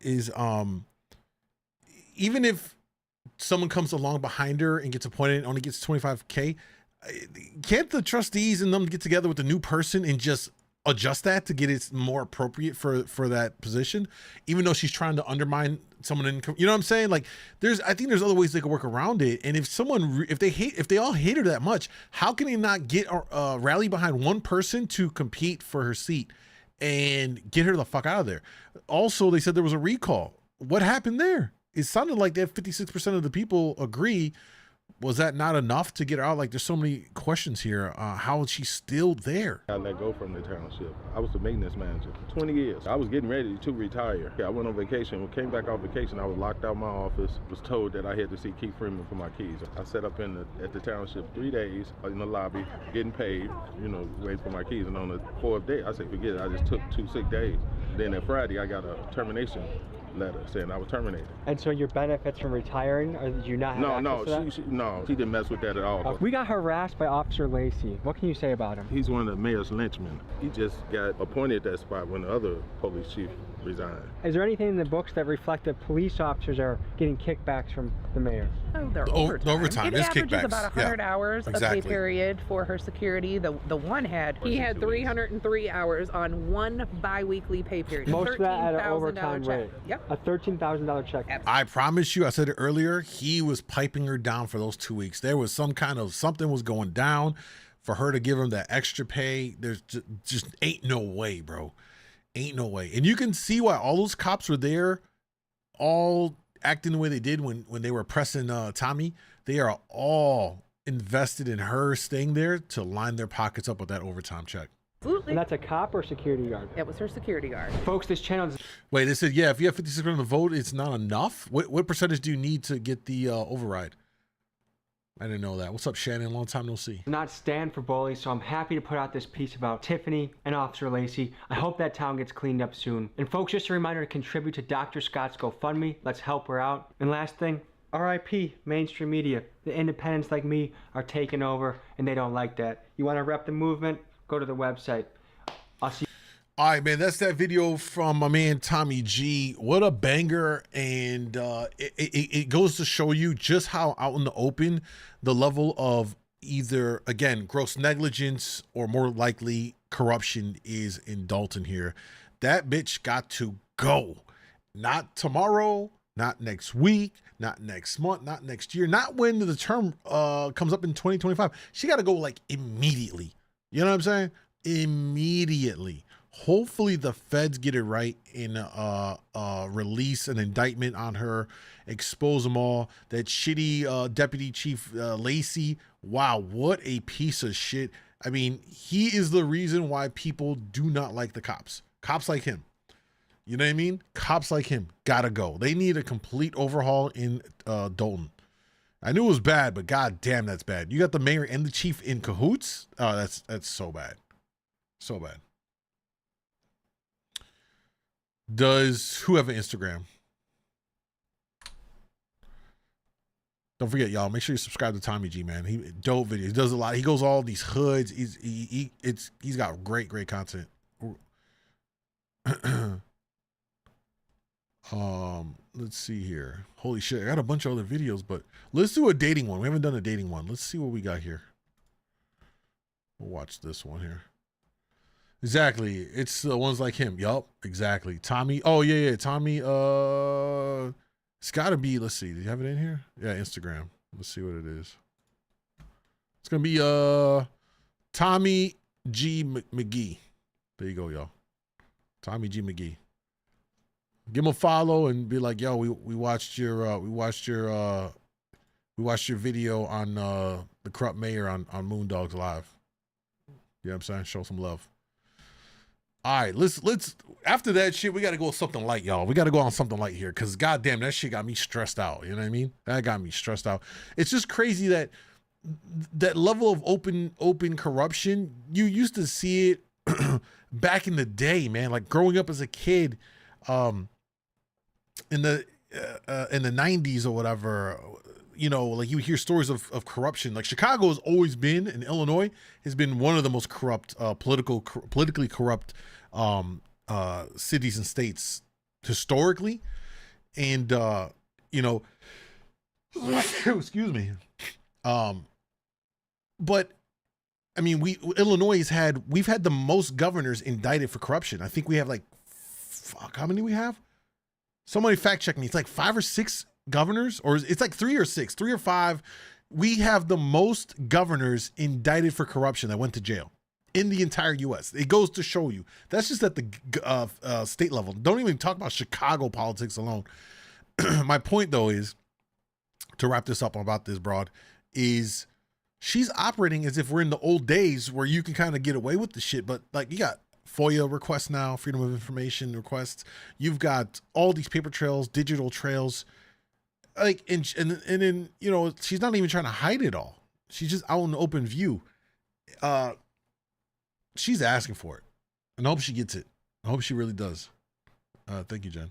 even if someone comes along behind her and gets appointed and only gets 25K, can't the trustees and them get together with the new person and just adjust that to get it more appropriate for that position, even though she's trying to undermine someone in, you know what I'm saying? Like, I think there's other ways they could work around it. And if they all hate her that much, how can they not get rally behind one person to compete for her seat and get her the fuck out of there? Also, they said there was a recall. What happened there? It sounded like that 56% of the people agree. Was that not enough to get her out? Like, there's so many questions here. How is she still there? I let go from the township. I was the maintenance manager for 20 years. I was getting ready to retire. I went on vacation. When I came back off vacation, I was locked out of my office. Was told that I had to see Keith Freeman for my keys. I sat up at the township 3 days in the lobby, getting paid, you know, waiting for my keys. And on the 4th day, I said, forget it. I just took 2 sick days. Then that Friday, I got a termination letter saying I was terminated. And so your benefits from retiring, or did you not have access to that? She didn't mess with that at all. We got harassed by Officer Lacey. What can you say about him? He's one of the mayor's lynchmen. He just got appointed that spot when the other police chief resigned. Is there anything in the books that reflect that police officers are getting kickbacks from the mayor? Oh, they're overtime. It averages about 100 hours of pay period for her security. The one he had 303 hours on one bi-weekly pay period. Most of that at an overtime check. rate. Yep. A $13,000 check. I promise you, I said it earlier, he was piping her down for those 2 weeks. There was something was going down for her to give him that extra pay. There's just ain't no way, bro. Ain't no way. And you can see why all those cops were there, all acting the way they did when they were pressing Tommy. They are all invested in her staying there to line their pockets up with that overtime check. Absolutely. And that's a cop or security guard? It was her security guard. Folks, this channel is... Wait, they said, yeah, if you have 56% of the vote, it's not enough? What percentage do you need to get the override? I didn't know that. What's up, Shannon? Long time no see. Not stand for bullies, so I'm happy to put out this piece about Tiffany and Officer Lacey. I hope that town gets cleaned up soon. And folks, just a reminder to contribute to Dr. Scott's GoFundMe. Let's help her out. And last thing, RIP mainstream media. The independents like me are taking over, and they don't like that. You want to rep the movement? Go to the website. I'll see you. All right, man, that's that video from my man Tommy G. What a banger. And it goes to show you just how out in the open the level of either, again, gross negligence or more likely corruption is in Dalton here. That bitch got to go. Not tomorrow, not next week, not next month, not next year, not when the term comes up in 2025. She got to go like immediately. You know what I'm saying? Immediately. Hopefully the feds get it right and release an indictment on her, expose them all. That shitty Deputy Chief Lacey, wow, what a piece of shit. I mean, he is the reason why people do not like the cops. Cops like him. You know what I mean? Cops like him gotta go. They need a complete overhaul in Dalton. I knew it was bad, but god damn, that's bad. You got the mayor and the chief in cahoots? Oh, that's so bad. So bad. Does who have an Instagram? Don't forget, y'all. Make sure you subscribe to Tommy G, man. He dope videos. He does a lot. He goes all these hoods. He's got great content. Let's see here. Holy shit, I got a bunch of other videos, but let's do a dating one. We haven't done a dating one. Let's see what we got here. We'll watch this one here. Exactly. It's the ones like him. Yup. Exactly. Tommy. Oh, yeah. Tommy. It's got to be. Let's see. Do you have it in here? Yeah, Instagram. Let's see what it is. It's going to be Tommy G. McGee. There you go, y'all. Tommy G. McGee. Give him a follow and be like, yo, we watched your video on the corrupt mayor on MoonDawg Live. You know what I'm saying? Show some love. All right, let's after that shit, we gotta go with something light, y'all. We gotta go on something light here, cause goddamn, that shit got me stressed out. You know what I mean? That got me stressed out. It's just crazy that level of open corruption, you used to see it back in the day, man. Like growing up as a kid, in the in the 90s or whatever, you know, like you hear stories of corruption. Like Chicago has always been, and Illinois has been one of the most corrupt, politically corrupt cities and states historically. And, you know, excuse me. But I mean, we've had the most governors indicted for corruption. I think we have like, fuck, how many we have? Somebody fact check me. It's like 5 or 6 governors, or it's like 3 or 6, 3 or 5. We have the most governors indicted for corruption that went to jail in the entire U.S. It goes to show you. That's just at the state level. Don't even talk about Chicago politics alone. My point, though, is, to wrap this up about this broad, is she's operating as if we're in the old days where you can kind of get away with the shit. But like, you got FOIA requests now, Freedom of Information requests. You've got all these paper trails, digital trails. Like, and then, you know, she's not even trying to hide it all. She's just out in the open view. She's asking for it. And I hope she gets it. I hope she really does. Thank you, Jen.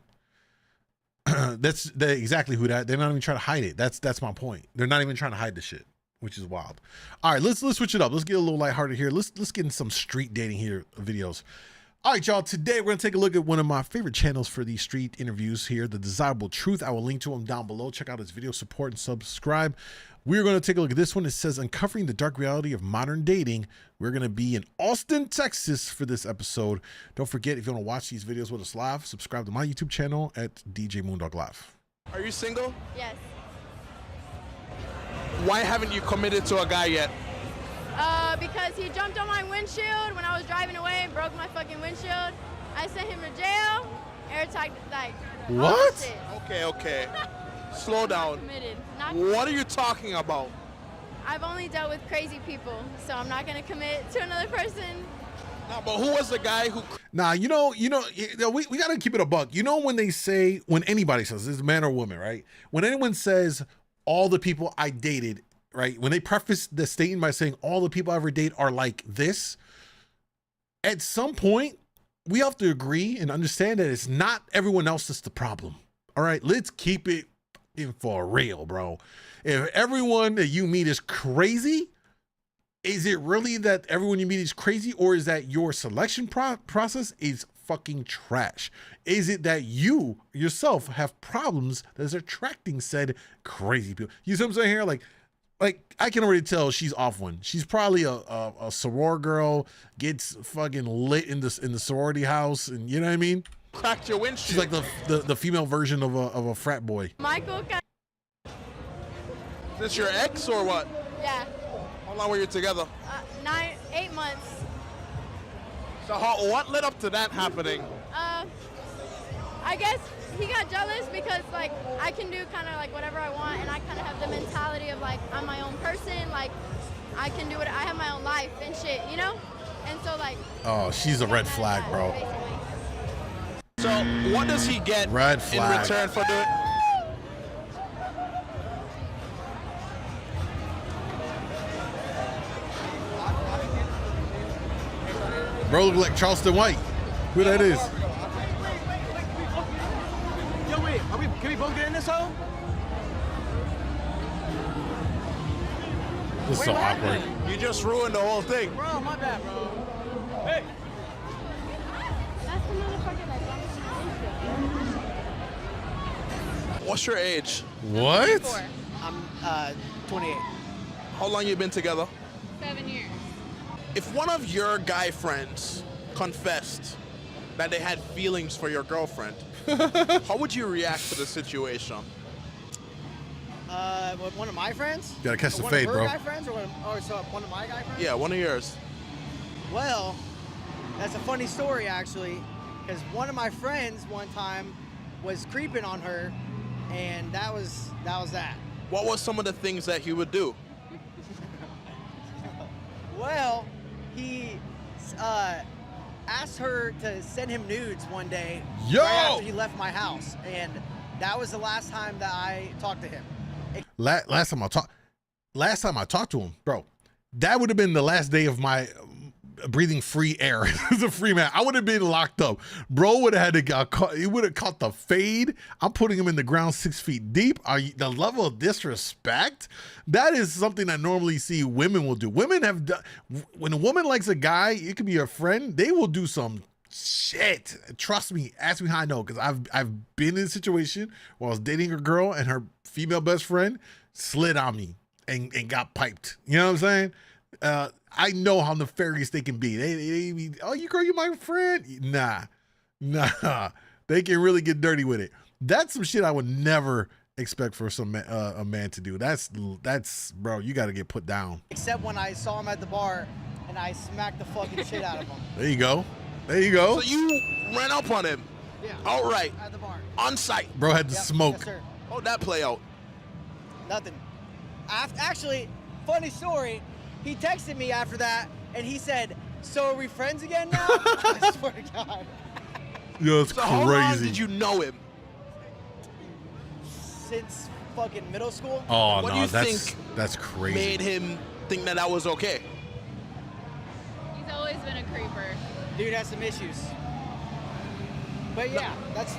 That's exactly who that. They're not even trying to hide it. That's my point. They're not even trying to hide the shit, which is wild. All right, let's switch it up. Let's get a little lighthearted here. Let's get in some street dating here videos. All right, y'all. Today we're gonna take a look at one of my favorite channels for these street interviews here, The Desirable Truth. I will link to him down below. Check out his video, support, and subscribe. We're gonna take a look at this one. It says Uncovering the Dark Reality of Modern Dating. We're gonna be in Austin, Texas for this episode. Don't forget, if you want to watch these videos with us live, subscribe to my YouTube channel at djmoondawglive. Are you single? Yes. Why haven't you committed to a guy yet? Because he jumped on my windshield when I was driving away and broke my fucking windshield. I sent him to jail. Air tag, like. What? Okay. Slow down. Committed. What are you talking about? I've only dealt with crazy people, so I'm not gonna commit to another person. No, but who was the guy who? Nah, we gotta keep it a buck. You know, when they say, when anybody says, this is man or woman, right? When anyone says all the people I dated, right? When they preface the statement by saying all the people I ever date are like this, at some point we have to agree and understand that it's not everyone else that's the problem. All right, let's keep it in for real, bro. If everyone that you meet is crazy, is it really that everyone you meet is crazy, or is that your selection process is fucking trash? Is it that you yourself have problems that is attracting said crazy people? You see what I'm saying here? Like I can already tell she's off one. She's probably a soror girl, gets fucking lit in the sorority house, and you know what I mean? Cracked your windshield. She's like the female version of a frat boy. Michael. Is this your ex or what? Yeah. How long were you together? 8 months. So what led up to that happening? I guess he got jealous because like I can do kind of like whatever I want, and I kind of have the mentality of like I'm my own person, like I can do it. I have my own life and shit, you know. And so like. Oh, she's a red flag, bro. Basically. So what does he get red flag in return for doing? Bro, look like Charleston White. Who that is? Yo, wait, can we both get in this hole? This is so awkward. You just ruined the whole thing. Bro, my bad, bro. Hey. That's the motherfucker that What's your age? What? I'm 28. How long you been together? 7 years. If one of your guy friends confessed that they had feelings for your girlfriend, how would you react to the situation? One of my friends? You gotta catch the one fade, of her bro. Guy friends, so one of my guy friends? Yeah, one of yours. Well, that's a funny story actually, because one of my friends one time was creeping on her, and that was that. What was some of the things that he would do? Well, he asked her to send him nudes one day right after he left my house, and that was the last time that I talked to him. Last time I talked to him, bro, that would have been the last day of my breathing free air. He's a free man. I would have been locked up. Bro would have had to get caught. He would have caught the fade. I'm putting him in the ground 6 feet deep. The level of disrespect, that is something I normally see women will do. Women have done, when a woman likes a guy, it could be a friend, they will do some shit. Trust me, ask me how I know, because I've been in a situation where I was dating a girl and her female best friend slid on me and got piped. You know what I'm saying? I know how nefarious they can be. They be, oh, you girl, you my friend. Nah. They can really get dirty with it. That's some shit I would never expect for a man to do. That's bro, you got to get put down. Except when I saw him at the bar and I smacked the fucking shit out of him. There you go. There you go. So you ran up on him. Yeah. Outright. At the bar. On site. Bro had to smoke. Yes, sir. How'd that play out? Nothing. Actually, funny story. He texted me after that and he said, "So are we friends again now?" I swear to God. Yo, it's so crazy. How long did you know him? Since fucking middle school. Oh, what no, do you that's think crazy. made him think that was okay? He's always been a creeper. Dude has some issues. But yeah, that's.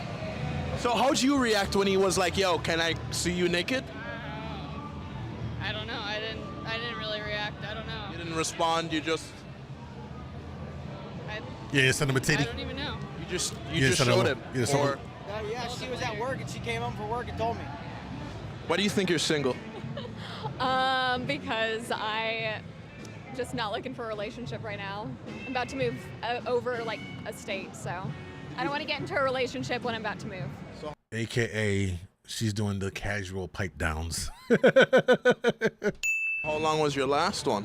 So how'd you react when he was like, "Yo, can I see you naked"? I don't know. I didn't really react. I don't know. You didn't respond. You just. Yeah, send him a titty. I don't even know. You just showed him. Or Yeah, she was at work and she came home from work and told me. why do you think you're single? Because I just not looking for a relationship right now. I'm about to move over like a state, so I don't want to get into a relationship when I'm about to move. AKA, she's doing the casual pipe downs. How long was your last one?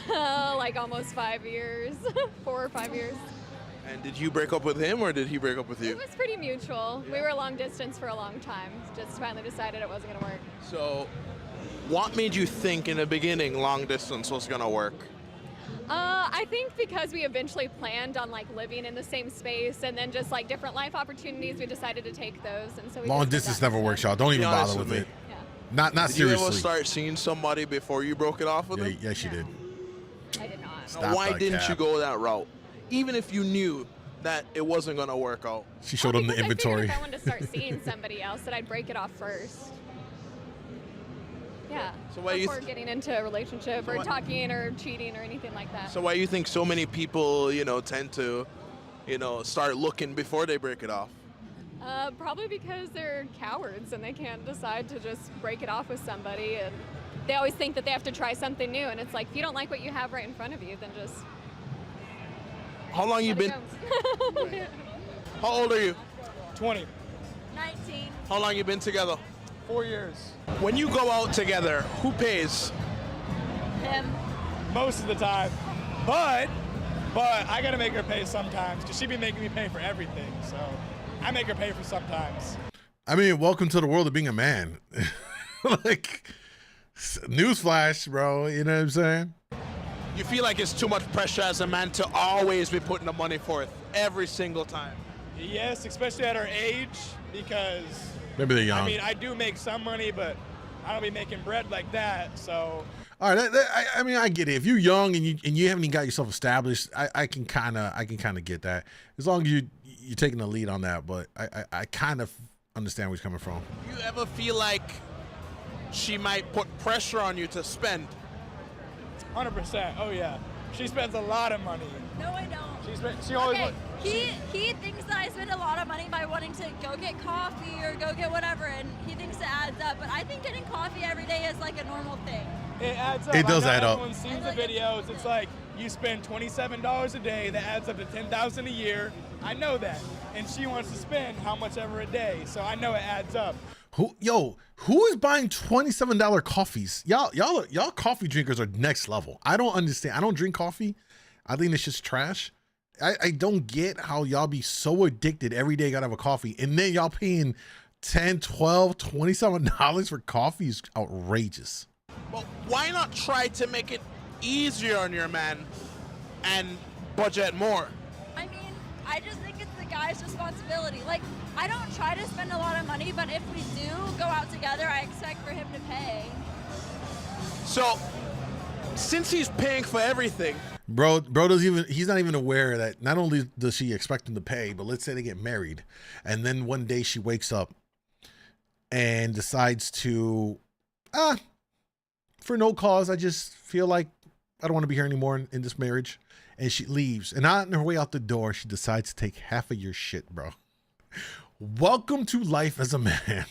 Like almost 5 years, 4 or 5 years. And did you break up with him or did he break up with you? It was pretty mutual. We were long distance for a long time. Just finally decided it wasn't gonna work. So, what made you think in the beginning long distance was gonna work? I think because we eventually planned on like living in the same space and then just like different life opportunities, we decided to take those. And so we Long just did distance that never works, y'all. Don't even bother with it. Yeah. Not Did seriously. you ever start seeing somebody before you broke it off with him? Yes, you did. I did not. Now, why didn't you go that route? Even if you knew that it wasn't gonna work out. She showed him the inventory. I figured if I wanted to start seeing somebody else, that I'd break it off first. Yeah. So why you before getting into a relationship or talking or cheating or anything like that. So why you think so many people, tend to, start looking before they break it off? Probably because they're cowards and they can't decide to just break it off with somebody, and they always think that they have to try something new. And it's like, if you don't like what you have right in front of you, then just. How long you been? How old are you? 20. 19. How long you been together? 4 years. When you go out together, who pays? Him. Most of the time. But I gotta make her pay sometimes because she be making me pay for everything. So I make her pay for sometimes. I mean, welcome to the world of being a man. Like, newsflash, bro. You know what I'm saying? You feel like it's too much pressure as a man to always be putting the money forth every single time? Yes, especially at our age, because Maybe they're young. I mean, I do make some money, but I don't be making bread like that. So. All right, I mean, I get it. If you're young and you haven't even got yourself established, I can kind of get that. As long as you're taking the lead on that, but I kind of understand where he's coming from. Do you ever feel like she might put pressure on you to spend? 100%. Oh yeah, she spends a lot of money. No, I don't. She always. Okay, he thinks that I spend a lot of money by wanting to go get coffee or go get whatever, and he thinks it adds up. But I think getting coffee every day is like a normal thing. It adds up. It does add up. Everyone sees the videos. It's like you spend $27 a day. That adds up to $10,000 a year. I know that, and she wants to spend how much ever a day. So I know it adds up. Who is buying $27 coffees? Y'all coffee drinkers are next level. I don't understand. I don't drink coffee. I think it's just trash. I don't get how y'all be so addicted every day. Gotta have a coffee, and then y'all paying $10, $12, $27 for coffee is outrageous. Well, why not try to make it easier on your man and budget more? I mean, I just think it's the guy's responsibility. Like, I don't try to spend a lot of money, but if we do go out together, I expect for him to pay. So, since he's paying for everything, Bro doesn't even, he's not even aware that not only does she expect him to pay, but let's say they get married. And then one day she wakes up and decides to, for no cause, I just feel like I don't want to be here anymore in this marriage. And she leaves. And on her way out the door, she decides to take half of your shit, bro. Welcome to life as a man.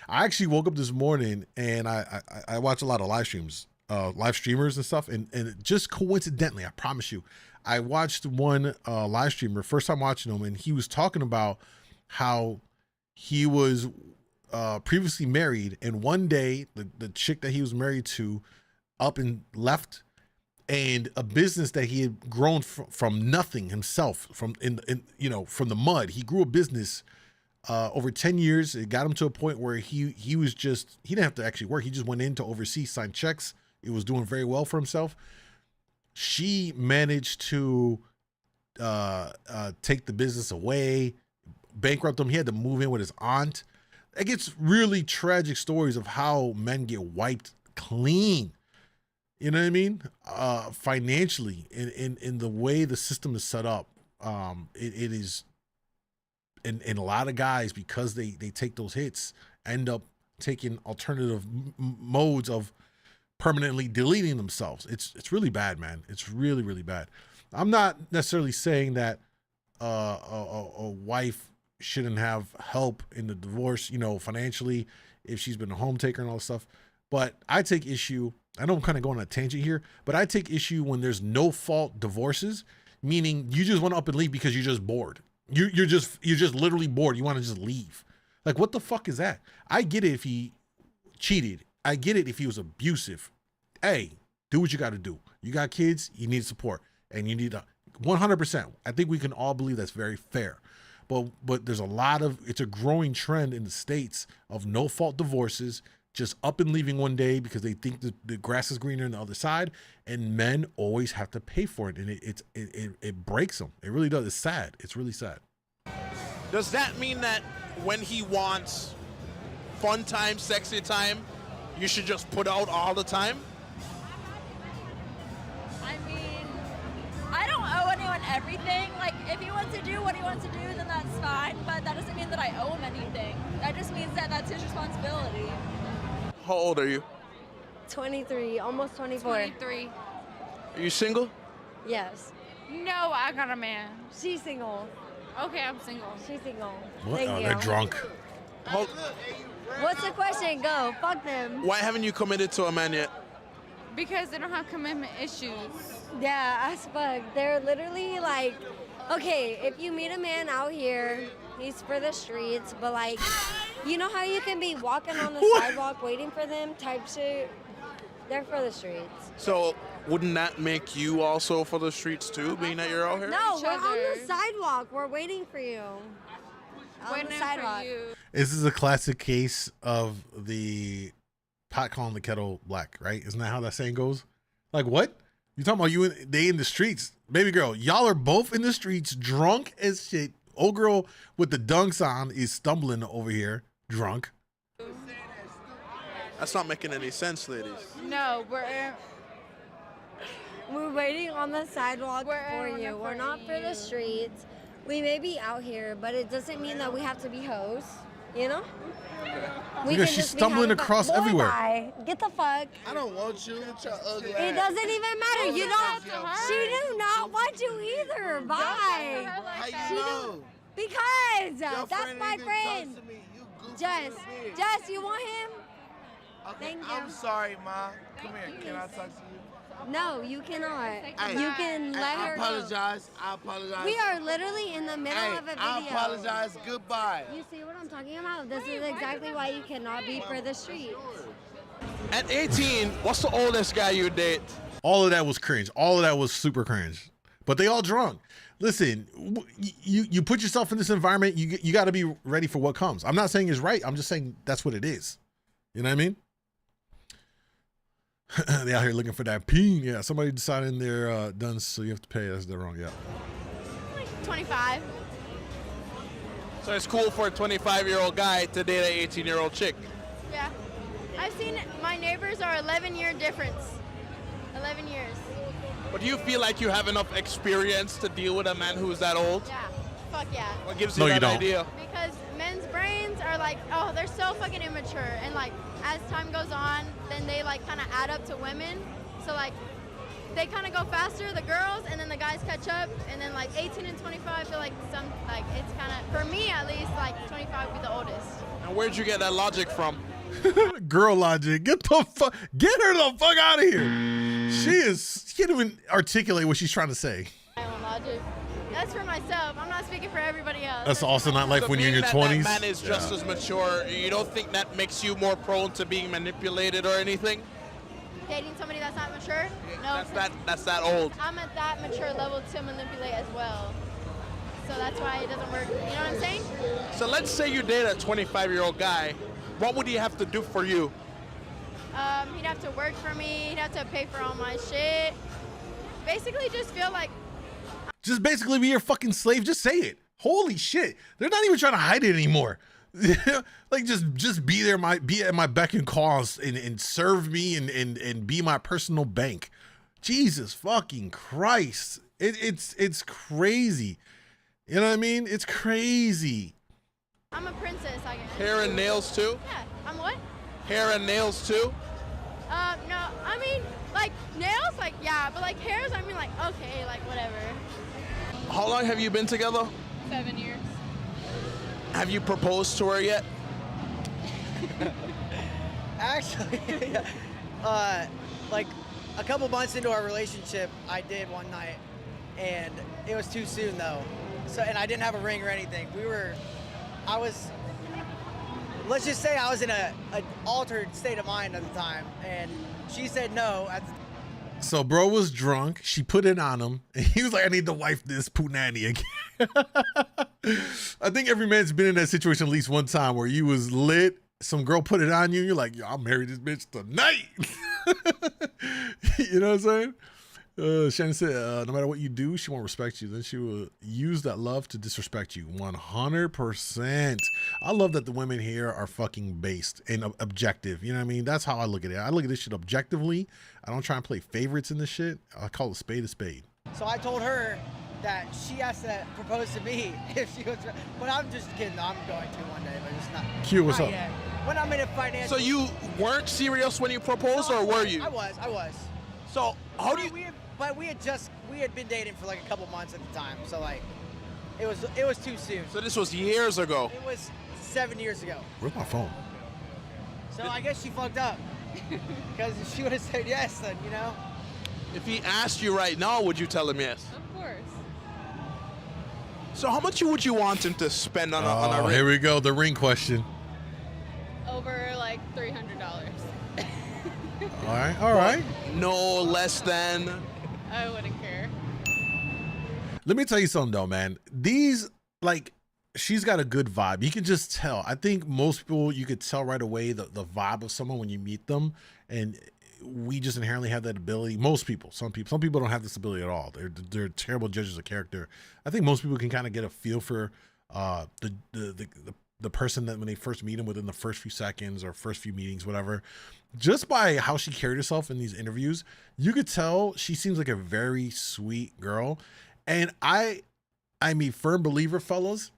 I actually woke up this morning and I watch a lot of live streams. Live streamers and stuff, and just coincidentally, I promise you, I watched one live streamer, first time watching him, and he was talking about how he was previously married, and one day the chick that he was married to up and left, and a business that he had grown from nothing himself, from from the mud. He grew a business over 10 years. It got him to a point where he didn't have to actually work. He just went in to oversee, sign checks. It was doing very well for himself. She managed to take the business away, bankrupt him. He had to move in with his aunt. It gets really tragic stories of how men get wiped clean. You know what I mean? Financially, in the way the system is set up, it is, and a lot of guys, because they take those hits, end up taking alternative modes of permanently deleting themselves. It's really bad, man. It's really, really bad. I'm not necessarily saying that a wife shouldn't have help in the divorce, financially, if she's been a home taker and all this stuff. But I take issue, I know I'm kind of going on a tangent here, but I take issue when there's no fault divorces, meaning you just want to up and leave because you're just bored. You're just literally bored. You want to just leave. Like, what the fuck is that? I get it if he cheated. I get it if he was abusive. Hey, do what you got to do. You got kids, you need support, and you need 100%. I think we can all believe that's very fair. But there's it's a growing trend in the States of no fault divorces, just up and leaving one day because they think the grass is greener on the other side, and men always have to pay for it, and it breaks them. It really does. It's sad. It's really sad. Does that mean that when he wants fun time, sexy time, you should just put out all the time? I mean, I don't owe anyone everything. Like, if he wants to do what he wants to do, then that's fine. But that doesn't mean that I owe him anything. That just means that that's his responsibility. How old are you? 23, almost 24. 23. Are you single? Yes. No, I got a man. She's single. Okay, I'm single. She's single. What? Thank Oh, you. they're drunk. What's the question? Go. Fuck them. Why haven't you committed to a man yet? Because they don't have commitment issues. Yeah, as fuck. They're literally like, okay, if you meet a man out here, he's for the streets, but like, you know how you can be walking on the sidewalk waiting for them type shit? They're for the streets. So wouldn't that make you also for the streets too, being that you're out here? No, we're on the sidewalk. We're waiting for you. On the sidewalk. This is a classic case of the pot calling the kettle black, right? Isn't that how that saying goes? Like, what? You talking about they in the streets? Baby girl, y'all are both in the streets, drunk as shit. Old girl with the dunks on is stumbling over here, drunk. That's not making any sense, ladies. No, we're waiting on the sidewalk for you. We're not for the streets. We may be out here, but it doesn't mean that we have to be hoes, you know? Because she's stumbling across everywhere. Bye. Get the fuck. I don't want you. It's your ugly It doesn't even matter. You don't. She do not want you either. Bye. How you know? Because Your that's friend my ain't even friend. talk to me. You goofy Jess, little bitch. Jess, you want him? Okay, Thank you. I'm sorry, Ma. Come here. Can I talk to you? No, you cannot. Hey, You can hey, let I her go. apologize. I apologize. We are literally in the middle Hey, of a video. I apologize. Goodbye. You see what I'm talking about? This is exactly why you cannot be for the streets. At 18, what's the oldest guy you date? All of that was cringe. All of that was super cringe. But they all drunk. Listen, you put yourself in this environment, you got to be ready for what comes. I'm not saying it's right. I'm just saying that's what it is. You know what I mean? They out here looking for that peen. Yeah, somebody deciding they're done, so you have to pay. That's the wrong. Yeah. Like 25. So it's cool for a 25-year-old guy to date an 18-year-old chick. Yeah. I've seen my neighbors are 11-year difference. 11 years. But do you feel like you have enough experience to deal with a man who's that old? Yeah, fuck yeah. What gives you that idea? Because men's brains are like, oh, they're so fucking immature. And like, as time goes on, then they like kind of add up to women. So like, they kind of go faster, the girls, and then the guys catch up. And then like 18 and 25, I feel like it's kind of, for me at least, like 25 would be the oldest. And where'd you get that logic from? Girl logic. Get her the fuck out of here. She can't even articulate what she's trying to say. My own logic. That's for myself. I'm not speaking for everybody else. That's also not like when you're in your 20s. That man is just as mature. You don't think that makes you more prone to being manipulated or anything? Dating somebody that's not mature? No. That's that old. I'm at that mature level to manipulate as well. So that's why it doesn't work. You know what I'm saying? So let's say you date a 25-year-old guy. What would he have to do for you? He'd have to work for me. He'd have to pay for all my shit. Basically, just feel like. Just basically be your fucking slave. Just say it. Holy shit. They're not even trying to hide it anymore. Like just be there, be at my beck and call and serve me and be my personal bank. Jesus fucking Christ. It's crazy. You know what I mean? It's crazy. I'm a princess, I guess. Hair and nails too? Yeah. I'm what? Hair and nails too? No. I mean, like nails, like yeah, but like hairs, I mean, like okay, like whatever. How long have you been together? 7 years. Have you proposed to her yet? Actually, like a couple months into our relationship, I did one night, and it was too soon though. So, and I didn't have a ring or anything. Let's just say I was in an altered state of mind at the time, and she said no. So bro was drunk. She put it on him, and he was like, "I need to wipe this punani again." I think every man's been in that situation at least one time where you was lit. Some girl put it on you, and you're like, "Yo, I'll marry this bitch tonight." You know what I'm saying? Shannon said, no matter what you do, she won't respect you. Then she will use that love to disrespect you. 100%. I love that the women here are fucking based and objective. You know what I mean? That's how I look at it. I look at this shit objectively. I don't try and play favorites in this shit. I call a spade a spade. So I told her that she has to propose to me if she was, but I'm just kidding. I'm going to one day, but it's not. Q, what's up? Yet. When I'm in a financial. So you weren't serious when you proposed, or were you? I was. So how do you? But we had been dating for like a couple months at the time, so like, it was too soon. So this was years ago. It was 7 years ago. Where's my phone? So I guess she fucked up, because if she would have said yes, then you know. If he asked you right now, would you tell him yes? Of course. So how much would you want him to spend on a ring? Here we go, the ring question. Over like $300. All right. No less than. I wouldn't care. Let me tell you something though, man. These, like, she's got a good vibe. You can just tell. I think most people, you could tell right away the vibe of someone when you meet them. And we just inherently have that ability. Most people, some people don't have this ability at all. They're terrible judges of character. I think most people can kind of get a feel for the person that when they first meet him within the first few seconds or first few meetings, whatever, just by how she carried herself in these interviews, you could tell she seems like a very sweet girl. And I'm a firm believer, fellas,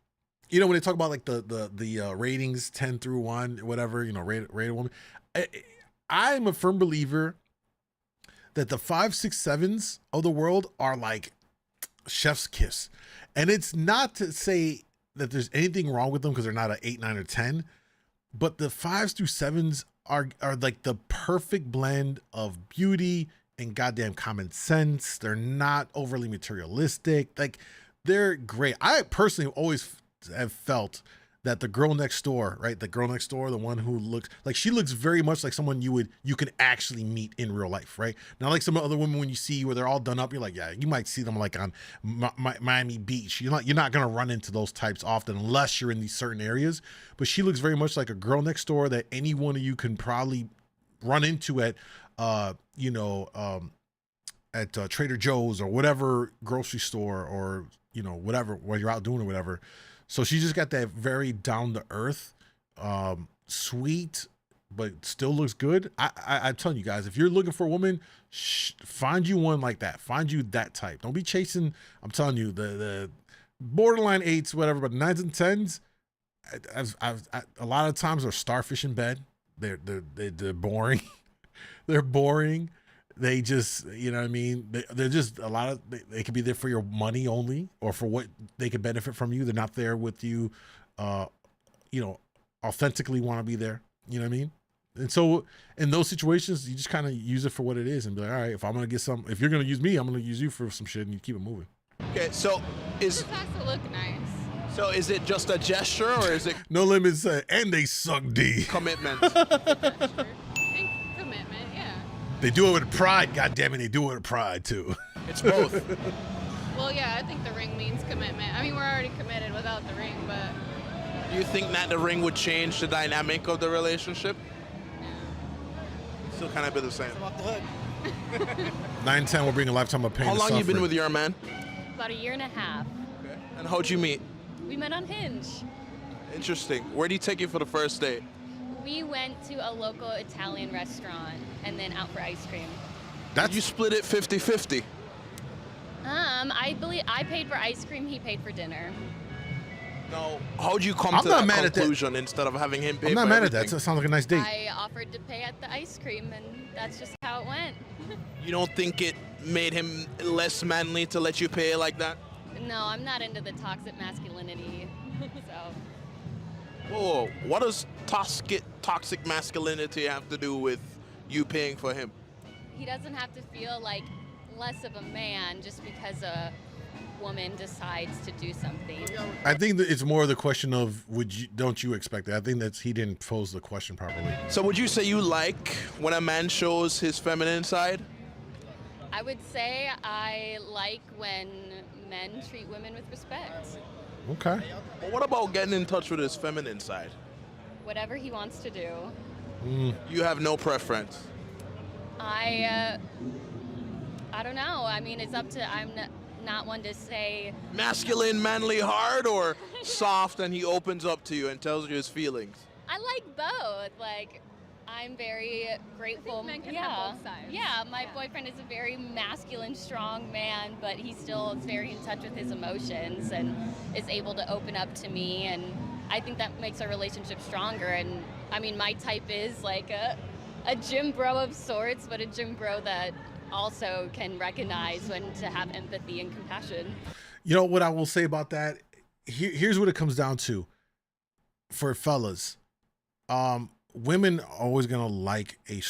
you know, when they talk about like the ratings 10 through 1, whatever, you know, rated woman, I'm a firm believer that the 5, 6, 7s of the world are like chef's kiss. And it's not to say that there's anything wrong with them because they're not an 8, 9, or 10, but the 5s through 7s are like the perfect blend of beauty and goddamn common sense. They're not overly materialistic. Like, they're great. I personally always have felt that the girl next door, right? The girl next door, the one who looks like, she looks very much like someone you can actually meet in real life, right? Not like some other women when you see where they're all done up, you're like, yeah, you might see them like on Miami Beach. You're not gonna run into those types often unless you're in these certain areas. But she looks very much like a girl next door that any one of you can probably run into at, at Trader Joe's or whatever grocery store, or you know, whatever, while you're out doing or whatever. So she just got that very down to earth, sweet, but still looks good. I'm telling you guys, if you're looking for a woman, find you one like that. Find you that type. Don't be chasing. I'm telling you, the borderline 8s, whatever, but 9s and 10s. A lot of times they're starfish in bed. They're boring. They're boring. They just, you know what I mean? They're just a lot of, they could be there for your money only or for what they could benefit from you. They're not there with you, you know, authentically want to be there. You know what I mean? And so in those situations, you just kind of use it for what it is and be like, all right, if I'm going to get some, if you're going to use me, I'm going to use you for some shit, and you keep it moving. Okay, so It just has to look nice. So is it just a gesture or is it No Limits and they suck D. commitment? And commitment, yeah. They do it with pride, goddammit, they do it with pride too. It's both. Well, yeah, I think the ring means commitment. I mean, we're already committed without the ring, but Do you think that the ring would change the dynamic of the relationship? Still kind of be the same. 9-10 will bring a lifetime of pain. How and long you been suffering. with your man? About 1.5 years. And how'd you meet? We met on Hinge. Interesting. Where did he take you for the first date? We went to a local Italian restaurant and then out for ice cream. Did you split it 50-50? I believe I paid for ice cream, he paid for dinner. No. How'd you come I'm to not that mad at that. conclusion instead of having him pay I'm not for mad everything? at that. That sounds like a nice date. I offered to pay at the ice cream, and that's just how it went. You don't think it made him less manly to let you pay like that? No, I'm not into the toxic masculinity. So Whoa, what does toxic masculinity have to do with you paying for him? he doesn't have to feel like less of a man just because a woman decides to do something. I think that it's more the question of don't you expect that? I think that he didn't pose the question properly. So would you say you like when a man shows his feminine side? I would say I like when men treat women with respect. Okay. But what about getting in touch with his feminine side? Whatever he wants to do. You have no preference? I don't know. I mean, it's up to, I'm not one to say. Masculine, manly, hard, or soft and he opens up to you and tells you his feelings? I like both. Like, I'm very grateful. men can yeah. have both sides. Yeah, my boyfriend is a very masculine, strong man, but he still is very in touch with his emotions and is able to open up to me. And I think that makes our relationship stronger. And I mean, my type is like a gym bro of sorts, but a gym bro that also can recognize when to have empathy and compassion. You know what I will say about that? Here's what it comes down to. For fellas, women are always gonna like a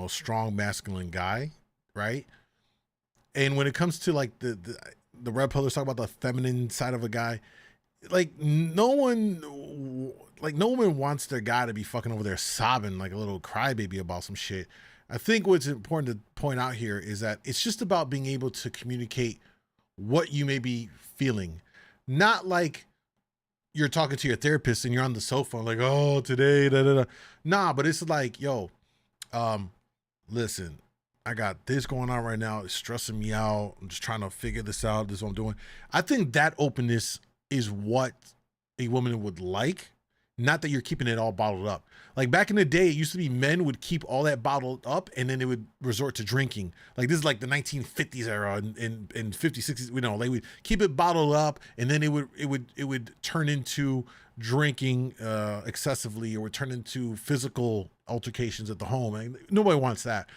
strong masculine guy, right? And when it comes to like the red pillars talk about the feminine side of a guy, like no one wants their guy to be fucking over there sobbing like a little crybaby about some shit. I think what's important to point out here is that it's just about being able to communicate what you may be feeling, not like you're talking to your therapist and you're on the sofa like, oh, today, da, da, da. Nah, but it's like, yo, listen, I got this going on right now. It's stressing me out. I'm just trying to figure this out. This is what I'm doing. I think that openness is what a woman would like, not that you're keeping it all bottled up. Like back in the day, it used to be men would keep all that bottled up and then they would resort to drinking. Like this is like the 1950s era and 50s, 60s, you know, they would keep it bottled up and then it would turn into drinking excessively or would turn into physical altercations at the home. And nobody wants that.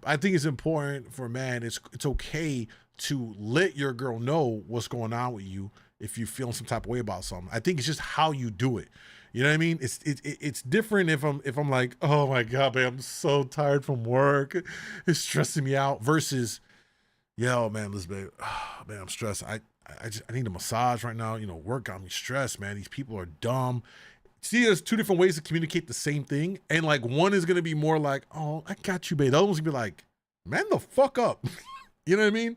I think it's important for a man. It's okay to let your girl know what's going on with you if you're feeling some type of way about something. I think it's just how you do it. You know what I mean? It's different if I'm like, oh my God, man, I'm so tired from work. It's stressing me out versus, yo, man, listen, babe, man, I'm stressed. I need a massage right now. You know, work got me stressed, man. These people are dumb. See, there's two different ways to communicate the same thing. And like one is going to be more like, oh, I got you, babe. The other one's going to be like, man, the fuck up. You know what I mean?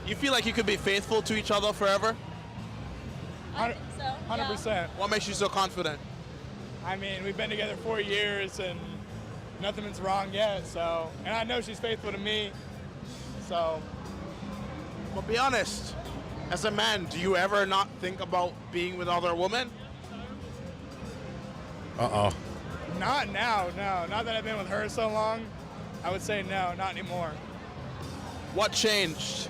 You feel like you could be faithful to each other forever? I think so. 100%. What makes you so confident? I mean, we've been together 4 years and nothing's wrong yet, so. And I know she's faithful to me, so. But be honest, as a man, do you ever not think about being with other women? Uh-oh. Not now, no. Not that I've been with her so long. I would say no, not anymore. What changed?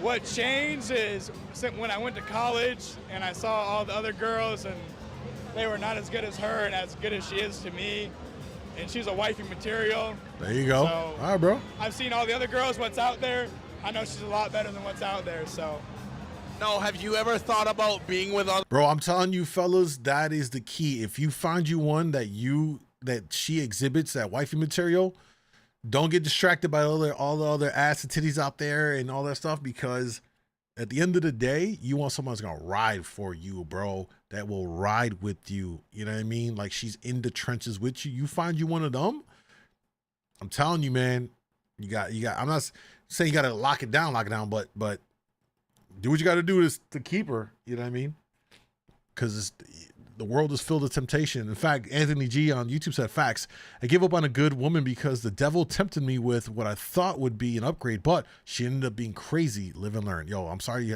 What changed is when I went to college and I saw all the other girls and they were not as good as her and as good as she is to me. And she's a wifey material. There you go. So all right, bro. I've seen all the other girls, what's out there. I know she's a lot better than what's out there, so. No, have you ever thought about being with other? Bro, I'm telling you, fellas, that is the key. If you find you one that she exhibits that wifey material, don't get distracted by all the other ass and titties out there and all that stuff, because at the end of the day, you want someone that's gonna ride for you, bro. That will ride with you. You know what I mean? Like, she's in the trenches with you. You find you one of them, I'm telling you, man, you got. I'm not saying you gotta lock it down, but do what you gotta do to keep her. You know what I mean? Because the world is filled with temptation. In fact, Anthony G on YouTube said, facts. I gave up on a good woman because the devil tempted me with what I thought would be an upgrade, but she ended up being crazy. Live and learn. Yo, I'm sorry.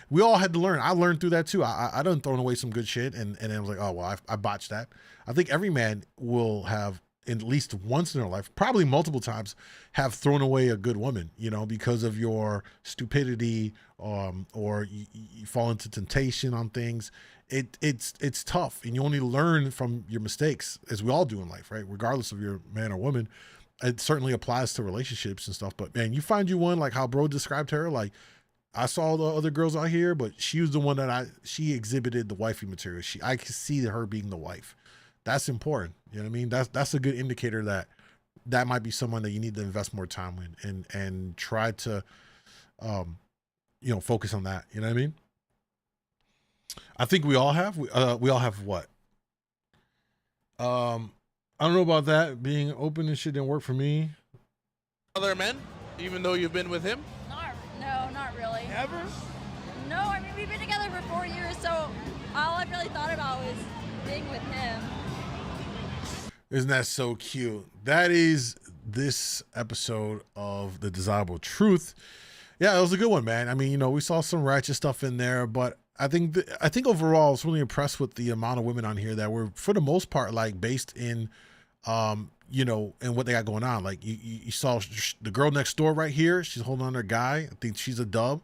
We all had to learn. I learned through that too. I done thrown away some good shit, and I was like, oh, well, I botched that. I think every man will have, at least once in their life, probably multiple times, have thrown away a good woman, you know, because of your stupidity, or you fall into temptation on things. It's tough, and you only learn from your mistakes, as we all do in life, right? Regardless of your man or woman. It certainly applies to relationships and stuff. But man, you find you one, like how bro described her. Like, I saw the other girls out here, but she was the one that she exhibited the wifey material. I could see her being the wife. That's important. You know what I mean? That's a good indicator that might be someone that you need to invest more time in and try to, focus on that. You know what I mean? I think we all have. We all have what? I don't know about that. Being open and shit didn't work for me. Other men, even though you've been with him? No, not really. Never? No, I mean, we've been together for 4 years, so all I've really thought about was being with him. Isn't that so cute? That is this episode of The Desirable Truth. Yeah, it was a good one, man. I mean, we saw some ratchet stuff in there, but I think overall I was really impressed with the amount of women on here that were, for the most part, like based in, in what they got going on. Like you saw the girl next door right here. She's holding on to her guy. I think she's a dub.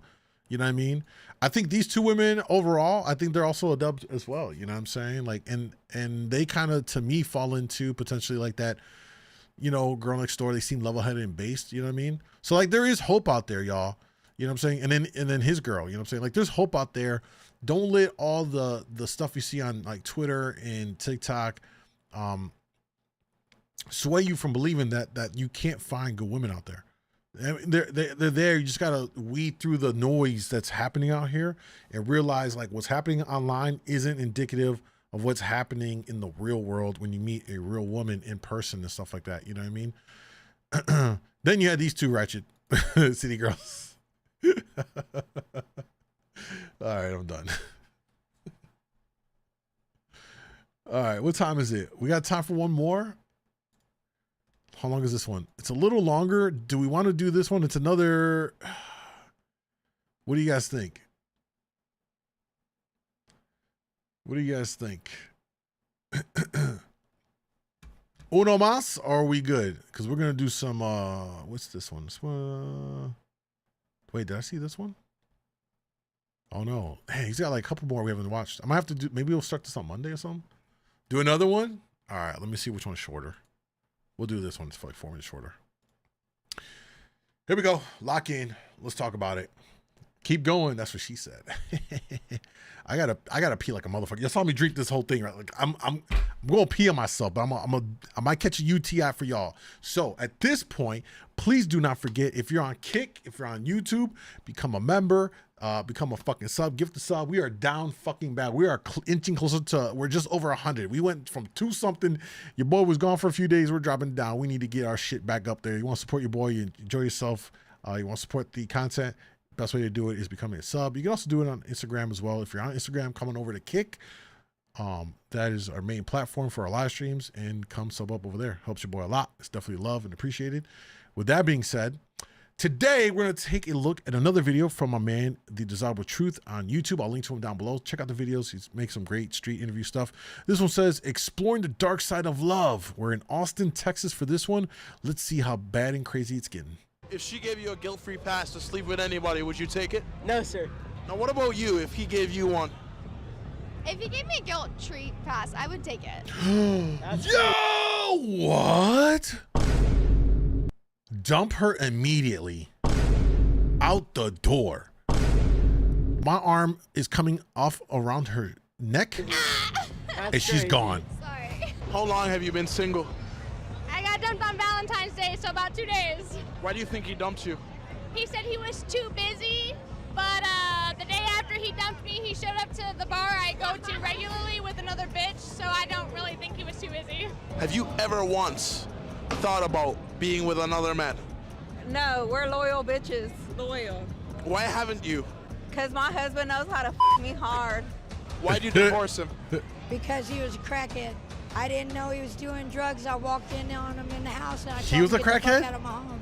You know what I mean? I think these two women overall, I think they're also a dub as well. You know what I'm saying? Like, and they kind of, to me, fall into potentially like that, girl next door. They seem level-headed and based. You know what I mean? So like, there is hope out there, y'all. You know what I'm saying? And then his girl, you know what I'm saying? Like, there's hope out there. Don't let all the stuff you see on like Twitter and TikTok sway you from believing that you can't find good women out there. I mean, they're there. You just gotta weed through the noise that's happening out here and realize like what's happening online isn't indicative of what's happening in the real world when you meet a real woman in person and stuff like that. You know what I mean? Then you had these two ratchet city girls. All right, I'm done. All right, what time is it? We got time for one more. How long is this one? It's a little longer. Do we want to do this one? It's another. What do you guys think? What do you guys think? Uno más, or are we good? Because we're gonna do some. What's this one? This one. Wait, did I see this one? Oh no! Hey, he's got like a couple more we haven't watched. I might have to do. Maybe we'll start this on Monday or something. Do another one. All right. Let me see which one's shorter. We'll do this one. It's like 4 minutes shorter. Here we go. Lock in. Let's talk about it. Keep going. That's what she said. I gotta pee like a motherfucker. You saw me drink this whole thing, right? Like I'm gonna pee on myself, but I might catch a UTI for y'all. So at this point, please do not forget, if you're on Kick, if you're on YouTube, become a member, become a fucking sub, gift a sub. We are down fucking bad. We are inching closer to, we're just over 100. We went from 2 something. Your boy was gone for a few days. We're dropping down. We need to get our shit back up there. You want to support your boy, you enjoy yourself. You want to support the content. Best way to do it is becoming a sub. You can also do it on Instagram as well. If you're on Instagram, come on over to Kick. That is our main platform for our live streams, and come sub up over there. Helps your boy a lot. It's definitely loved and appreciated. With that being said, Today, we're going to take a look at another video from my man, The Desirable Truth, on YouTube. I'll link to him down below. Check out the videos. He makes some great street interview stuff. This one says, exploring the dark side of love. We're in Austin, Texas for this one. Let's see how bad and crazy it's getting. If she gave you a guilt-free pass to sleep with anybody, would you take it? No, sir. Now, what about you if he gave you one? If he gave me a guilt treat pass, I would take it. Yo, what? Dump her immediately. Out the door. My arm is coming off around her neck, and she's gone. Sorry. How long have you been single? I got dumped on Valentine's Day, so about 2 days. Why do you think he dumped you? He said he was too busy, but the day after he dumped me, he showed up to the bar I go to regularly with another bitch, so I don't really think he was too busy. Have you ever once thought about being with another man? No, we're loyal bitches. Loyal. Why haven't you? Because my husband knows how to me hard. Why'd you divorce him? Because he was a crackhead. I didn't know he was doing drugs. I walked in on him in the house and I He was a told him to get the crackhead? fuck out of my home.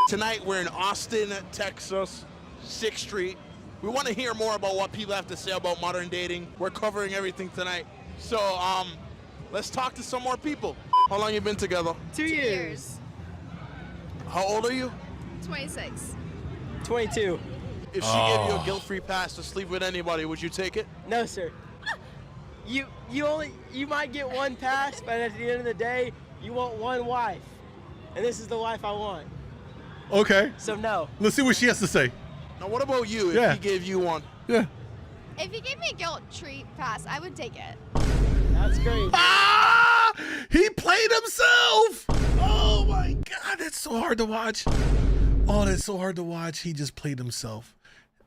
Tonight we're in Austin, Texas, 6th Street. We want to hear more about what people have to say about modern dating. We're covering everything tonight. So let's talk to some more people. How long you been together? 2 years. How old are you? 26. 22. If she gave you a guilt-free pass to sleep with anybody, would you take it? No, sir. You might get one pass, but at the end of the day, you want one wife. And this is the wife I want. Okay. So no. Let's see what she has to say. Now, what about you if he gave you one? Yeah. If he gave me a guilt treat pass, I would take it. That's great. Ah! He played himself! Oh my God, that's so hard to watch. Oh, that's so hard to watch. He just played himself.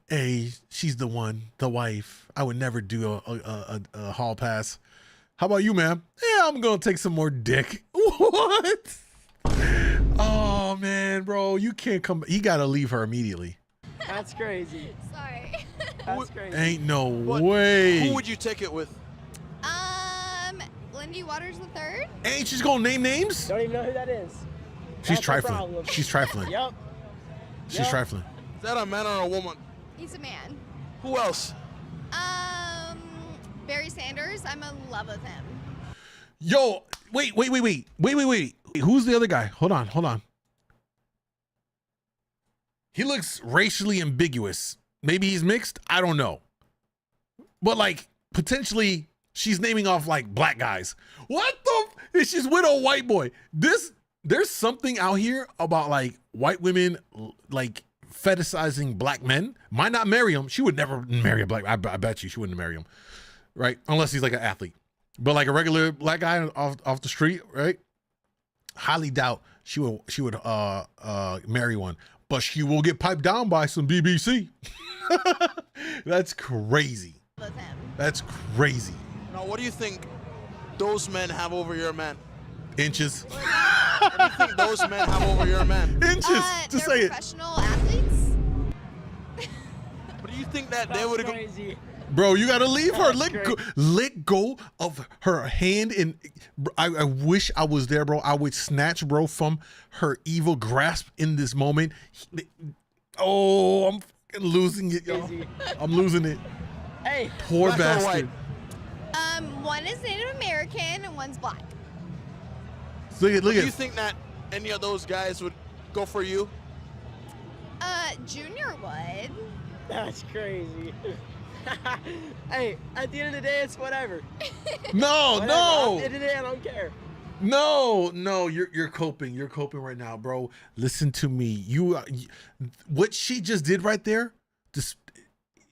Hey, she's the one, the wife. I would never do a hall pass. How about you, ma'am? Yeah, I'm gonna take some more dick. What? Oh man, bro, you can't come. He gotta leave her immediately. That's crazy. Sorry. That's crazy. Ain't no way. Who would you take it with? Lindy Waters III? Ain't she's gonna name names? Don't even know who that is. She's That's the trifling. problem. She's trifling. Yep. She's trifling. Is that a man or a woman? He's a man. Who else? Barry Sanders. I'm in love with him. Yo, wait. Who's the other guy? Hold on. He looks racially ambiguous. Maybe he's mixed. I don't know. But like potentially she's naming off like black guys. What the? She's with a white boy. There's something out here about like white women like fetishizing black men. Might not marry him. She would never marry a black. I bet you she wouldn't marry him, right? Unless he's like an athlete. But like a regular black guy off the street, right? Highly doubt she would marry one. But she will get piped down by some BBC. That's crazy. With him. That's crazy. Now, what do you think those men have over your man? Inches. What do you think those men have over your man? Inches. To They're say it. professional athletes. But do you think that they would go? Bro, you gotta leave her. Let go of her hand. And I wish I was there, bro. I would snatch bro from her evil grasp in this moment. Oh, I'm fucking losing it, y'all. I'm losing it. Hey, poor black or bastard. One is Native American and one's black. Look Do you at. think that any of those guys would go for you? Junior would. That's crazy. Hey, at the end of the day, it's whatever. No, Whatever. no. At the end of the day, I don't care. No, you're coping. You're coping right now, bro. Listen to me. What she just did right there,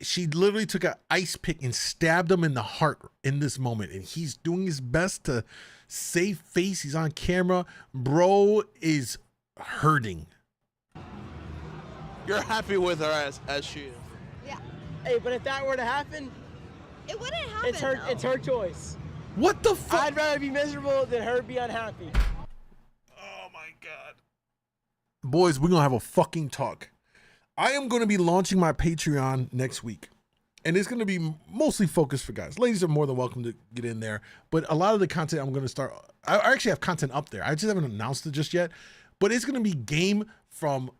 she literally took an ice pick and stabbed him in the heart in this moment. And he's doing his best to save face. He's on camera. Bro is hurting. You're happy with her as she is. Yeah. Hey, but if that were to happen, it wouldn't happen. It's her choice. What the fuck? I'd rather be miserable than her be unhappy. Oh my God. Boys, we're going to have a fucking talk. I am going to be launching my Patreon next week. And it's going to be mostly focused for guys. Ladies are more than welcome to get in there. But a lot of the content I'm going to start, I actually have content up there. I just haven't announced it just yet. But it's going to be game from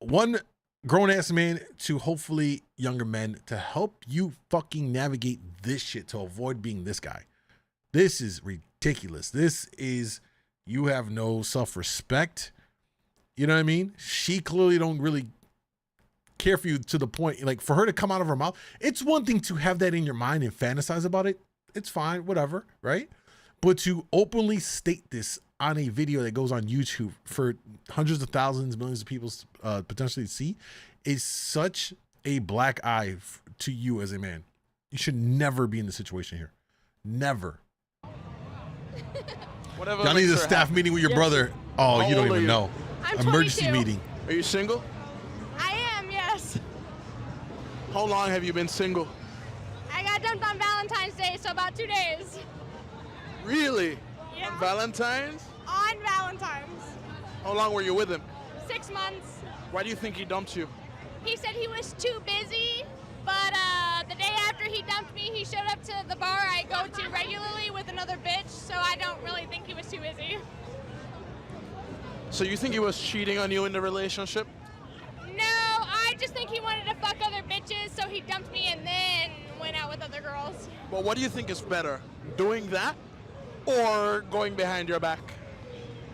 one grown ass man to hopefully younger men to help you fucking navigate this shit to avoid being this guy. This is ridiculous. This is, you have no self-respect. You know what I mean? She clearly don't really care for you to the point, like, for her to come out of her mouth. It's one thing to have that in your mind and fantasize about it. It's fine, whatever, right? But to openly state this on a video that goes on YouTube for hundreds of thousands, millions of people potentially see is such a black eye to you as a man. You should never be in this situation here. Never. Y'all need a staff meeting with your brother. Oh, How you don't old are even you? know. I'm Emergency 22. meeting. Are you single? I am, yes. How long have you been single? I got dumped on Valentine's Day, so about 2 days. Really? Yeah. On Valentine's? On Valentine's. How long were you with him? 6 months. Why do you think he dumped you? He said he was too busy, but the day after he dumped me, he showed up to the bar I go to regularly with another bitch, so I don't really think he was too busy. So you think he was cheating on you in the relationship? No, I just think he wanted to fuck other bitches, so he dumped me and then went out with other girls. But what do you think is better, doing that or going behind your back?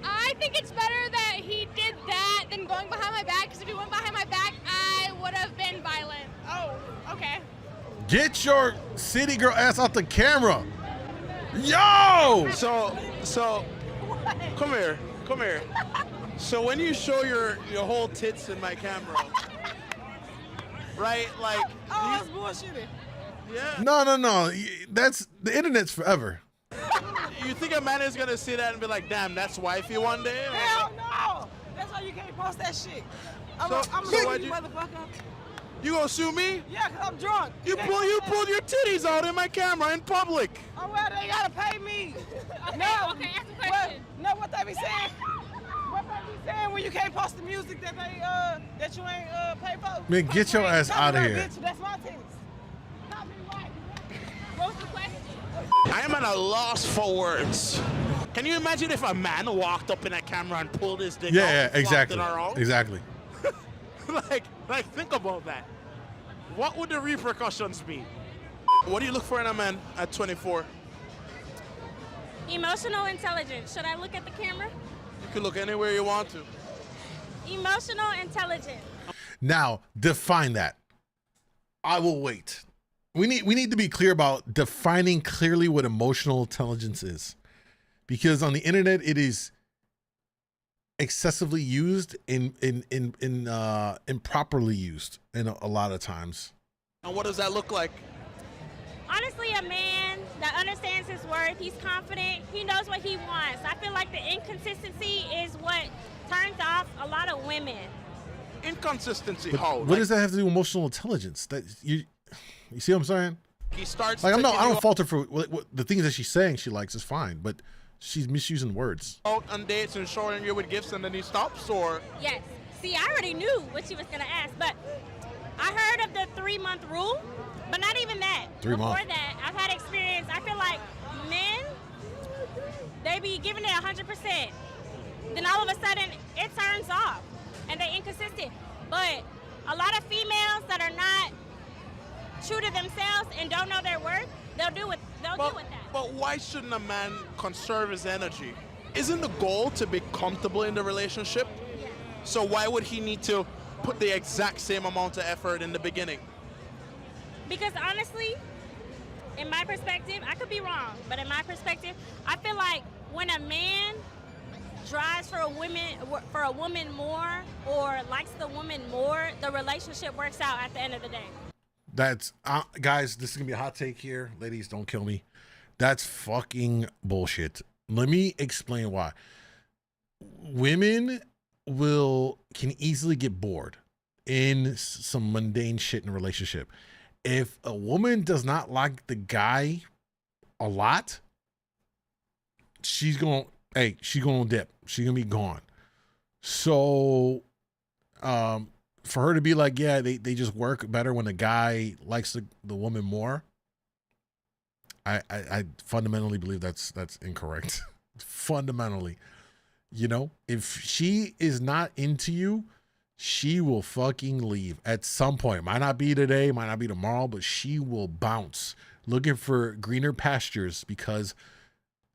I think it's better that he did that than going behind my back, because if he went behind my back, I would have been violent. Oh, okay. Get your city girl ass out the camera. Yo! So, come here. So when you show your whole tits in my camera, right? Like, Oh, that's bullshitting. yeah. No. That's, the internet's forever. You think a man is gonna see that and be like, damn, that's wifey one day? Or- Hell no! That's why you can't post that shit. I'm So a why'd you you- motherfucker. You gonna sue me? Yeah, cause I'm drunk. You pulled your titties out in my camera in public. Oh well, they gotta pay me. Okay, ask the question. What they be saying? What they be saying when you can't post the music that they that you ain't paid for? Man, get your ass out of here. Bitch, that's my titties. Not me, right? What's the question? I am at a loss for words. Can you imagine if a man walked up in a camera and pulled his dick out? Yeah, and flopped exactly. it around? Exactly. like think about that. What would the repercussions be? What do you look for in a man at 24? Emotional intelligence. Should I look at the camera? You can look anywhere you want to. Emotional intelligence. Now, define that. I will wait. We need to be clear about defining clearly what emotional intelligence is. Because on the internet it is excessively used improperly used in a lot of times. And what does that look like? Honestly, a man that understands his worth, he's confident, he knows what he wants. I feel like the inconsistency is what turns off a lot of women. Inconsistency, But how? what does that have to do with emotional intelligence? That you see what I'm saying? He starts Like I taking you don't fault her for what the things that she's saying she likes is fine, but she's misusing words. out on dates and showing you with gifts and then he stops, or? Yes. See, I already knew what she was going to ask, but I heard of the 3-month rule, but not even that. 3 months. Before that, I've had experience. I feel like men, they be giving it 100%. Then all of a sudden, it turns off, and they're inconsistent. But a lot of females that are not true to themselves and don't know their worth, they'll deal with that. But why shouldn't a man conserve his energy? Isn't the goal to be comfortable in the relationship? So why would he need to put the exact same amount of effort in the beginning? Because honestly, in my perspective, I could be wrong, but in my perspective, I feel like when a man drives for a woman more or likes the woman more, the relationship works out at the end of the day. That's guys, this is gonna be a hot take here. Ladies, don't kill me. That's fucking bullshit. Let me explain why. Women can easily get bored in some mundane shit in a relationship. If a woman does not like the guy a lot, she's gonna dip. She's gonna be gone. So for her to be like, yeah, they just work better when the guy likes the woman more, I fundamentally believe that's incorrect. Fundamentally. You know, if she is not into you, she will fucking leave at some point. Might not be today, might not be tomorrow, but she will bounce looking for greener pastures because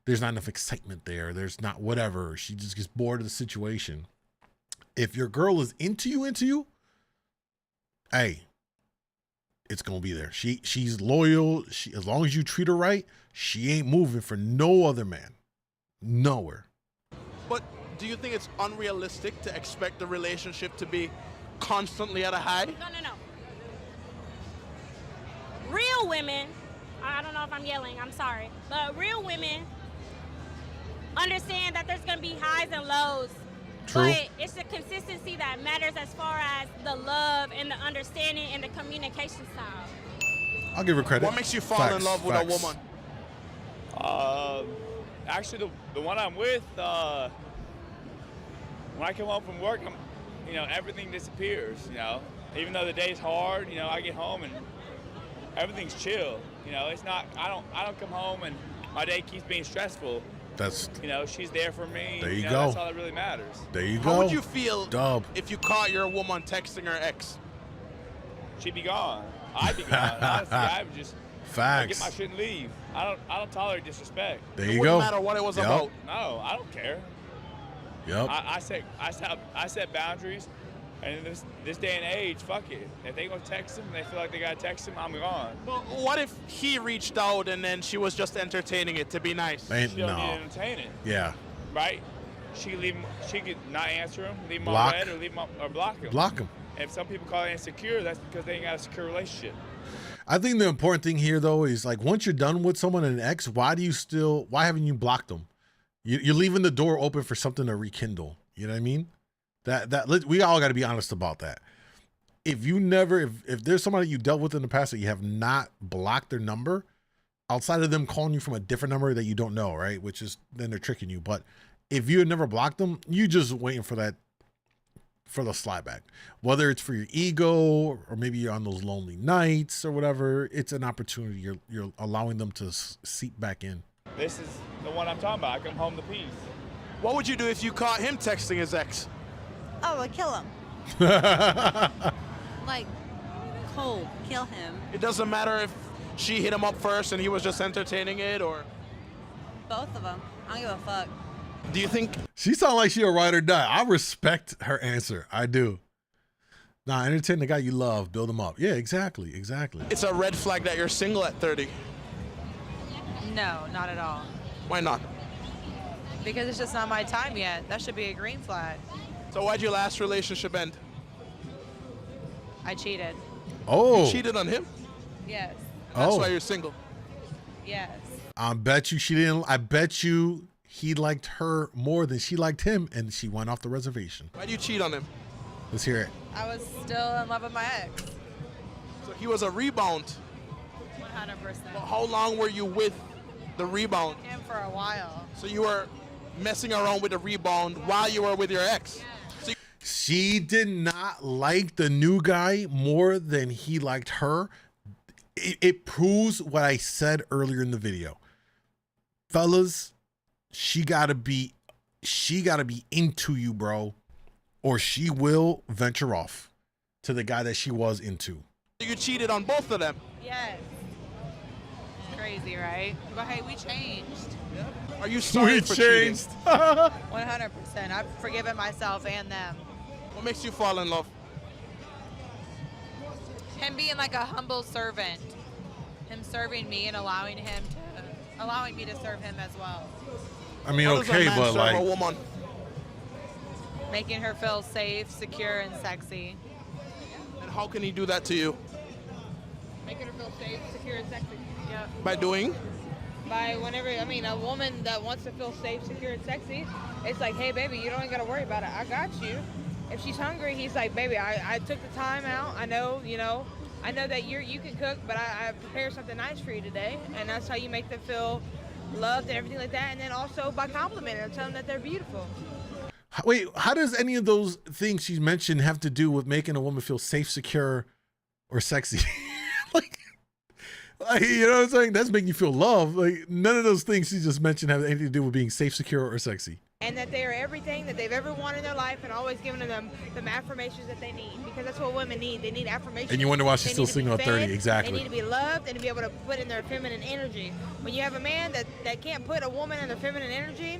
there's not enough excitement there. There's not whatever. She just gets bored of the situation. If your girl is into you, hey, it's gonna be there. She's loyal. As long as you treat her right, she ain't moving for no other man. Nowhere. But do you think it's unrealistic to expect the relationship to be constantly at a high? No. Real women, I don't know if I'm yelling, I'm sorry, but real women understand that there's going to be highs and lows. True. But it's the consistency that matters as far as the love and the understanding and the communication style. I'll give her credit. What makes you fall in love with a woman? Actually, the one I'm with, when I come home from work, everything disappears, Even though the day's hard, I get home and everything's chill. It's not, I don't come home and my day keeps being stressful. That's, she's there for me. There you go. That's all that really matters. There you go. How would you feel Dub. if you caught your woman texting her ex? She'd be gone. I'd be gone. Honestly, I would just Facts. get my shit and leave. I don't tolerate disrespect. There you It go. wouldn't matter what it was about. No, I don't care. Yep. I set boundaries, and in this day and age, fuck it. If they gonna text him, and they feel like they gotta text him, I'm gone. Well, what if he reached out and then she was just entertaining it to be nice? Man, She don't no. need to entertain it. Yeah. Right? She could not answer him, leave him Block. on red, or leave him or block him. Block him. And if some people call it insecure, that's because they ain't got a secure relationship. I think the important thing here, though, is like once you're done with someone, an ex, why haven't you blocked them? You're leaving the door open for something to rekindle. You know what I mean? We all got to be honest about that. If there's somebody you dealt with in the past that you have not blocked their number, outside of them calling you from a different number that you don't know, right? Which is, then they're tricking you. But if you had never blocked them, you just waiting for the slide back. Whether it's for your ego or maybe you're on those lonely nights or whatever, it's an opportunity. You're allowing them to seep back in. This is the one I'm talking about. I come home to peace. What would you do if you caught him texting his ex? Oh, I'd kill him. Like, cold, kill him. It doesn't matter if she hit him up first and he was just entertaining it, or? Both of them. I don't give a fuck. Do you think? She sounds like she a ride or die. I respect her answer. I do. Nah, entertain the guy you love. Build him up. Yeah, exactly. It's a red flag that you're single at 30. No, not at all. Why not? Because it's just not my time yet. That should be a green flag. So why'd your last relationship end? I cheated. Oh. You cheated on him? Yes. That's why you're single. Yes. I bet you he liked her more than she liked him, and she went off the reservation. Why'd you cheat on him? Let's hear it. I was still in love with my ex. So he was a rebound. 100%. Well, how long were you with the rebound? Him for a while. So you were messing around with the rebound while you were with your ex? So She did not like the new guy more than he liked her. It proves what I said earlier in the video. Fellas, she gotta be into you, bro, or she will venture off to the guy that she was into. you cheated on both of them? Yes. Crazy, right? But hey, we changed. Are you sorry for changed? 100%. I've forgiven myself and them. What makes you fall in love? Him being like a humble servant. Him serving me and allowing me to serve him as well. I mean, How does a okay, man but serve like, a woman? Making her feel safe, secure, and sexy. And how can he do that to you? Making her feel safe, secure, and sexy. Yeah. By doing? By a woman that wants to feel safe, secure, and sexy, it's like, hey, baby, you don't even got to worry about it. I got you. If she's hungry, he's like, baby, I took the time out. I know that you can cook, but I prepared something nice for you today. And that's how you make them feel loved and everything like that. And then also by complimenting them, telling them that they're beautiful. wait, how does any of those things she's mentioned have to do with making a woman feel safe, secure, or sexy? like, you know what I'm saying? That's making you feel loved. Like, none of those things she just mentioned have anything to do with being safe, secure, or sexy. and that they are everything that they've ever wanted in their life, and always giving them the affirmations that they need, because that's what women need. They need affirmation. And you wonder why she's They still need to be single at 30. fed. Exactly. They need to be loved and to be able to put in their feminine energy. When you have a man that can't put a woman in their feminine energy,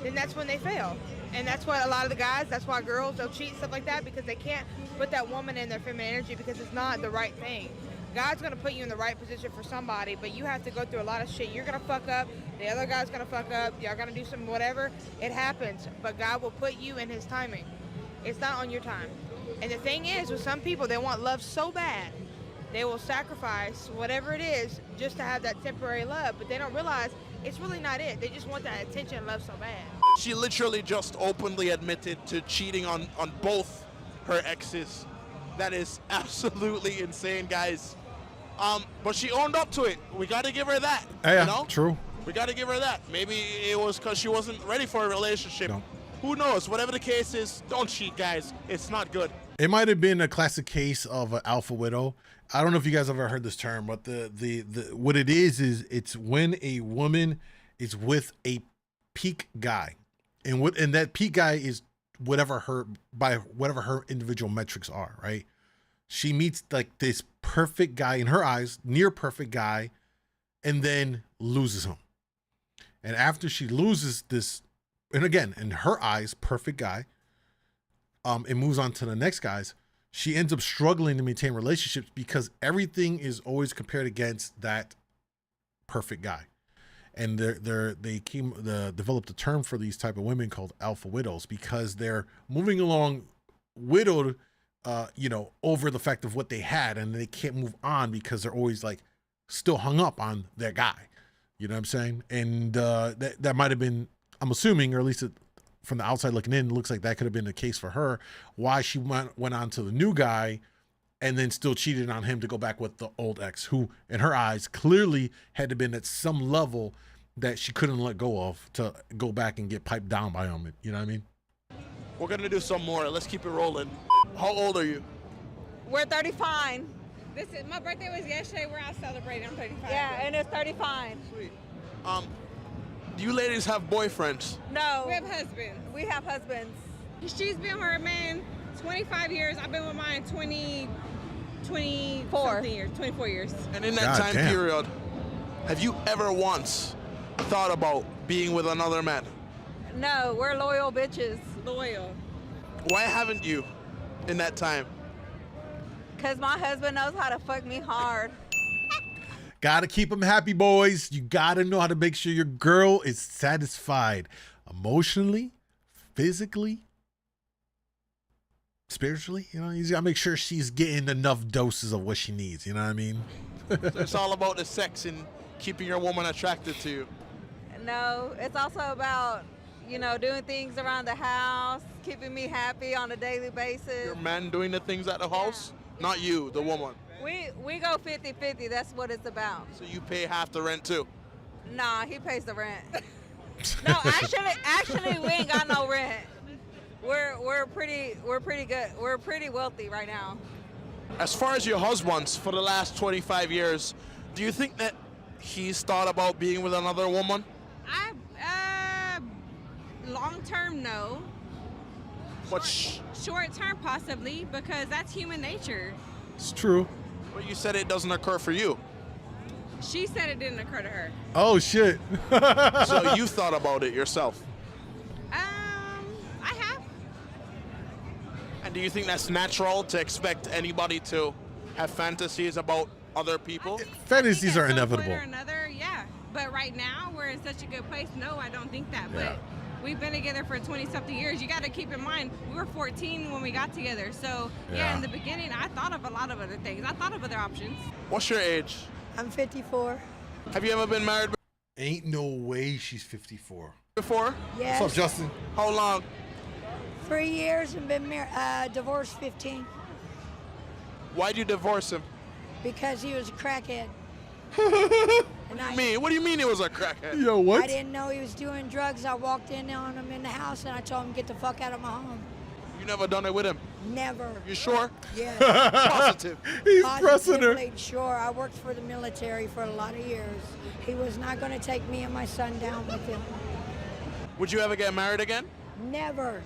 then that's when they fail. And that's what a lot of the guys, that's why girls, they'll cheat, stuff like that, because they can't put that woman in their feminine energy, because it's not the right thing. God's gonna put you in the right position for somebody, but you have to go through a lot of shit. You're gonna fuck up, the other guy's gonna fuck up, y'all gonna do some whatever. It happens, but God will put you in his timing. It's not on your time. And the thing is, with some people, they want love so bad, they will sacrifice whatever it is just to have that temporary love, but they don't realize it's really not it. They just want that attention and love so bad. She literally just openly admitted to cheating on both her exes. That is absolutely insane, guys. But she owned up to it. We got to give her that. Yeah, you know? true. We got to give her that. Maybe it was because she wasn't ready for a relationship. No. Who knows? Whatever the case is, don't cheat, guys. It's not good. It might have been a classic case of an alpha widow. I don't know if you guys have ever heard this term, but the what it is it's when a woman is with a peak guy, and that peak guy is whatever her individual metrics are, right? She meets like this perfect guy in her eyes, near perfect guy, and then loses him. And after she loses this, and again, in her eyes, perfect guy, and moves on to the next guys, she ends up struggling to maintain relationships because everything is always compared against that perfect guy. And they developed a term for these type of women called alpha widows, because they're moving along widowed, over the fact of what they had, and they can't move on because they're always like still hung up on their guy. You know what I'm saying? And that might have been, I'm assuming, or at least from the outside looking in, it looks like that could have been the case for her, why she went on to the new guy and then still cheated on him to go back with the old ex, who in her eyes clearly had to been at some level that she couldn't let go of to go back and get piped down by him. You know what I mean? We're going to do some more. Let's keep it rolling. How old are you? We're 35. My birthday was yesterday. We're out celebrating. I'm 35. Yeah, and it's 35. Sweet. Do you ladies have boyfriends? No. We have husbands. We have husbands. She's been with her man 25 years. I've been with mine 24 years. And in that time period, have you ever once thought about being with another man? No, we're loyal bitches. Loyal. Why haven't you in that time? Because my husband knows how to fuck me hard. Gotta keep them happy, boys. You gotta know how to make sure your girl is satisfied emotionally, physically, spiritually. You know, you gotta make sure she's getting enough doses of what she needs. You know what I mean? So it's all about the sex and keeping your woman attracted to you. No, it's also about, doing things around the house, keeping me happy on a daily basis. Your man doing the things at the house? Not you, the woman. We go 50-50. That's what it's about. So you pay half the rent too? Nah, he pays the rent. No, actually, we ain't got no rent. We're pretty good. We're pretty wealthy right now. As far as your husbands for the last 25 years, do you think that he's thought about being with another woman? Long term, no. But short term, possibly, because that's human nature. It's true. But you said it doesn't occur for you. She said it didn't occur to her. Oh shit. So you thought about it yourself? I have. And do you think that's natural to expect anybody to have fantasies about other people? Fantasies are At some inevitable. point or another, yeah. But right now, we're in such a good place. No, I don't think that. Yeah. But we've been together for 20-something years. You got to keep in mind, we were 14 when we got together. So, yeah, in the beginning, I thought of a lot of other things. I thought of other options. What's your age? I'm 54. Have you ever been married Ain't no way she's 54. before? Yes. What's up, Justin? How long? 3 years and been divorced 15 Why'd you divorce him? because he was a crackhead. What do you mean he was a crackhead? Yo, what? I didn't know he was doing drugs. I walked in on him in the house and I told him, get the fuck out of my home. You never done it with him? Never. You sure? Yeah. Positive. He's pressing her. Positively sure. I worked for the military for a lot of years. He was not going to take me and my son down with him. Would you ever get married again? Never.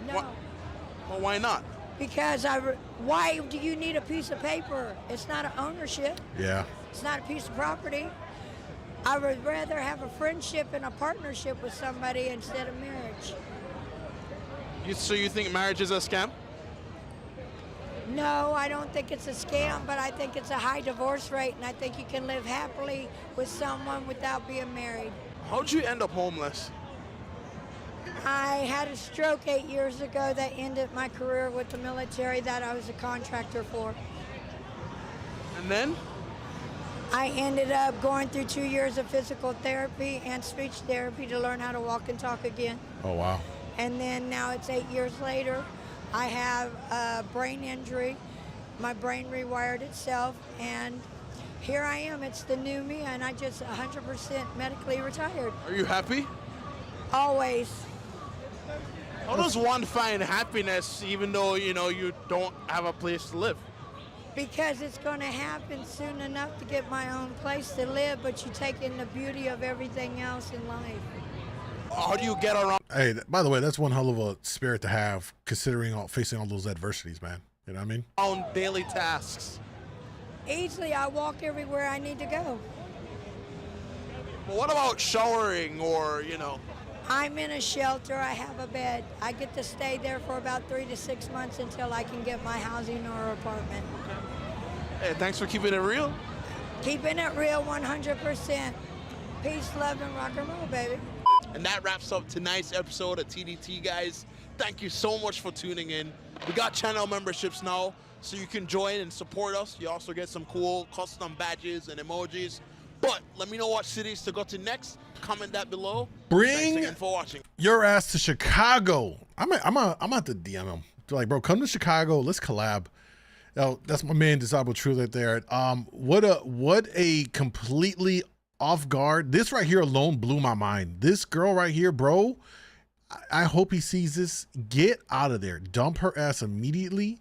No. Well, why not? Because why do you need a piece of paper? It's not an ownership. Yeah. It's not a piece of property. I would rather have a friendship and a partnership with somebody instead of marriage. So you think marriage is a scam? No, I don't think it's a scam, but I think it's a high divorce rate, and I think you can live happily with someone without being married. How'd you end up homeless? I had a stroke 8 years ago that ended my career with the military that I was a contractor for. And then? I ended up going through 2 years of physical therapy and speech therapy to learn how to walk and talk again. Oh, wow. And then now it's 8 years later. I have a brain injury. My brain rewired itself, and here I am. It's the new me, and I just 100% medically retired. Are you happy? Always. How does one find happiness even though, you don't have a place to live? Because it's going to happen soon enough to get my own place to live, but you take in the beauty of everything else in life. How do you get around? Hey, by the way, that's one hell of a spirit to have, considering facing all those adversities, man. You know what I mean? On daily tasks. Easily, I walk everywhere I need to go. But what about showering or, I'm in a shelter. I have a bed. I get to stay there for about 3 to 6 months until I can get my housing or apartment. Hey, thanks for keeping it real. Keeping it real 100%. Peace, love, and rock and roll, baby. And that wraps up tonight's episode of TDT, guys. Thank you so much for tuning in. We got channel memberships now, so you can join and support us. You also get some cool custom badges and emojis. But let me know what cities to go to next. Comment that below. Bring Thanks again for watching. your ass to Chicago. I'm at the DM him. Like, bro, come to Chicago. Let's collab. Yo, that's my man, Desirable Truth, right there. What a completely off guard. This right here alone blew my mind. This girl right here, bro. I hope he sees this. Get out of there. Dump her ass immediately,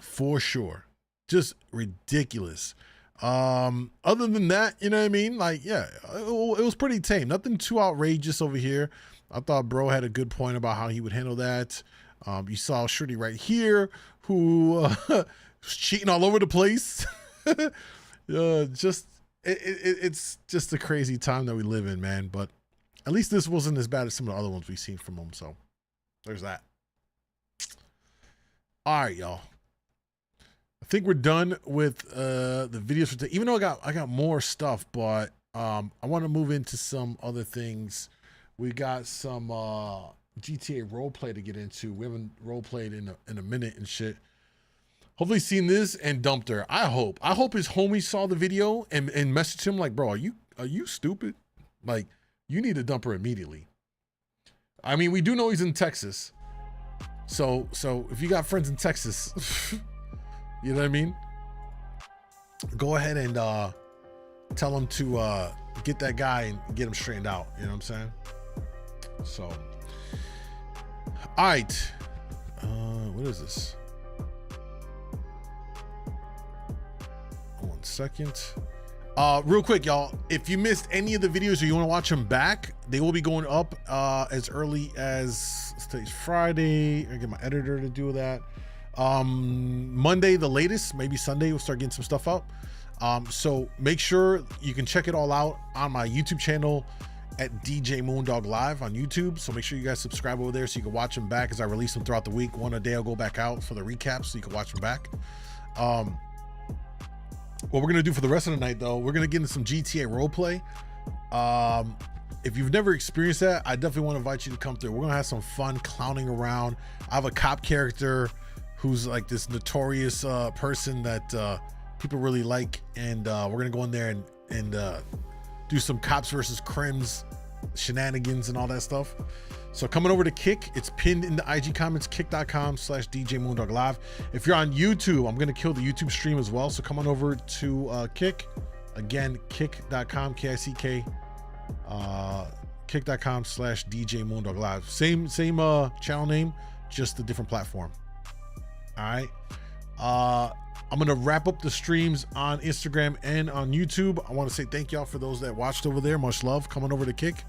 for sure. Just ridiculous. Other than that, you know what I mean? Like, yeah, it was pretty tame. Nothing too outrageous over here. I thought bro had a good point about how he would handle that. You saw Shruti right here, who was cheating all over the place. It's just a crazy time that we live in, man. But at least this wasn't as bad as some of the other ones we've seen from him. So there's that. All right, y'all. I think we're done with the videos for today. Even though I got more stuff, but I want to move into some other things. We got some GTA roleplay to get into. We haven't roleplayed in a minute and shit. Hopefully seen this and dumped her. I hope his homie saw the video and messaged him like, bro, are you stupid? Like, you need to dump her immediately. I mean, we do know he's in Texas. So if you got friends in Texas, you know what I mean? Go ahead and tell him to get that guy and get him straightened out. You know what I'm saying? So, all right. What is this? 1 second. Real quick, y'all, if you missed any of the videos or you want to watch them back, they will be going up as early as today's Friday. I get my editor to do that. Monday, the latest, maybe Sunday, we'll start getting some stuff up. So make sure you can check it all out on my YouTube channel at djmoondawglive on YouTube. So make sure you guys subscribe over there so you can watch them back as I release them throughout the week. One a day I'll go back out for the recaps so you can watch them back. What we're gonna do for the rest of the night, though, we're gonna get into some GTA roleplay. If you've never experienced that, I definitely want to invite you to come through. We're gonna have some fun clowning around. I have a cop character who's like this notorious person that people really like, and we're gonna go in there and do some cops versus crims shenanigans and all that stuff. So coming over to Kick, it's pinned in the IG comments, kick.com/djmoondawglive. If you're on YouTube, I'm gonna kill the YouTube stream as well. So come on over to Kick. Again, kick.com, K-I-C-K, kick.com/djmoondawglive. Same channel name, just a different platform. All right. I'm gonna wrap up the streams on Instagram and on YouTube. I want to say thank y'all for those that watched over there. Much love. Coming over to Kick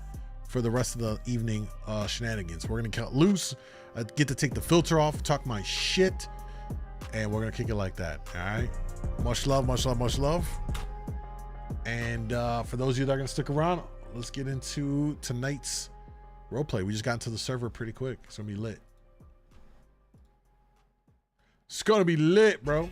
for the rest of the evening shenanigans. We're gonna cut loose, get to take the filter off, talk my shit, and we're gonna kick it like that. All right. Much love, much love, much love. And for those of you that are gonna stick around, let's get into tonight's roleplay. We just got into the server pretty quick. It's gonna be lit. It's gonna be lit, bro.